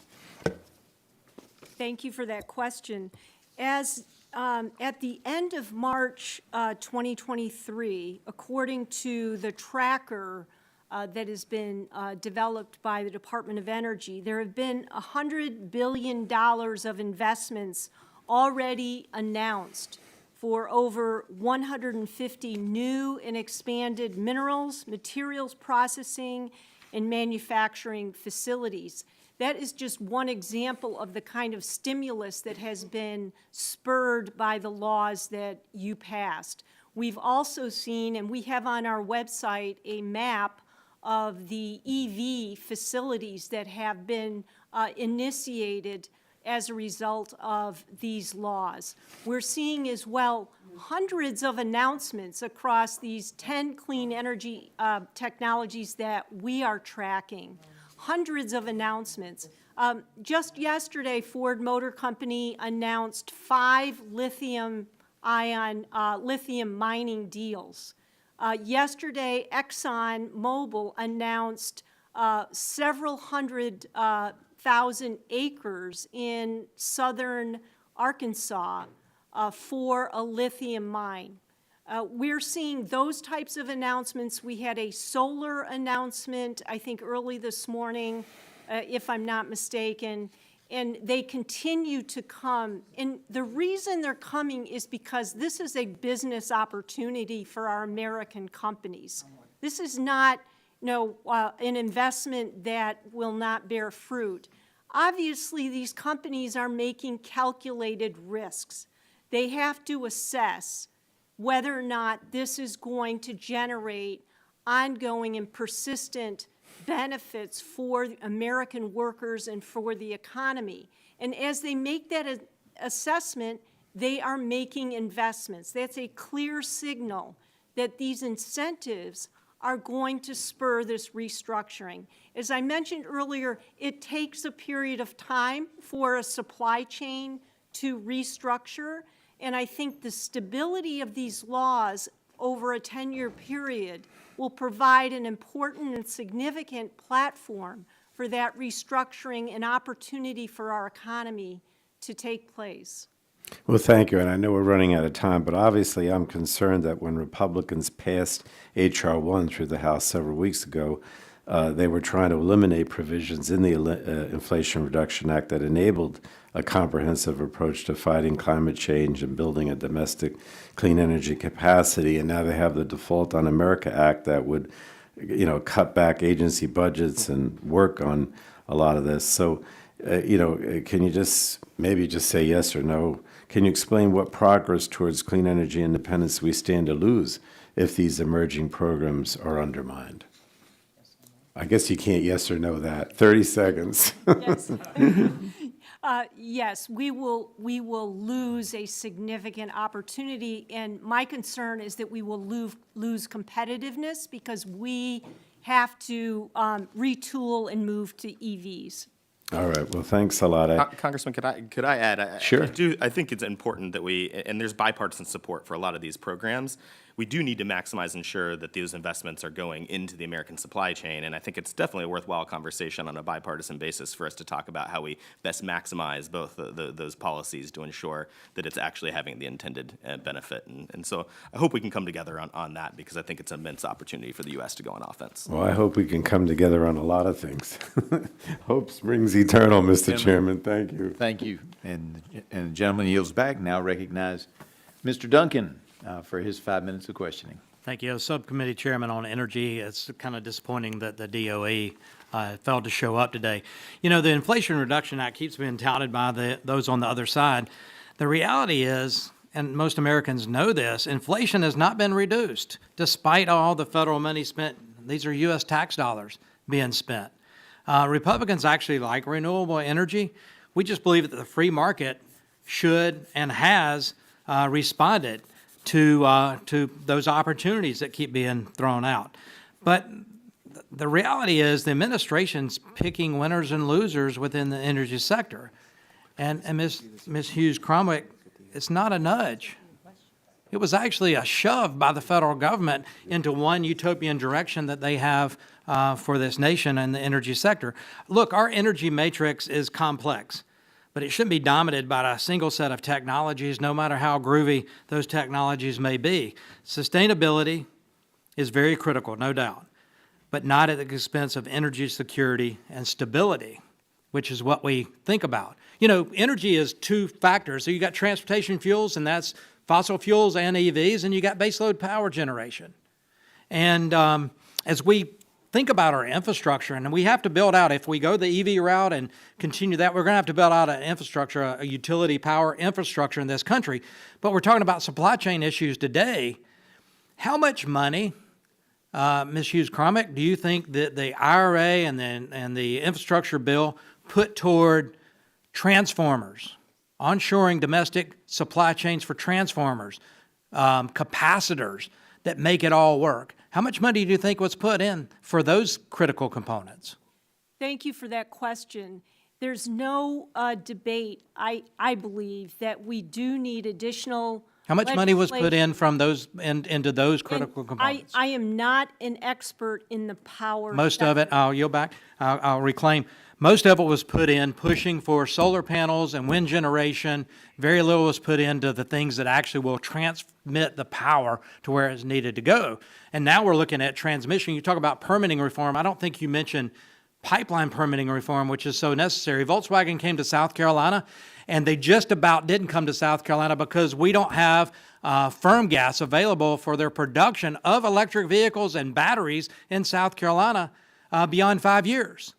Speaker 7: Thank you for that question. As at the end of March 2023, according to the tracker that has been developed by the Department of Energy, there have been $100 billion of investments already announced for over 150 new and expanded minerals, materials processing, and manufacturing facilities. That is just one example of the kind of stimulus that has been spurred by the laws that you passed. We've also seen, and we have on our website, a map of the EV facilities that have been initiated as a result of these laws. We're seeing as well hundreds of announcements across these 10 clean energy technologies that we are tracking. Hundreds of announcements. Just yesterday, Ford Motor Company announced 5 lithium-ion lithium mining deals. Yesterday, ExxonMobil announced several hundred thousand acres in southern Arkansas for a lithium mine. We're seeing those types of announcements. We had a solar announcement, I think, early this morning, if I'm not mistaken, and they continue to come. And the reason they're coming is because this is a business opportunity for our American companies. This is not an investment that will not bear fruit. Obviously, these companies are making calculated risks. They have to assess whether or not this is going to generate ongoing and persistent benefits for American workers and for the economy. And as they make that assessment, they are making investments. That's a clear signal that these incentives are going to spur this restructuring. As I mentioned earlier, it takes a period of time for a supply chain to restructure, and I think the stability of these laws over a 10-year period will provide an important and significant platform for that restructuring and opportunity for our economy to take place.
Speaker 4: Well, thank you, and I know we're running out of time, but obviously I'm concerned that when Republicans passed H.R. 1 through the House several weeks ago, they were trying to eliminate provisions in the Inflation Reduction Act that enabled a comprehensive approach to fighting climate change and building a domestic clean energy capacity, and now they have the Default on America Act that would, cut back agency budgets and work on a lot of this. So, can you just maybe just say yes or no? Can you explain what progress towards clean energy independence we stand to lose if these emerging programs are undermined? I guess you can't yes or no that. 30 seconds.
Speaker 7: Yes. Yes, we will lose a significant opportunity, and my concern is that we will lose competitiveness because we have to retool and move to EVs.
Speaker 4: All right. Well, thanks a lot.
Speaker 6: Congressman, could I add?
Speaker 4: Sure.
Speaker 6: I think it's important that and there's bipartisan support for a lot of these programs. We do need to maximize and ensure that those investments are going into the American supply chain, and I think it's definitely a worthwhile conversation on a bipartisan basis for us to talk about how we best maximize both those policies to ensure that it's actually having the intended benefit. And so I hope we can come together on that, because I think it's an immense opportunity for the U.S. to go on offense.
Speaker 4: Well, I hope we can come together on a lot of things. Hope springs eternal, Mr. Chairman. Thank you.
Speaker 1: Thank you. And the gentleman yields back. Now recognize Mr. Duncan for his 5 minutes of questioning.
Speaker 13: Thank you. As Subcommittee Chairman on Energy, it's kind of disappointing that the DOE failed to show up today. The Inflation Reduction Act keeps being touted by those on the other side. The reality is, and most Americans know this, inflation has not been reduced despite all the federal money spent. These are U.S. tax dollars being spent. Republicans actually like renewable energy. We just believe that the free market should and has responded to those opportunities that keep being thrown out. But the reality is the administration's picking winners and losers within the energy sector. And Ms. Hughes-Cromwick, it's not a nudge. It was actually a shove by the federal government into one utopian direction that they have for this nation and the energy sector. Look, our energy matrix is complex, but it shouldn't be dominated by a single set of technologies, no matter how groovy those technologies may be. Sustainability is very critical, no doubt, but not at the expense of energy security and stability, which is what we think about. Energy is two factors. So you got transportation fuels, and that's fossil fuels and EVs, and you got baseload power generation. And as we think about our infrastructure, and we have to build out, if we go the EV route and continue that, we're going to have to build out an infrastructure, a utility power infrastructure in this country. But we're talking about supply chain issues today. How much money, Ms. Hughes-Cromwick, do you think that the IRA and the infrastructure bill put toward transformers, onshoring domestic supply chains for transformers, capacitors that make it all work? How much money do you think was put in for those critical components?
Speaker 7: Thank you for that question. There's no debate, I believe, that we do need additional
Speaker 13: How much money was put in from those into those critical components?
Speaker 7: I am not an expert in the power
Speaker 13: Most
Speaker 7: sector.
Speaker 13: of it, I'll yield back, I'll reclaim. Most of it was put in pushing for solar panels and wind generation. Very little was put into the things that actually will transmit the power to where it's needed to go. And now we're looking at transmission. You talk about permitting reform. I don't think you mentioned pipeline permitting reform, which is so necessary. Volkswagen came to South Carolina, and they just about didn't come to South Carolina because we don't have firm gas available for their production of electric vehicles and batteries in South Carolina beyond 5 years.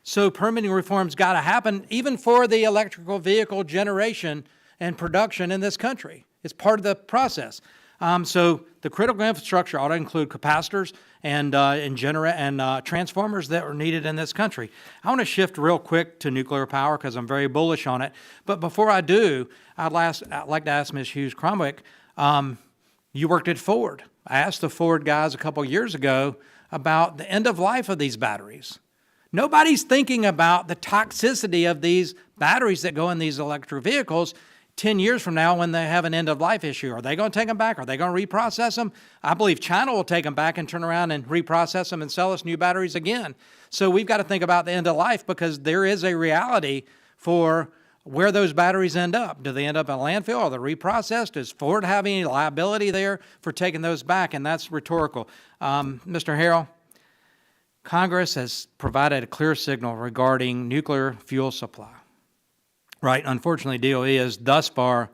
Speaker 13: So permitting reform's got to happen, even for the electrical vehicle generation and production in this country. It's part of the process. So the critical infrastructure ought to include capacitors and transformers that are needed in this country. I want to shift real quick to nuclear power because I'm very bullish on it. But before I do, I'd like to ask Ms. Hughes-Cromwick, You worked at Ford. I asked the Ford guys a couple years ago about the end of life of these batteries. Nobody's thinking about the toxicity of these batteries that go in these electric vehicles 10 years from now when they have an end-of-life issue. Are they going to take them back? Are they going to reprocess them? I believe China will take them back and turn around and reprocess them and sell us new batteries again. So we've got to think about the end of life, because there is a reality for where those batteries end up. Do they end up in a landfill? Are they reprocessed? Does Ford have any liability there for taking those back? And that's rhetorical. Mr. Harrell, Congress has provided a clear signal regarding nuclear fuel supply. Right? Unfortunately, DOE has thus far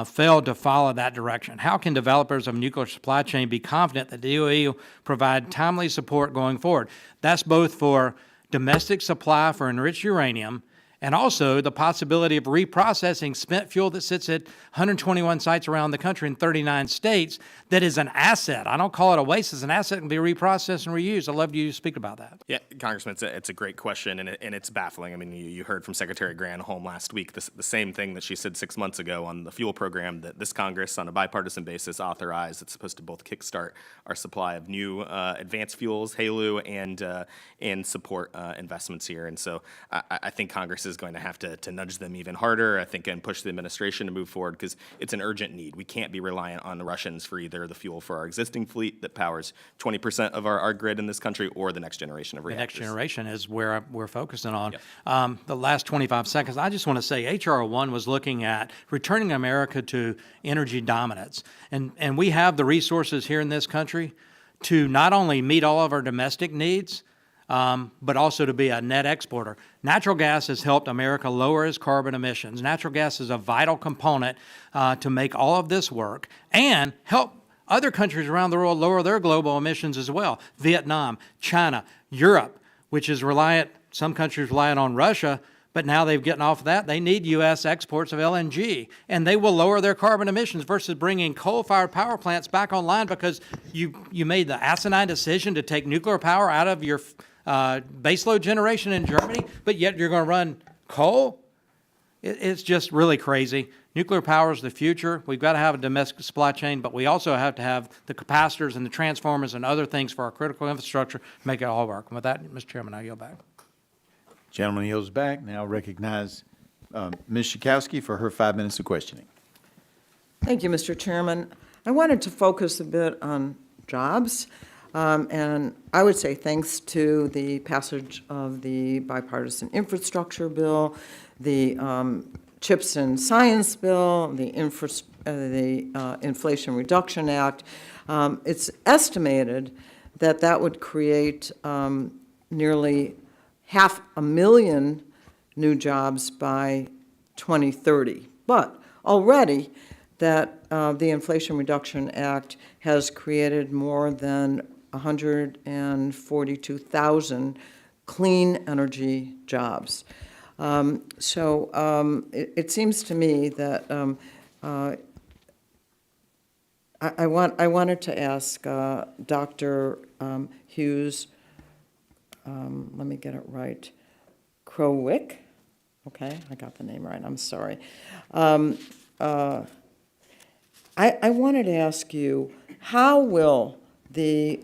Speaker 13: failed to follow that direction. How can developers of nuclear supply chain be confident that DOE will provide timely support going forward? That's both for domestic supply for enriched uranium and also the possibility of reprocessing spent fuel that sits at 121 sites around the country in 39 states that is an asset. I don't call it a waste. It's an asset that can be reprocessed and reused. I'd love you to speak about that.
Speaker 6: Yeah, Congressman, it's a great question, and it's baffling. I mean, you heard from Secretary Granholm last week the same thing that she said 6 months ago on the fuel program that this Congress, on a bipartisan basis, authorized. It's supposed to both kickstart our supply of new advanced fuels, HALEU, and support investments here. And so I think Congress is going to have to nudge them even harder, I think, and push the administration to move forward, because it's an urgent need. We can't be reliant on the Russians for either the fuel for our existing fleet that powers 20% of our grid in this country or the next generation of reactors.
Speaker 13: The next generation is where we're focusing on. Yep. The last 25 seconds, I just want to say H.R. 1 was looking at returning America to energy dominance. And we have the resources here in this country to not only meet all of our domestic needs, but also to be a net exporter. Natural gas has helped America lower its carbon emissions. Natural gas is a vital component to make all of this work and help other countries around the world lower their global emissions as well. Vietnam, China, Europe, which is reliant, some countries reliant on Russia, but now they've gotten off of that. They need U.S. exports of LNG, and they will lower their carbon emissions versus bringing coal-fired power plants back online because you made the asinine decision to take nuclear power out of your baseload generation in Germany, but yet you're going to run coal? It's just really crazy. Nuclear power is the future. We've got to have a domestic supply chain, but we also have to have the capacitors and the transformers and other things for our critical infrastructure to make it all work. And with that, Mr. Chairman, I yield back.
Speaker 1: Gentleman yields back. Now recognize Ms. Schakowsky for her 5 minutes of questioning.
Speaker 14: Thank you, Mr. Chairman. I wanted to focus a bit on jobs. And I would say thanks to the passage of the bipartisan infrastructure bill, the CHIPS and Science bill, the Inflation Reduction Act, it's estimated that that would create nearly 500,000 new jobs by 2030. But already that the Inflation Reduction Act has created more than 142,000 clean energy jobs. It seems to me that I wanted to ask Dr. Hughes, let me get it right, Cromwick. Okay, I got the name right, I'm sorry. I wanted to ask you, how will the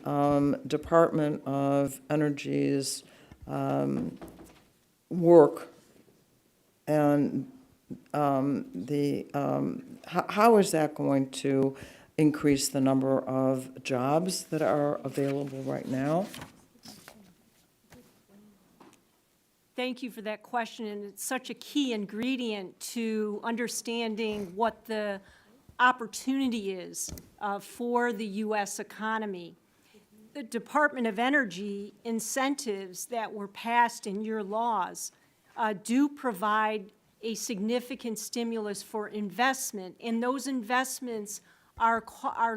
Speaker 14: Department of Energy's work and how is that going to increase the number of jobs that are available right now?
Speaker 7: Thank you for that question, and it's such a key ingredient to understanding what the opportunity is for the U.S. economy. The Department of Energy incentives that were passed in your laws do provide a significant stimulus for investment, and those investments are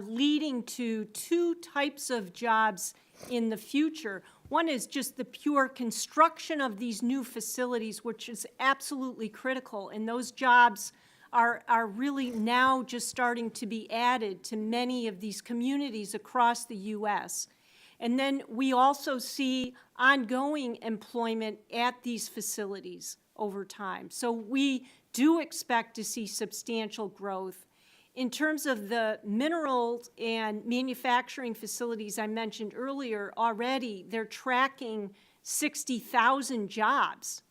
Speaker 7: leading to two types of jobs in the future. One is just the pure construction of these new facilities, which is absolutely critical, and those jobs are really now just starting to be added to many of these communities across the U.S. And then we also see ongoing employment at these facilities over time. So we do expect to see substantial growth In terms of the minerals and manufacturing facilities I mentioned earlier, already they're tracking 60,000 jobs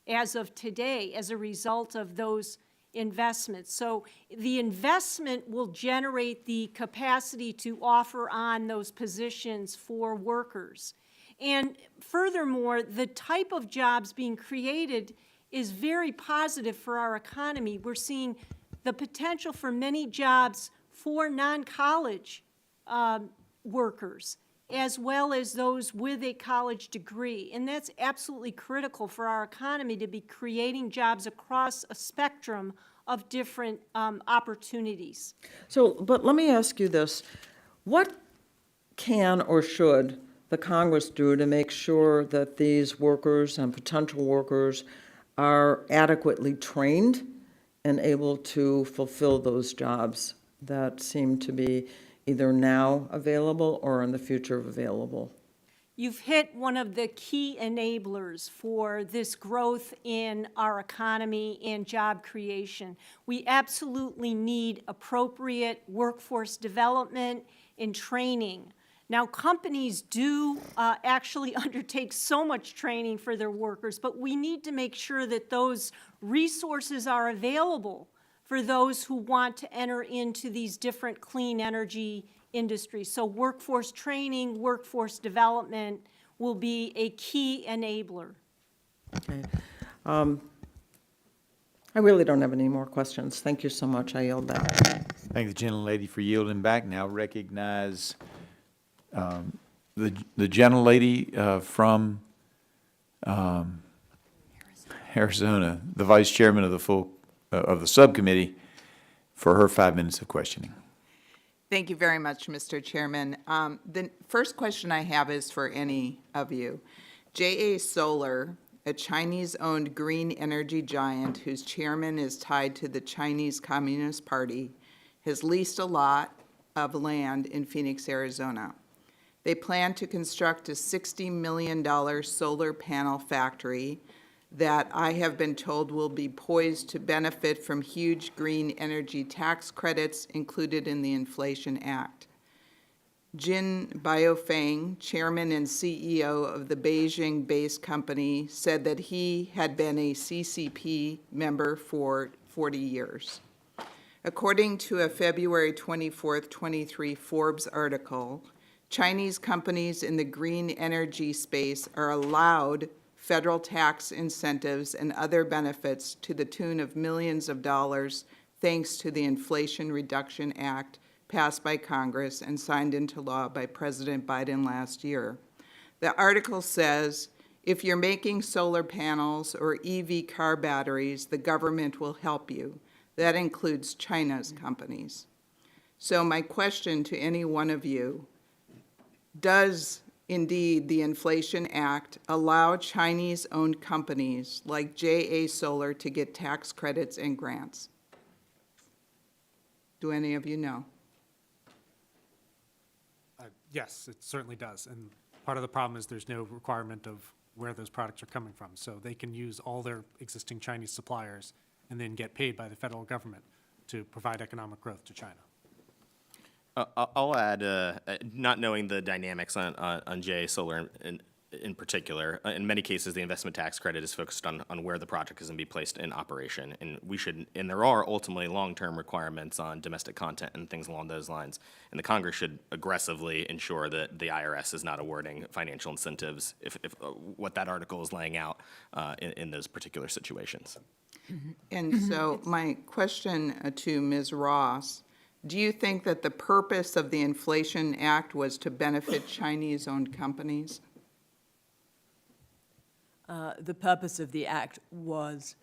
Speaker 7: as of today as a result of those investments. So the investment will generate the capacity to offer on those positions for workers. And furthermore, the type of jobs being created is very positive for our economy. We're seeing the potential for many jobs for non-college workers, as well as those with a college degree. And that's absolutely critical for our economy, to be creating jobs across a spectrum of different opportunities.
Speaker 14: So, but let me ask you this. What can or should the Congress do to make sure that these workers and potential workers are adequately trained and able to fulfill those jobs that seem to be either now available or in the future available?
Speaker 7: You've hit one of the key enablers for this growth in our economy and job creation. We absolutely need appropriate workforce development and training. Now, companies do actually undertake so much training for their workers, but we need to make sure that those resources are available for those who want to enter into these different clean energy industries. So workforce training, workforce development will be a key enabler.
Speaker 14: Okay. I really don't have any more questions. Thank you so much. I yield back.
Speaker 1: Thank the gentlelady for yielding back. Now recognize the gentlelady from Arizona, the vice chairman of the subcommittee, for her 5 minutes of questioning.
Speaker 15: Thank you very much, Mr. Chairman. The first question I have is for any of you. JA Solar, a Chinese-owned green energy giant whose chairman is tied to the Chinese Communist Party, has leased a lot of land in Phoenix, Arizona. They plan to construct a $60 million solar panel factory that I have been told will be poised to benefit from huge green energy tax credits included in the Inflation Act. Jin Baofeng, chairman and CEO of the Beijing-based company, said that he had been a CCP member for 40 years. According to a February 24th, 23 Forbes article, Chinese companies in the green energy space are allowed federal tax incentives and other benefits to the tune of millions of dollars thanks to the Inflation Reduction Act passed by Congress and signed into law by President Biden last year. The article says, if you're making solar panels or EV car batteries, the government will help you. That includes China's companies. So my question to any one of you, does indeed the Inflation Act allow Chinese-owned companies like JA Solar to get tax credits and grants? Do any of you know?
Speaker 8: Yes, it certainly does. And part of the problem is there's no requirement of where those products are coming from. So they can use all their existing Chinese suppliers and then get paid by the federal government to provide economic growth to China.
Speaker 6: I'll add, not knowing the dynamics on JA Solar in particular, in many cases the investment tax credit is focused on where the project is going to be placed in operation, and there are ultimately long-term requirements on domestic content and things along those lines, and the Congress should aggressively ensure that the IRS is not awarding financial incentives if what that article is laying out in those particular situations.
Speaker 15: And so my question to Ms. Ross, do you think that the purpose of the Inflation Act was to benefit Chinese-owned companies?
Speaker 5: The purpose of the act was,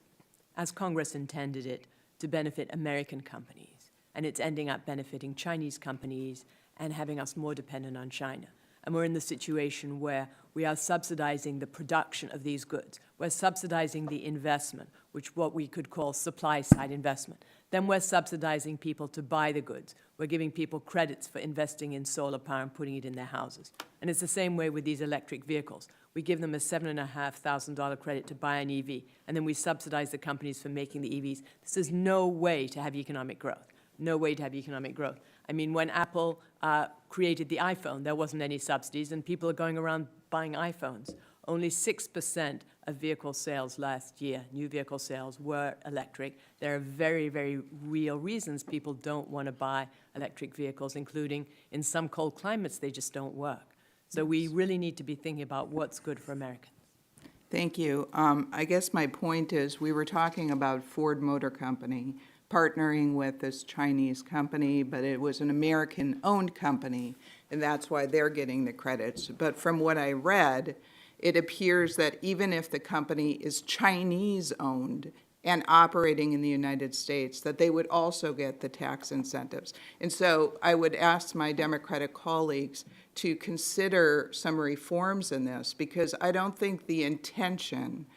Speaker 5: as Congress intended it, to benefit American companies. And it's ending up benefiting Chinese companies and having us more dependent on China. And we're in the situation where we are subsidizing the production of these goods. We're subsidizing the investment, which what we could call supply-side investment. Then we're subsidizing people to buy the goods. We're giving people credits for investing in solar power and putting it in their houses. And it's the same way with these electric vehicles. We give them a $7,500 credit to buy an EV, and then we subsidize the companies for making the EVs. This is no way to have economic growth. no way to have economic growth. I mean, when Apple created the iPhone, there wasn't any subsidies, and people are going around buying iPhones. Only 6% of vehicle sales last year, new vehicle sales, were electric. There are very, very real reasons people don't want to buy electric vehicles, including in some cold climates, they just don't work. So we really need to be thinking about what's good for Americans.
Speaker 15: Thank you. I guess my point is, we were talking about Ford Motor Company partnering with this Chinese company, but it was an American-owned company, and that's why they're getting the credits. But from what I read, it appears that even if the company is Chinese-owned and operating in the United States, that they would also get the tax incentives. And so I would ask my Democratic colleagues to consider some reforms in this, because I don't think the intention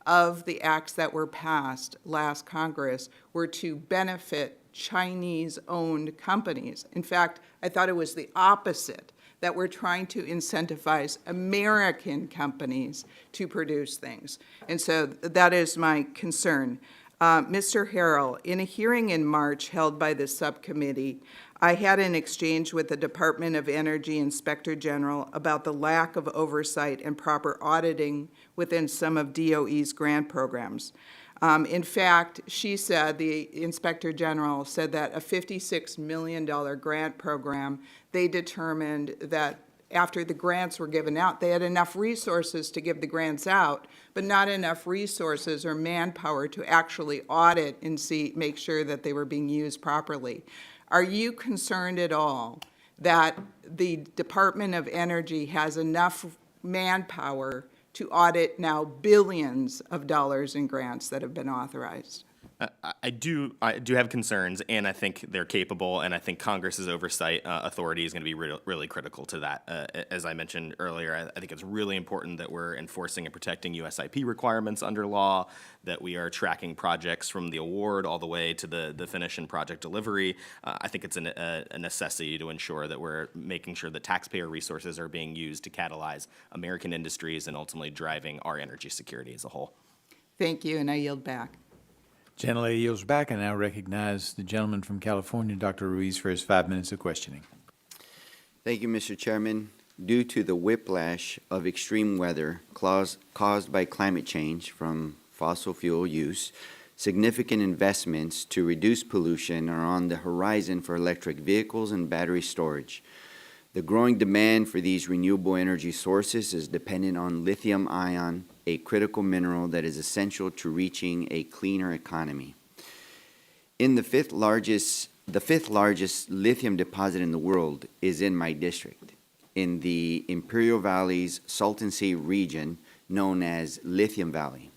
Speaker 15: of the acts that were passed last Congress were to benefit Chinese-owned companies. In fact, I thought it was the opposite, that we're trying to incentivize American companies to produce things. And so that is my concern. Mr. Harrell, in a hearing in March held by the subcommittee, I had an exchange with the Department of Energy Inspector General about the lack of oversight and proper auditing within some of DOE's grant programs. In fact, she said, the Inspector General said that a $56 million grant program, they determined that after the grants were given out, they had enough resources to give the grants out, but not enough resources or manpower to actually audit and make sure that they were being used properly. Are you concerned at all that the Department of Energy has enough manpower to audit now billions of dollars in grants that have been authorized?
Speaker 6: I do have concerns, and I think they're capable, and I think Congress's oversight authority is going to be really critical to that. As I mentioned earlier, I think it's really important that we're enforcing and protecting U.S. IP requirements under law, that we are tracking projects from the award all the way to the finish and project delivery. I think it's a necessity to ensure that we're making sure that taxpayer resources are being used to catalyze American industries and ultimately driving our energy security as a whole.
Speaker 15: Thank you, and I yield back.
Speaker 1: Gentlelady yields back, and now recognize the gentleman from California, Dr. Ruiz, for his 5 minutes of questioning.
Speaker 16: Thank you, Mr. Chairman. Due to the whiplash of extreme weather caused by climate change from fossil fuel use, significant investments to reduce pollution are on the horizon for electric vehicles and battery storage. The growing demand for these renewable energy sources is dependent on lithium ion, a critical mineral that is essential to reaching a cleaner economy. In the fifth largest lithium deposit in the world is in my district, in the Imperial Valley's Salton Sea region known as Lithium Valley.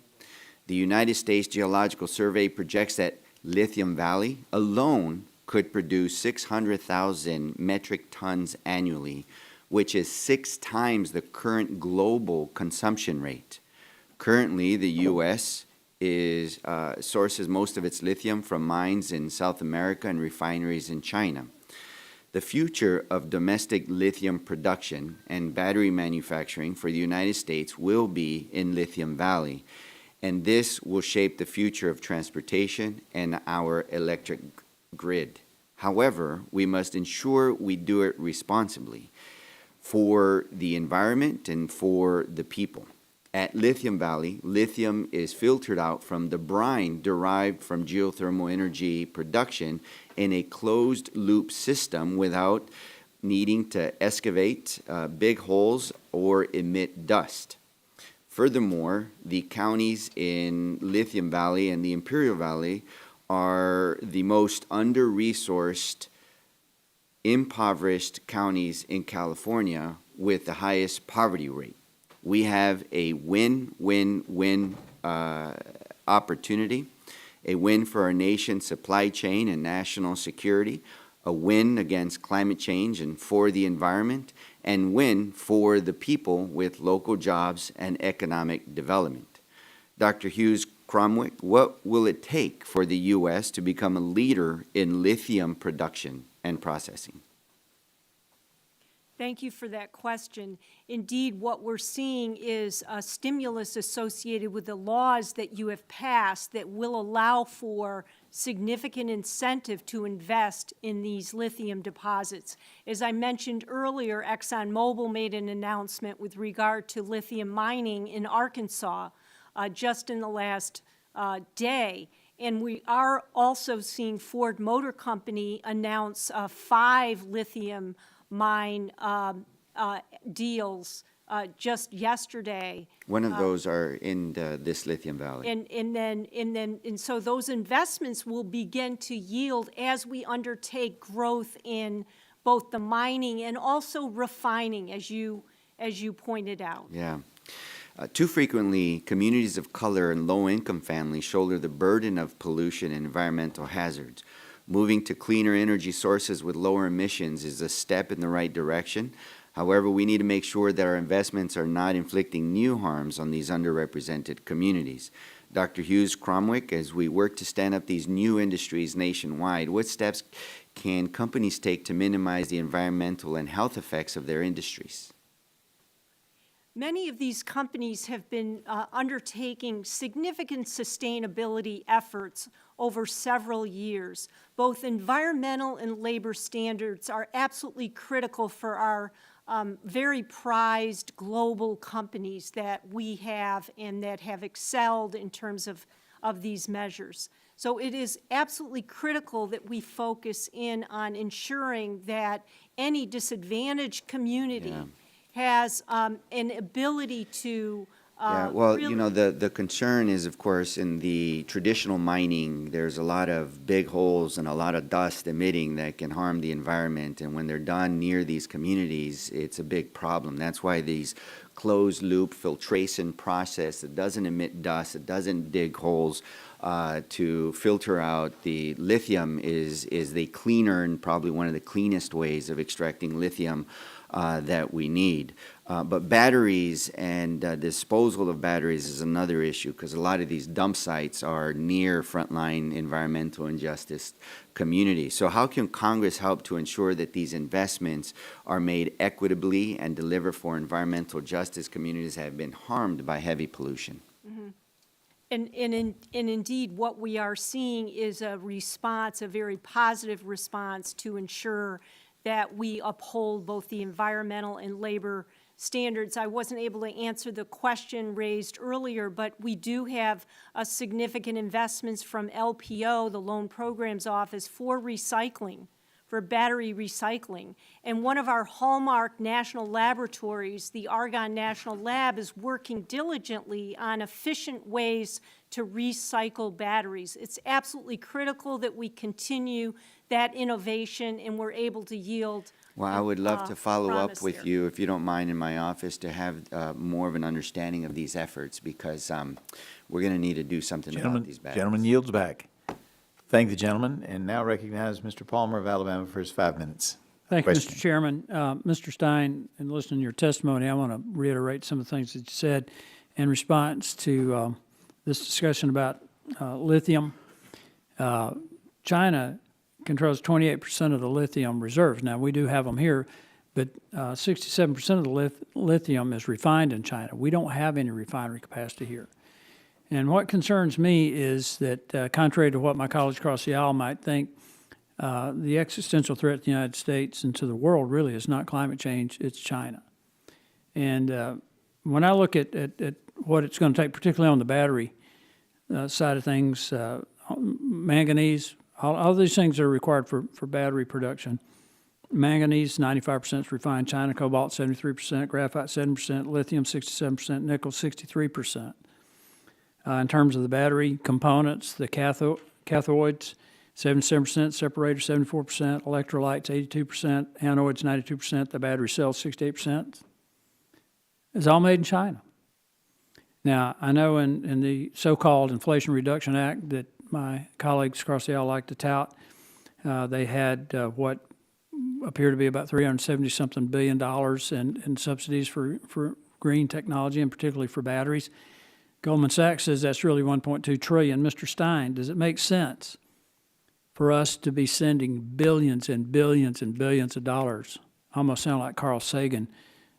Speaker 16: The United States Geological Survey projects that Lithium Valley alone could produce 600,000 metric tons annually, which is 6 times the current global consumption rate. Currently, the U.S. sources most of its lithium from mines in South America and refineries in China. The future of domestic lithium production and battery manufacturing for the United States will be in Lithium Valley, and this will shape the future of transportation and our electric grid. However, we must ensure we do it responsibly for the environment and for the people. At Lithium Valley, lithium is filtered out from the brine derived from geothermal energy production in a closed-loop system without needing to excavate big holes or emit dust. Furthermore, the counties in Lithium Valley and the Imperial Valley are the most under-resourced, impoverished counties in California with the highest poverty rate. We have a win-win-win opportunity, a win for our nation's supply chain and national security, a win against climate change and for the environment, and win for the people with local jobs and economic development. Dr. Hughes-Cromwick, what will it take for the U.S. to become a leader in lithium production and processing?
Speaker 7: Thank you for that question. Indeed, what we're seeing is a stimulus associated with the laws that you have passed that will allow for significant incentive to invest in these lithium deposits. As I mentioned earlier, ExxonMobil made an announcement with regard to lithium mining in Arkansas just in the last day. And we are also seeing Ford Motor Company announce 5 lithium mine deals just yesterday.
Speaker 16: One of those are in this Lithium Valley.
Speaker 7: And so those investments will begin to yield as we undertake growth in both the mining and also refining, as you pointed out.
Speaker 16: Yeah. Too frequently, communities of color and low-income families shoulder the burden of pollution and environmental hazards. Moving to cleaner energy sources with lower emissions is a step in the right direction. However, we need to make sure that our investments are not inflicting new harms on these underrepresented communities. Dr. Hughes-Cromwick, as we work to stand up these new industries nationwide, what steps can companies take to minimize the environmental and health effects of their industries?
Speaker 7: Many of these companies have been undertaking significant sustainability efforts over several years. Both environmental and labor standards are absolutely critical for our very prized global companies that we have and that have excelled in terms of these measures. So it is absolutely critical that we focus in on ensuring that any disadvantaged community has an ability to
Speaker 16: well, you know, the concern is, of course, in the traditional mining, there's a lot of big holes and a lot of dust emitting that can harm the environment. And when they're done near these communities, it's a big problem. That's why these closed-loop filtration process that doesn't emit dust, it doesn't dig holes to filter out the lithium is the cleaner and probably one of the cleanest ways of extracting lithium that we need. But batteries and disposal of batteries is another issue because a lot of these dump sites are near frontline environmental and justice communities. So how can Congress help to ensure that these investments are made equitably and deliver for environmental justice communities that have been harmed by heavy pollution?
Speaker 7: Mm-hmm. And indeed, what we are seeing is a response, a very positive response to ensure that we uphold both the environmental and labor standards. I wasn't able to answer the question raised earlier, but we do have significant investments from LPO, the Loan Programs Office, for recycling, for battery recycling. And one of our hallmark national laboratories, the Argonne National Lab, is working diligently on efficient ways to recycle batteries. It's absolutely critical that we continue that innovation and we're able to yield.
Speaker 16: Well, I would love to follow up with you, if you don't mind, in my office to have more of an understanding of these efforts because we're going to need to do something about these batteries.
Speaker 1: Gentleman yields back. Thank the gentleman, and now recognize Mr. Palmer of Alabama for his 5 minutes.
Speaker 17: Thank you,
Speaker 1: Question.
Speaker 17: Mr. Chairman. Mr. Stein, in listening to your testimony, I want to reiterate some of the things that you said in response to this discussion about lithium. China controls 28% of the lithium reserves. Now, we do have them here, but 67% of the lithium is refined in China. We don't have any refinery capacity here. And what concerns me is that, contrary to what my colleagues across the aisle might think, the existential threat to the United States and to the world really is not climate change, it's China. And when I look at what it's going to take, particularly on the battery side of things, manganese, all these things that are required for battery production. Manganese, 95% is refined China, cobalt, 73%, graphite, 7%, lithium, 67%, nickel, 63%. In terms of the battery components, the cathodes, 77%, separator, 74%, electrolytes, 82%, anodes, 92%, the battery cells, 68%. It's all made in China. Now, I know in the so-called Inflation Reduction Act that my colleagues across the aisle like to tout, they had what appear to be about $370-something billion in subsidies for green technology, and particularly for batteries. Goldman Sachs says that's really $1.2 trillion. Mr. Stein, does it make sense for us to be sending billions and billions and billions of dollars almost sound like Carl Sagan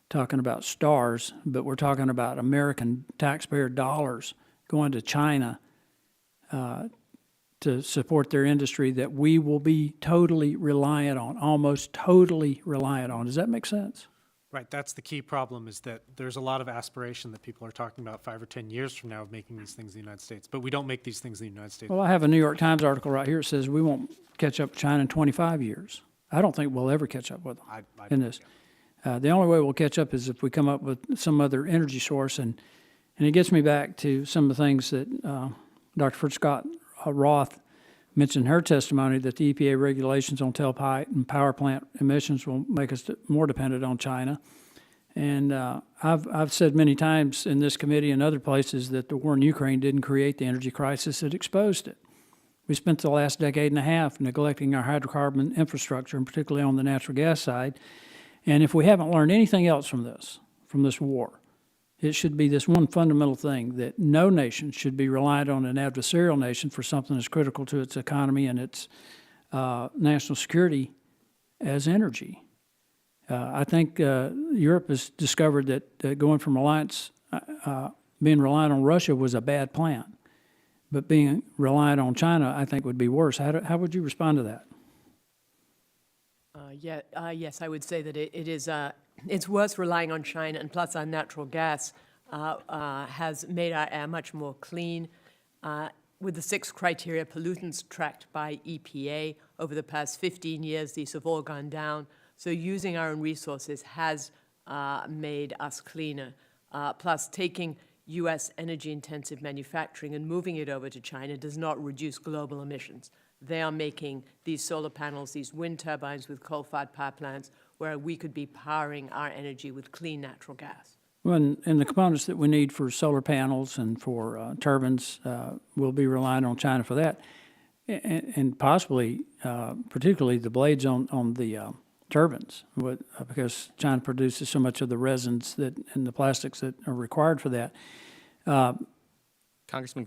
Speaker 17: talking about stars, but we're talking about American taxpayer dollars going to China to support their industry that we will be totally reliant on, almost totally reliant on. Does that make sense?
Speaker 8: Right, that's the key problem, is that there's a lot of aspiration that people are talking about 5 or 10 years from now of making these things in the United States, but we don't make these things in the United States.
Speaker 17: Well, I have a New York Times article right here that says we won't catch up with China in 25 years. I don't think we'll ever catch up with them in this. The only way we'll catch up is if we come up with some other energy source, and it gets me back to some of the things that Dr. Furchtgott-Roth mentioned in her testimony, that the EPA regulations on tailpipe and power plant emissions will make us more dependent on China. And I've said many times in this committee and other places that the war in Ukraine didn't create the energy crisis, it exposed it. We spent the last decade and a half neglecting our hydrocarbon infrastructure, and particularly on the natural gas side. And if we haven't learned anything else from this war, it should be this one fundamental thing, that no nation should be reliant on an adversarial nation for something that's critical to its economy and its national security as energy. I think Europe has discovered that going from being reliant on Russia was a bad plan, but being reliant on China, I think, would be worse. How would you respond to that?
Speaker 5: Yes, I would say that it's worse relying on China, and plus our natural gas has made our air much more clean. With the 6 criteria pollutants tracked by EPA over the past 15 years, these have all gone down. So using our own resources has made us cleaner. Plus, taking U.S. energy-intensive manufacturing and moving it over to China does not reduce global emissions. They are making these solar panels, these wind turbines with coal-fired power plants, where we could be powering our energy with clean natural gas.
Speaker 17: Well, and the components that we need for solar panels and for turbines, we'll be relying on China for that, and possibly, particularly the blades on the turbines, because China produces so much of the resins and the plastics that are required for that.
Speaker 6: Congressman,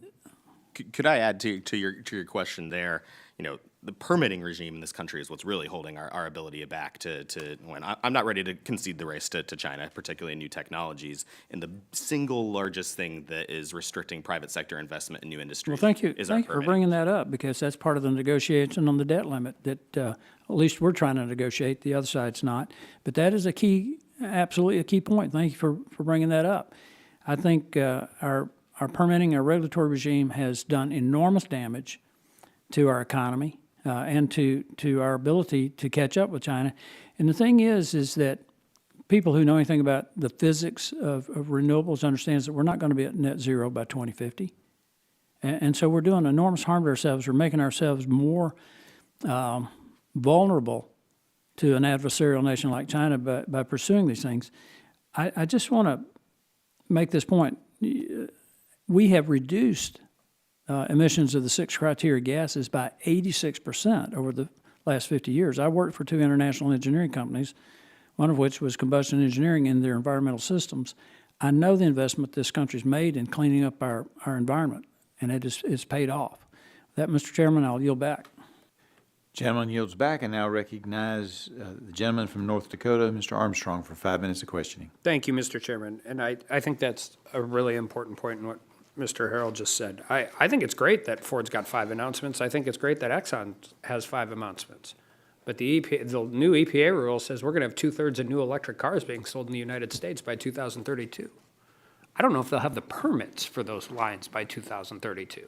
Speaker 6: could I add to your question there? You know, the permitting regime in this country is what's really holding our ability back to when I'm not ready to concede the race to China, particularly in new technologies. And the single largest thing that is restricting private sector investment in new industries.
Speaker 17: Well, thank you.
Speaker 6: Is
Speaker 17: Thank you for bringing that up, because that's part of the negotiation on the debt limit that at least we're trying to negotiate. The other side's not. But that is absolutely a key point. Thank you for bringing that up. I think our permitting, our regulatory regime has done enormous damage to our economy and to our ability to catch up with China. And the thing is that people who know anything about the physics of renewables understands that we're not going to be at net zero by 2050. And so we're doing enormous harm to ourselves. We're making ourselves more vulnerable to an adversarial nation like China by pursuing these things. I just want to make this point. We have reduced emissions of the 6 criteria gases by 86% over the last 50 years. I worked for 2 international engineering companies, one of which was combustion engineering in their environmental systems. I know the investment this country's made in cleaning up our environment, and it's paid off. With that, Mr. Chairman, I'll yield back.
Speaker 1: Gentleman yields back, and now recognize the gentleman from North Dakota, Mr. Armstrong, for 5 minutes of questioning.
Speaker 18: Thank you, Mr. Chairman. And I think that's a really important point in what Mr. Harrell just said. I think it's great that Ford's got 5 announcements. I think it's great that Exxon has 5 announcements. But the new EPA rule says we're going to have 2/3 of new electric cars being sold in the United States by 2032. I don't know if they'll have the permits for those lines by 2032.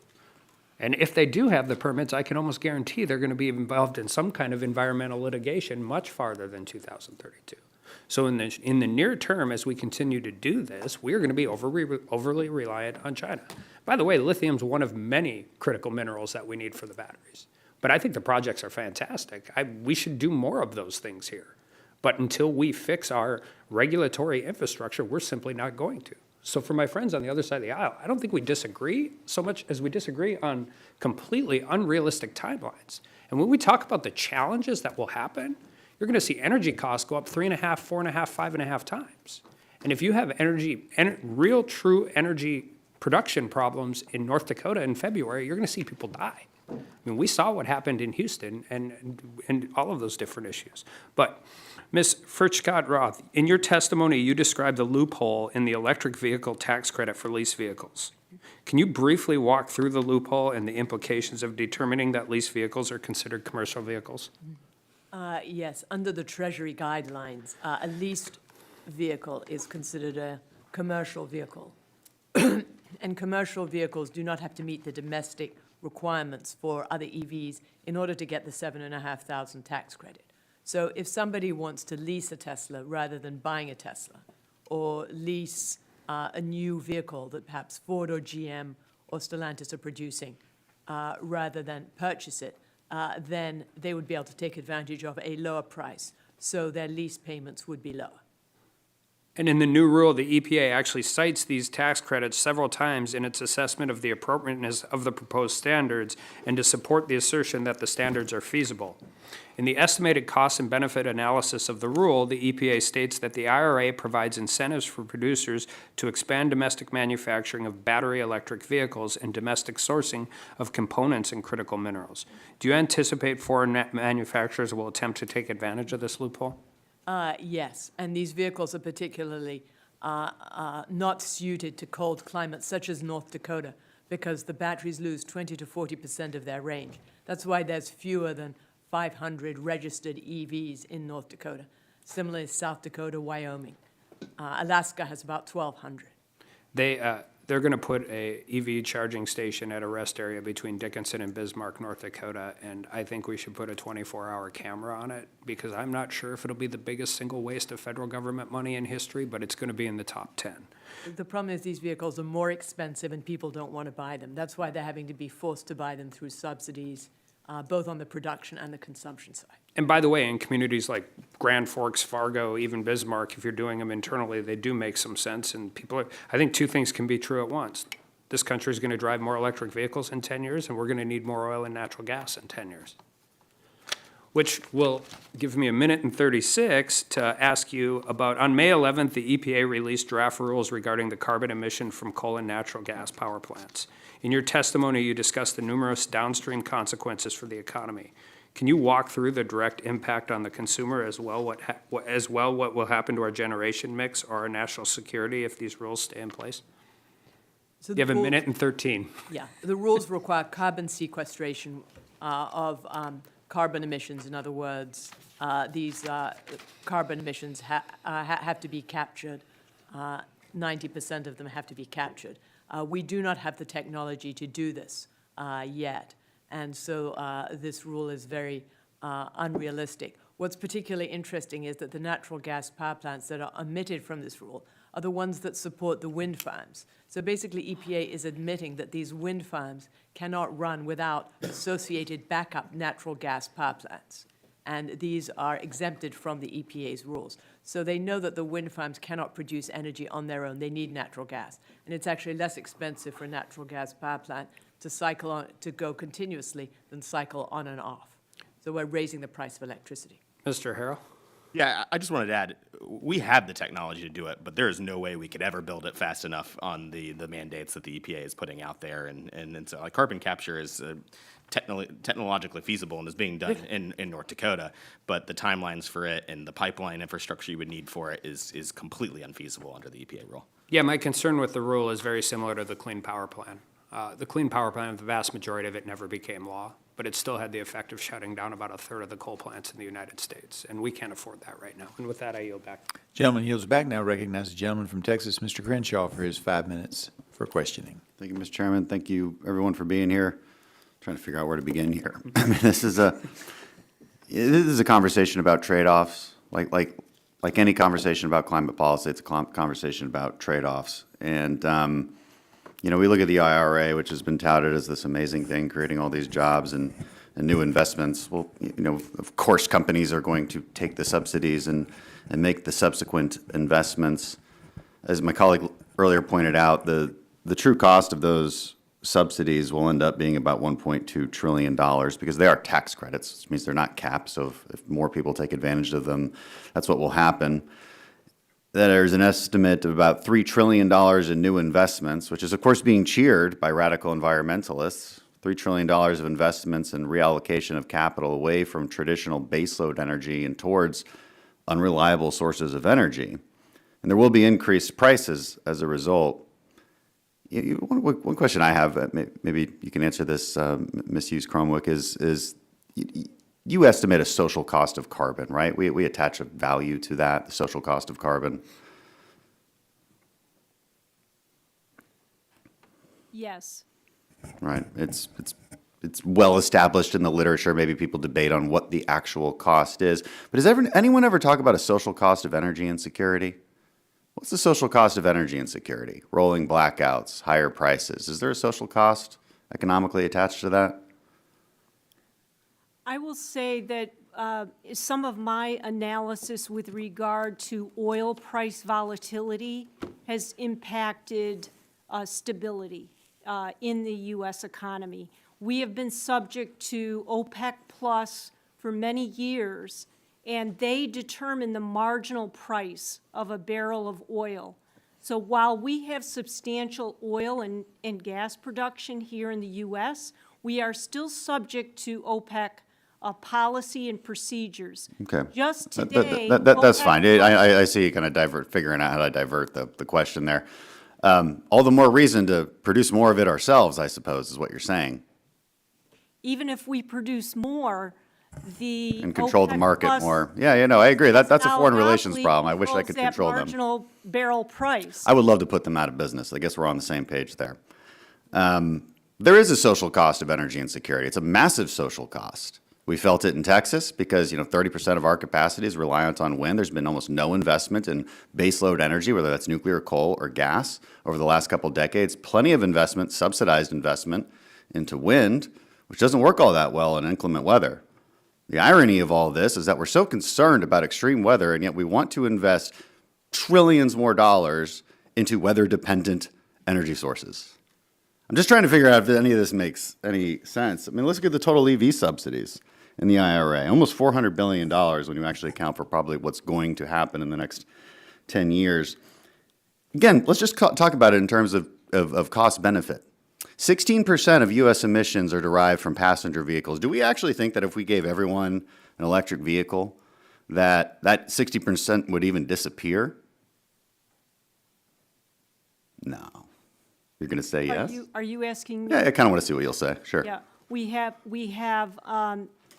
Speaker 18: And if they do have the permits, I can almost guarantee they're going to be involved in some kind of environmental litigation much farther than 2032. So in the near term, as we continue to do this, we are going to be overly reliant on China. By the way, lithium's one of many critical minerals that we need for the batteries. But I think the projects are fantastic. We should do more of those things here. But until we fix our regulatory infrastructure, we're simply not going to. So for my friends on the other side of the aisle, I don't think we disagree so much as we disagree on completely unrealistic timelines. And when we talk about the challenges that will happen, you're going to see energy costs go up 3.5, 4.5, 5.5 times. And if you have real true energy production problems in North Dakota in February, you're going to see people die. I mean, we saw what happened in Houston and all of those different issues. But Ms. Furchtgott-Roth, in your testimony, you described the loophole in the electric vehicle tax credit for lease vehicles. Can you briefly walk through the loophole and the implications of determining that lease vehicles are considered commercial vehicles?
Speaker 5: Yes, under the Treasury guidelines, a leased vehicle is considered a commercial vehicle. And commercial vehicles do not have to meet the domestic requirements for other EVs in order to get the $7,500 tax credit. So if somebody wants to lease a Tesla rather than buying a Tesla, or lease a new vehicle that perhaps Ford or GM or Stellantis are producing, rather than purchase it, then they would be able to take advantage of a lower price. So their lease payments would be lower.
Speaker 18: And in the new rule, the EPA actually cites these tax credits several times in its assessment of the appropriateness of the proposed standards and to support the assertion that the standards are feasible. In the estimated cost and benefit analysis of the rule, the EPA states that the IRA provides incentives for producers to expand domestic manufacturing of battery electric vehicles and domestic sourcing of components and critical minerals. Do you anticipate foreign manufacturers will attempt to take advantage of this loophole?
Speaker 5: Yes, and these vehicles are particularly not suited to cold climates such as North Dakota because the batteries lose 20 to 40% of their range. That's why there's fewer than 500 registered EVs in North Dakota. Similarly, South Dakota, Wyoming. Alaska has about 1,200.
Speaker 18: They're going to put a EV charging station at a rest area between Dickinson and Bismarck, North Dakota, and I think we should put a 24-hour camera on it because I'm not sure if it'll be the biggest single waste of federal government money in history, but it's going to be in the top 10.
Speaker 5: The problem is these vehicles are more expensive and people don't want to buy them. That's why they're having to be forced to buy them through subsidies, both on the production and the consumption side.
Speaker 18: And by the way, in communities like Grand Forks, Fargo, even Bismarck, if you're doing them internally, they do make some sense. And I think two things can be true at once. This country is going to drive more electric vehicles in 10 years, and we're going to need more oil and natural gas in 10 years. Which will give me a minute and 36 to ask you about, on May 11th, the EPA released draft rules regarding the carbon emission from coal and natural gas power plants. In your testimony, you discussed the numerous downstream consequences for the economy. Can you walk through the direct impact on the consumer as well what will happen to our generation mix or our national security if these rules stay in place?
Speaker 5: So
Speaker 18: You have a minute and 13.
Speaker 5: Yeah, the rules require carbon sequestration of carbon emissions. In other words, these carbon emissions have to be captured. 90% of them have to be captured. We do not have the technology to do this yet. And so this rule is very unrealistic. What's particularly interesting is that the natural gas power plants that are omitted from this rule are the ones that support the wind farms. So basically, EPA is admitting that these wind farms cannot run without associated backup natural gas power plants. And these are exempted from the EPA's rules. So they know that the wind farms cannot produce energy on their own. They need natural gas. And it's actually less expensive for a natural gas power plant to cycle on, to go continuously than cycle on and off. So we're raising the price of electricity.
Speaker 18: Mr. Harrell?
Speaker 6: Yeah, I just wanted to add, we have the technology to do it, but there is no way we could ever build it fast enough on the mandates that the EPA is putting out there. And so like, carbon capture is technologically feasible and is being done in North Dakota, but the timelines for it and the pipeline infrastructure you would need for it is completely unfeasible under the EPA rule.
Speaker 18: Yeah, my concern with the rule is very similar to the Clean Power Plan. The Clean Power Plan, the vast majority of it never became law, but it still had the effect of shutting down about a third of the coal plants in the United States, and we can't afford that right now. And with that, I yield back.
Speaker 1: Gentleman yields back. Now recognize the gentleman from Texas, Mr. Crenshaw, for his 5 minutes for questioning.
Speaker 19: Thank you, Mr. Chairman. Thank you, everyone, for being here. Trying to figure out where to begin here. I mean, this is a conversation about trade-offs. Like any conversation about climate policy, it's a conversation about trade-offs. And we look at the IRA, which has been touted as this amazing thing, creating all these jobs and new investments. Well, of course, companies are going to take the subsidies and make the subsequent investments. As my colleague earlier pointed out, the true cost of those subsidies will end up being about $1.2 trillion because they are tax credits, which means they're not capped. So if more people take advantage of them, that's what will happen. that there's an estimate of about $3 trillion in new investments, which is, of course, being cheered by radical environmentalists. $3 trillion of investments and reallocation of capital away from traditional baseload energy and towards unreliable sources of energy. And there will be increased prices as a result. One question I have, maybe you can answer this, Ms. Hughes-Cromwick, is you estimate a social cost of carbon, right? We attach a value to that, the social cost of carbon.
Speaker 7: Yes.
Speaker 19: Right. It's well established in the literature. Maybe people debate on what the actual cost is. But has anyone ever talk about a social cost of energy insecurity? What's the social cost of energy insecurity? Rolling blackouts, higher prices. Is there a social cost economically attached to that?
Speaker 7: I will say that some of my analysis with regard to oil price volatility has impacted stability in the U.S. economy. We have been subject to OPEC Plus for many years, and they determine the marginal price of a barrel of oil. So while we have substantial oil and gas production here in the U.S., we are still subject to OPEC policy and procedures.
Speaker 19: Okay.
Speaker 7: Just today,
Speaker 19: that's fine. I see you kind of figuring out how to divert the question there. All the more reason to produce more of it ourselves, I suppose, is what you're saying.
Speaker 7: even if we produce more, the
Speaker 19: And control the
Speaker 7: OPEC
Speaker 19: market
Speaker 7: Plus
Speaker 19: more. Yeah, no, I agree. That's a
Speaker 7: now
Speaker 19: foreign relations
Speaker 7: monopoly
Speaker 19: problem. I wish I could
Speaker 7: controls that
Speaker 19: control them.
Speaker 7: marginal barrel price.
Speaker 19: I would love to put them out of business. I guess we're on the same page there. There is a social cost of energy insecurity. It's a massive social cost. We felt it in Texas because, 30% of our capacity is reliant on wind. There's been almost no investment in baseload energy, whether that's nuclear, coal, or gas, over the last couple decades. Plenty of investment, subsidized investment, into wind, which doesn't work all that well in inclement weather. The irony of all this is that we're so concerned about extreme weather, and yet we want to invest trillions more dollars into weather-dependent energy sources. I'm just trying to figure out if any of this makes any sense. I mean, let's look at the total EV subsidies in the IRA. Almost $400 billion when you actually account for probably what's going to happen in the next 10 years. Again, let's just talk about it in terms of cost-benefit. 16% of U.S. emissions are derived from passenger vehicles. Do we actually think that if we gave everyone an electric vehicle, that 60% would even disappear? No. You're going to say yes?
Speaker 7: Are you asking me?
Speaker 19: Yeah, I kind of want to see what you'll say. Sure.
Speaker 7: Yeah, we have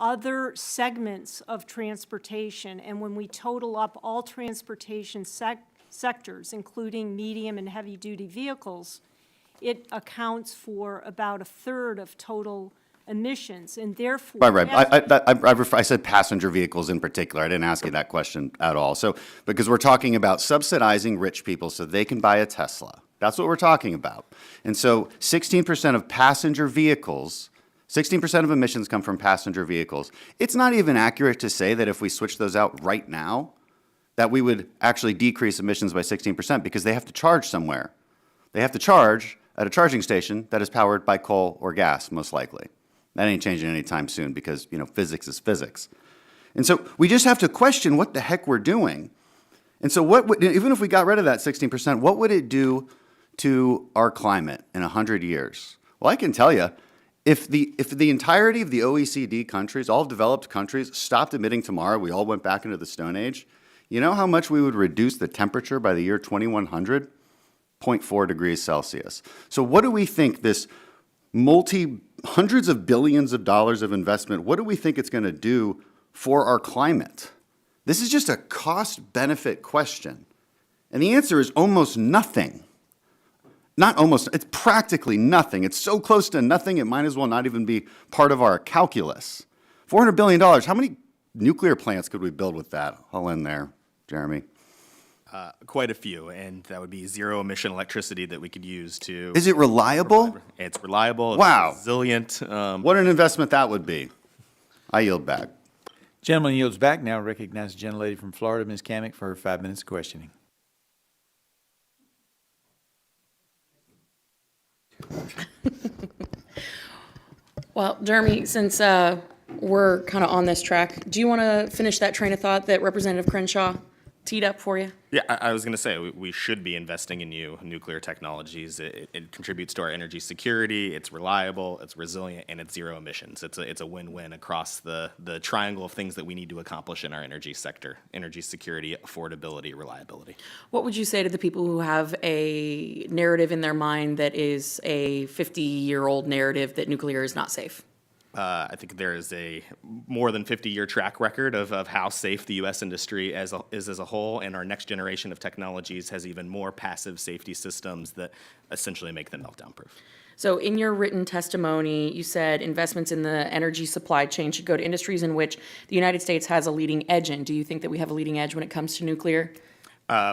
Speaker 7: other segments of transportation, and when we total up all transportation sectors, including medium and heavy-duty vehicles, it accounts for about a third of total emissions, and therefore...
Speaker 19: Right. I said passenger vehicles in particular. I didn't ask you that question at all. So, because we're talking about subsidizing rich people so they can buy a Tesla. That's what we're talking about. And so 16% of passenger vehicles, 16% of emissions come from passenger vehicles. It's not even accurate to say that if we switch those out right now, that we would actually decrease emissions by 16% because they have to charge somewhere. They have to charge at a charging station that is powered by coal or gas, most likely. That ain't changing anytime soon because, physics is physics. And so we just have to question what the heck we're doing. And so even if we got rid of that 16%, what would it do to our climate in 100 years? Well, I can tell you, if the entirety of the OECD countries, all developed countries, stopped emitting tomorrow, we all went back into the Stone Age, you know how much we would reduce the temperature by the year 2100? 0.4 degrees Celsius. So what do we think this hundreds of billions of dollars of investment, what do we think it's going to do for our climate? This is just a cost-benefit question. And the answer is almost nothing. Not almost, it's practically nothing. It's so close to nothing, it might as well not even be part of our calculus. $400 billion, how many nuclear plants could we build with that? I'll end there, Jeremy.
Speaker 6: Quite a few, and that would be zero-emission electricity that we could use to...
Speaker 19: Is it reliable?
Speaker 6: It's reliable.
Speaker 19: Wow.
Speaker 6: It's resilient.
Speaker 19: What an investment that would be. I yield back.
Speaker 1: Gentleman yields back. Now recognize the gentlelady from Florida, Ms. Kamick, for her 5 minutes of questioning.
Speaker 20: Well, Jeremy, since we're kind of on this track, do you want to finish that train of thought that Representative Crenshaw teed up for you?
Speaker 6: Yeah, I was going to say, we should be investing in new nuclear technologies. It contributes to our energy security, it's reliable, it's resilient, and it's zero emissions. It's a win-win across the triangle of things that we need to accomplish in our energy sector: energy security, affordability, reliability.
Speaker 20: What would you say to the people who have a narrative in their mind that is a 50-year-old narrative that nuclear is not safe?
Speaker 6: I think there is a more than 50-year track record of how safe the U.S. industry is as a whole, and our next generation of technologies has even more passive safety systems that essentially make them meltdown-proof.
Speaker 20: So in your written testimony, you said investments in the energy supply chain should go to industries in which the United States has a leading edge in. Do you think that we have a leading edge when it comes to nuclear?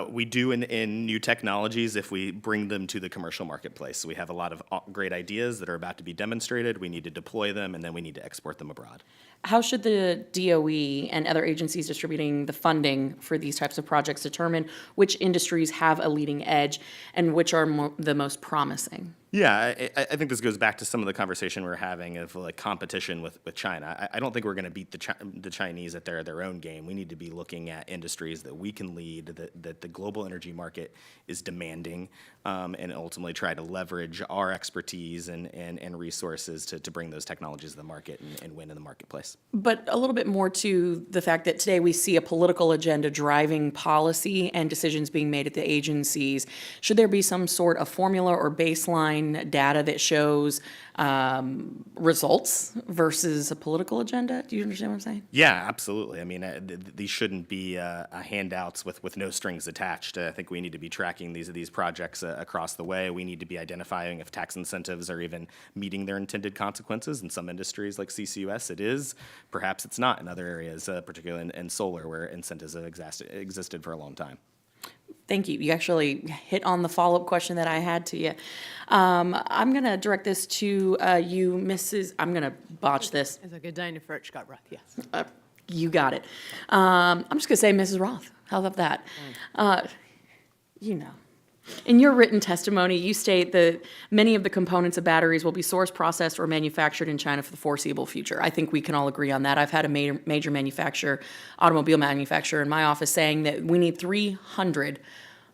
Speaker 6: We do in new technologies if we bring them to the commercial marketplace. So we have a lot of great ideas that are about to be demonstrated. We need to deploy them, and then we need to export them abroad.
Speaker 20: How should the DOE and other agencies distributing the funding for these types of projects determine which industries have a leading edge and which are the most promising?
Speaker 6: Yeah, I think this goes back to some of the conversation we're having of like competition with China. I don't think we're going to beat the Chinese at their own game. We need to be looking at industries that we can lead, that the global energy market is demanding, and ultimately try to leverage our expertise and resources to bring those technologies to the market and win in the marketplace.
Speaker 20: But a little bit more to the fact that today we see a political agenda driving policy and decisions being made at the agencies. Should there be some sort of formula or baseline data that shows results versus a political agenda? Do you understand what I'm saying?
Speaker 6: Yeah, absolutely. I mean, these shouldn't be handouts with no strings attached. I think we need to be tracking these projects across the way. We need to be identifying if tax incentives are even meeting their intended consequences. In some industries like CCUS, it is. Perhaps it's not in other areas, particularly in solar, where incentives have existed for a long time.
Speaker 20: Thank you. You actually hit on the follow-up question that I had to you. I'm going to direct this to you, Mrs. I'm going to botch this.
Speaker 5: It's like a Dana Furchtgott-Roth, yes.
Speaker 20: You got it. I'm just going to say Mrs. Roth. How about that? You know. In your written testimony, you state that many of the components of batteries will be sourced, processed, or manufactured in China for the foreseeable future. I think we can all agree on that. I've had a major manufacturer, automobile manufacturer in my office saying that we need 300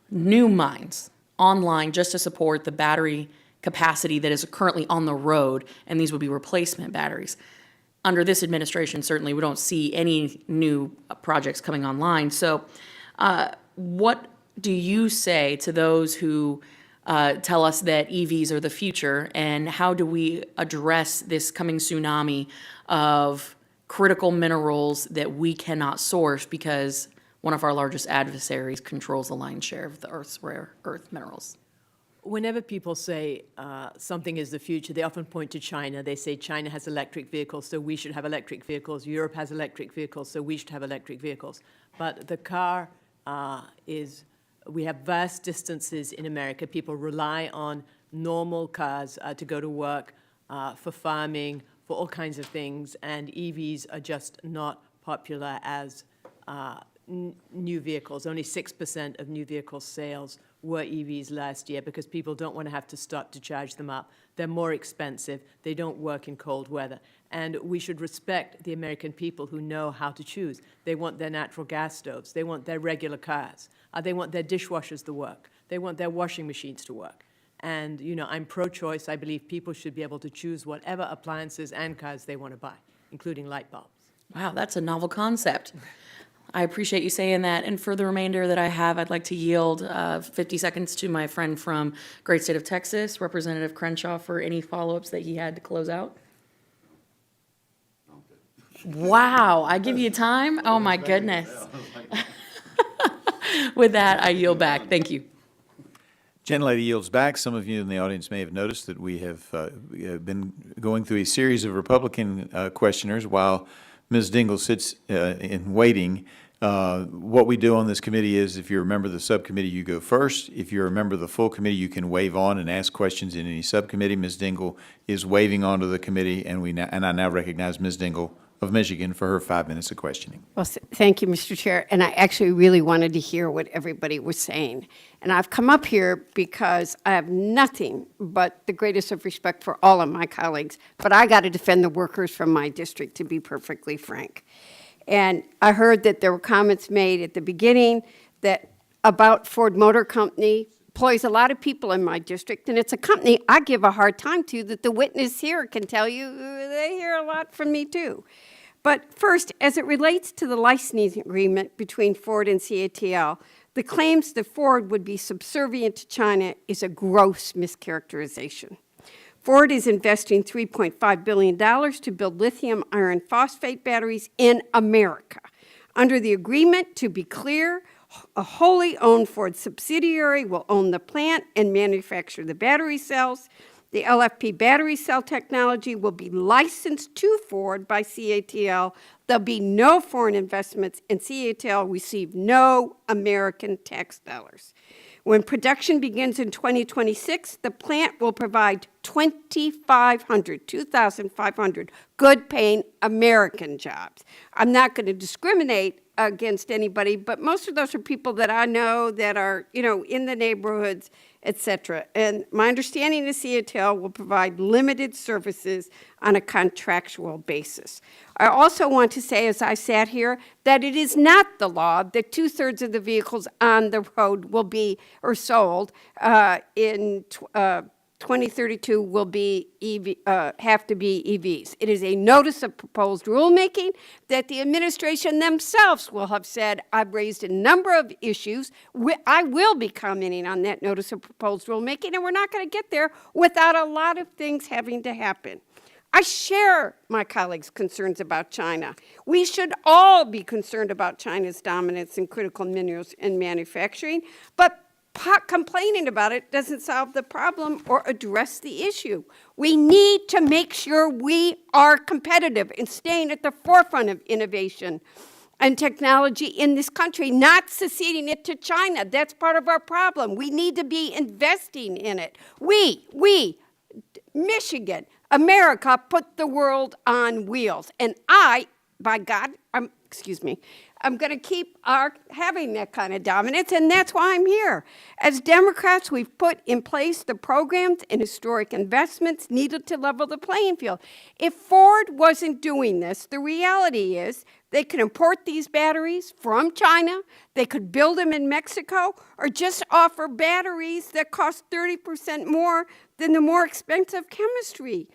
Speaker 20: new mines online just to support the battery capacity that is currently on the road, and these would be replacement batteries. Under this administration, certainly we don't see any new projects coming online. So what do you say to those who tell us that EVs are the future, and how do we address this coming tsunami of critical minerals that we cannot source because one of our largest adversaries controls the lion's share of the Earth's rare earth minerals?
Speaker 5: Whenever people say something is the future, they often point to China. They say China has electric vehicles, so we should have electric vehicles. Europe has electric vehicles, so we should have electric vehicles. But the car we have vast distances in America. People rely on normal cars to go to work, for farming, for all kinds of things, and EVs are just not popular as new vehicles. Only 6% of new vehicle sales were EVs last year because people don't want to have to stop to charge them up. They're more expensive. They don't work in cold weather. And we should respect the American people who know how to choose. They want their natural gas stoves. They want their regular cars. They want their dishwashers to work. They want their washing machines to work. And, you know, I'm pro-choice. I believe people should be able to choose whatever appliances and cars they want to buy, including light bulbs.
Speaker 20: Wow, that's a novel concept. I appreciate you saying that. And for the remainder that I have, I'd like to yield 50 seconds to my friend from great state of Texas, Representative Crenshaw, for any follow-ups that he had to close out. Wow, I give you time? Oh, my goodness. With that, I yield back. Thank you.
Speaker 1: Gentlelady yields back. Some of you in the audience may have noticed that we have been going through a series of Republican questioners while Ms. Dingell sits in waiting. What we do on this committee is, if you're a member of the subcommittee, you go first. If you're a member of the full committee, you can wave on and ask questions in any subcommittee. Ms. Dingell is waving onto the committee, and I now recognize Ms. Dingell of Michigan for her 5 minutes of questioning.
Speaker 21: Well, thank you, Mr. Chair. And I actually really wanted to hear what everybody was saying. And I've come up here because I have nothing but the greatest of respect for all of my colleagues, but I got to defend the workers from my district, to be perfectly frank. And I heard that there were comments made at the beginning that about Ford Motor Company employs a lot of people in my district, and it's a company I give a hard time to that the witness here can tell you they hear a lot from me too. But first, as it relates to the licensing agreement between Ford and CATL, the claims that Ford would be subservient to China is a gross mischaracterization. Ford is investing $3.5 billion to build lithium iron phosphate batteries in America. Under the agreement, to be clear, a wholly owned Ford subsidiary will own the plant and manufacture the battery cells. The LFP battery cell technology will be licensed to Ford by CATL. There'll be no foreign investments, and CATL receive no American tax dollars. When production begins in 2026, the plant will provide 2,500 good-paying American jobs. I'm not going to discriminate against anybody, but most of those are people that I know that are, in the neighborhoods, et cetera. And my understanding is CATL will provide limited services on a contractual basis. I also want to say, as I sat here, that it is not the law that 2/3 of the vehicles on the road will be, or sold in 2032 will be have to be EVs. It is a notice of proposed rulemaking that the administration themselves will have said, I've raised a number of issues. I will be commenting on that notice of proposed rulemaking, and we're not going to get there without a lot of things having to happen. I share my colleagues' concerns about China. We should all be concerned about China's dominance in critical minerals and manufacturing, but complaining about it doesn't solve the problem or address the issue. We need to make sure we are competitive and staying at the forefront of innovation and technology in this country, not seceding it to China. That's part of our problem. We need to be investing in it. We, Michigan, America, put the world on wheels. And by God, I'm going to keep having that kind of dominance, and that's why I'm here. As Democrats, we've put in place the programs and historic investments needed to level the playing field. If Ford wasn't doing this, the reality is they could import these batteries from China, they could build them in Mexico, or just offer batteries that cost 30% more than the more expensive chemistry.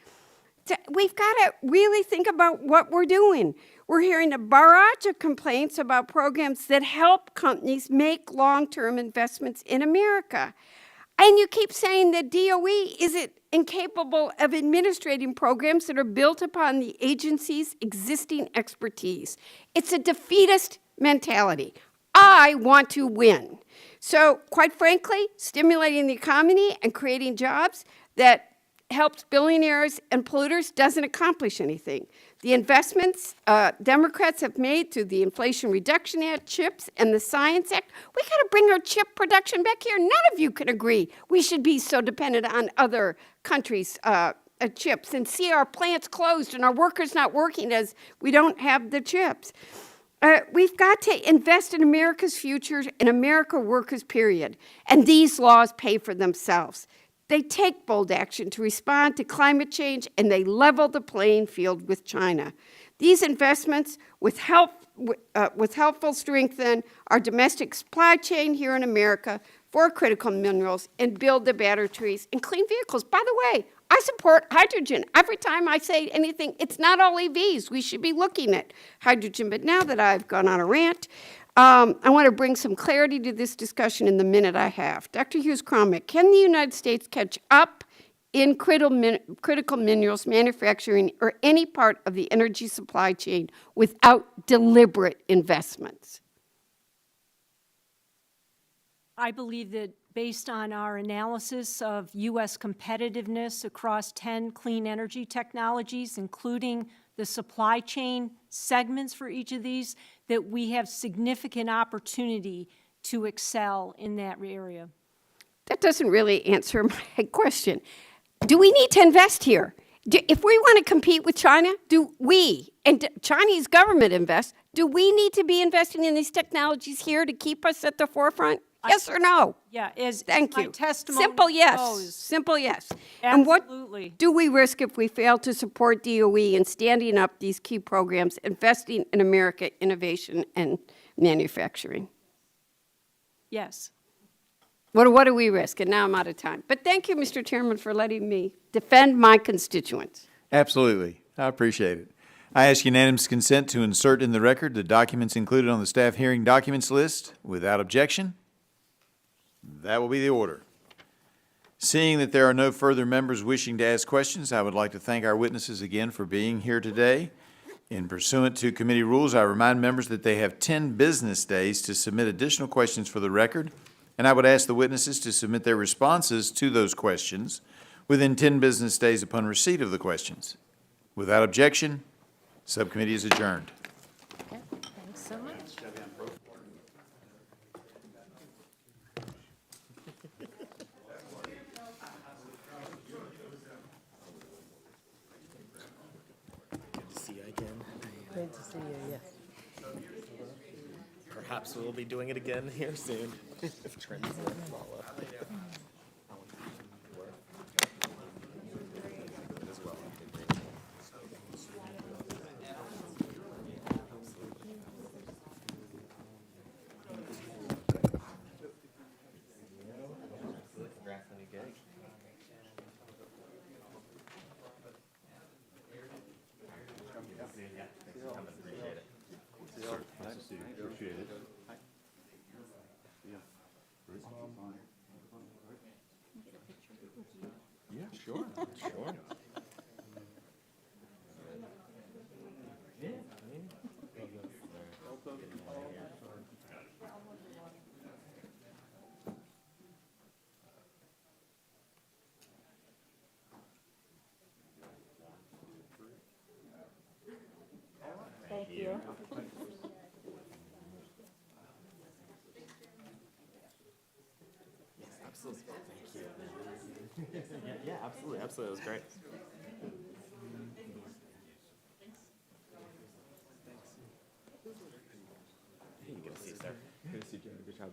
Speaker 21: We've got to really think about what we're doing. We're hearing a barrage of complaints about programs that help companies make long-term investments in America. And you keep saying that DOE isn't incapable of administrating programs that are built upon the agency's existing expertise. It's a defeatist mentality. I want to win. So, quite frankly, stimulating the economy and creating jobs that helps billionaires and polluters doesn't accomplish anything. The investments Democrats have made through the Inflation Reduction Act, CHIPS, and the Science Act, we got to bring our chip production back here. None of you can agree we should be so dependent on other countries' chips and see our plants closed and our workers not working as we don't have the chips. We've got to invest in America's future and America workers, period. And these laws pay for themselves. They take bold action to respond to climate change, and they level the playing field with China. These investments with helpful strengthen our domestic supply chain here in America for critical minerals and build the batteries and clean vehicles. By the way, I support hydrogen. Every time I say anything, it's not all EVs. We should be looking at hydrogen. But now that I've gone on a rant, I want to bring some clarity to this discussion in the minute I have. Dr. Hughes-Cromwick, can the United States catch up in critical minerals manufacturing or any part of the energy supply chain without deliberate investments?
Speaker 7: I believe that based on our analysis of U.S. competitiveness across 10 clean energy technologies, including the supply chain segments for each of these, that we have significant opportunity to excel in that area.
Speaker 21: That doesn't really answer my question. Do we need to invest here? If we want to compete with China, do we, and Chinese government invest, do we need to be investing in these technologies here to keep us at the forefront? Yes or no?
Speaker 7: Yeah,
Speaker 21: Thank
Speaker 7: my
Speaker 21: you.
Speaker 7: testimony
Speaker 21: Simple yes.
Speaker 7: goes.
Speaker 21: Simple yes.
Speaker 7: Absolutely.
Speaker 21: And what do we risk if we fail to support DOE in standing up these key programs, investing in America innovation and manufacturing?
Speaker 7: Yes.
Speaker 21: What do we risk? And now I'm out of time. But thank you, Mr. Chairman, for letting me defend my constituents.
Speaker 1: Absolutely. I appreciate it. I ask unanimous consent to insert in the record the documents included on the staff hearing documents list. Without objection, that will be the order. Seeing that there are no further members wishing to ask questions, I would like to thank our witnesses again for being here today. In pursuant to committee rules, I remind members that they have 10 business days to submit additional questions for the record, and I would ask the witnesses to submit their responses to those questions within 10 business days upon receipt of the questions. Without objection, subcommittee is adjourned.
Speaker 7: Thanks so much.
Speaker 6: Good to see you again.
Speaker 5: Great to see you, yes.
Speaker 6: Perhaps we'll be doing it again here soon. If trends follow. Yeah, sure, sure.
Speaker 7: Thank you.
Speaker 6: Absolutely. Thank you. Yeah, absolutely, absolutely. It was great. Hey, good to see you, sir. Good to see you, Good job.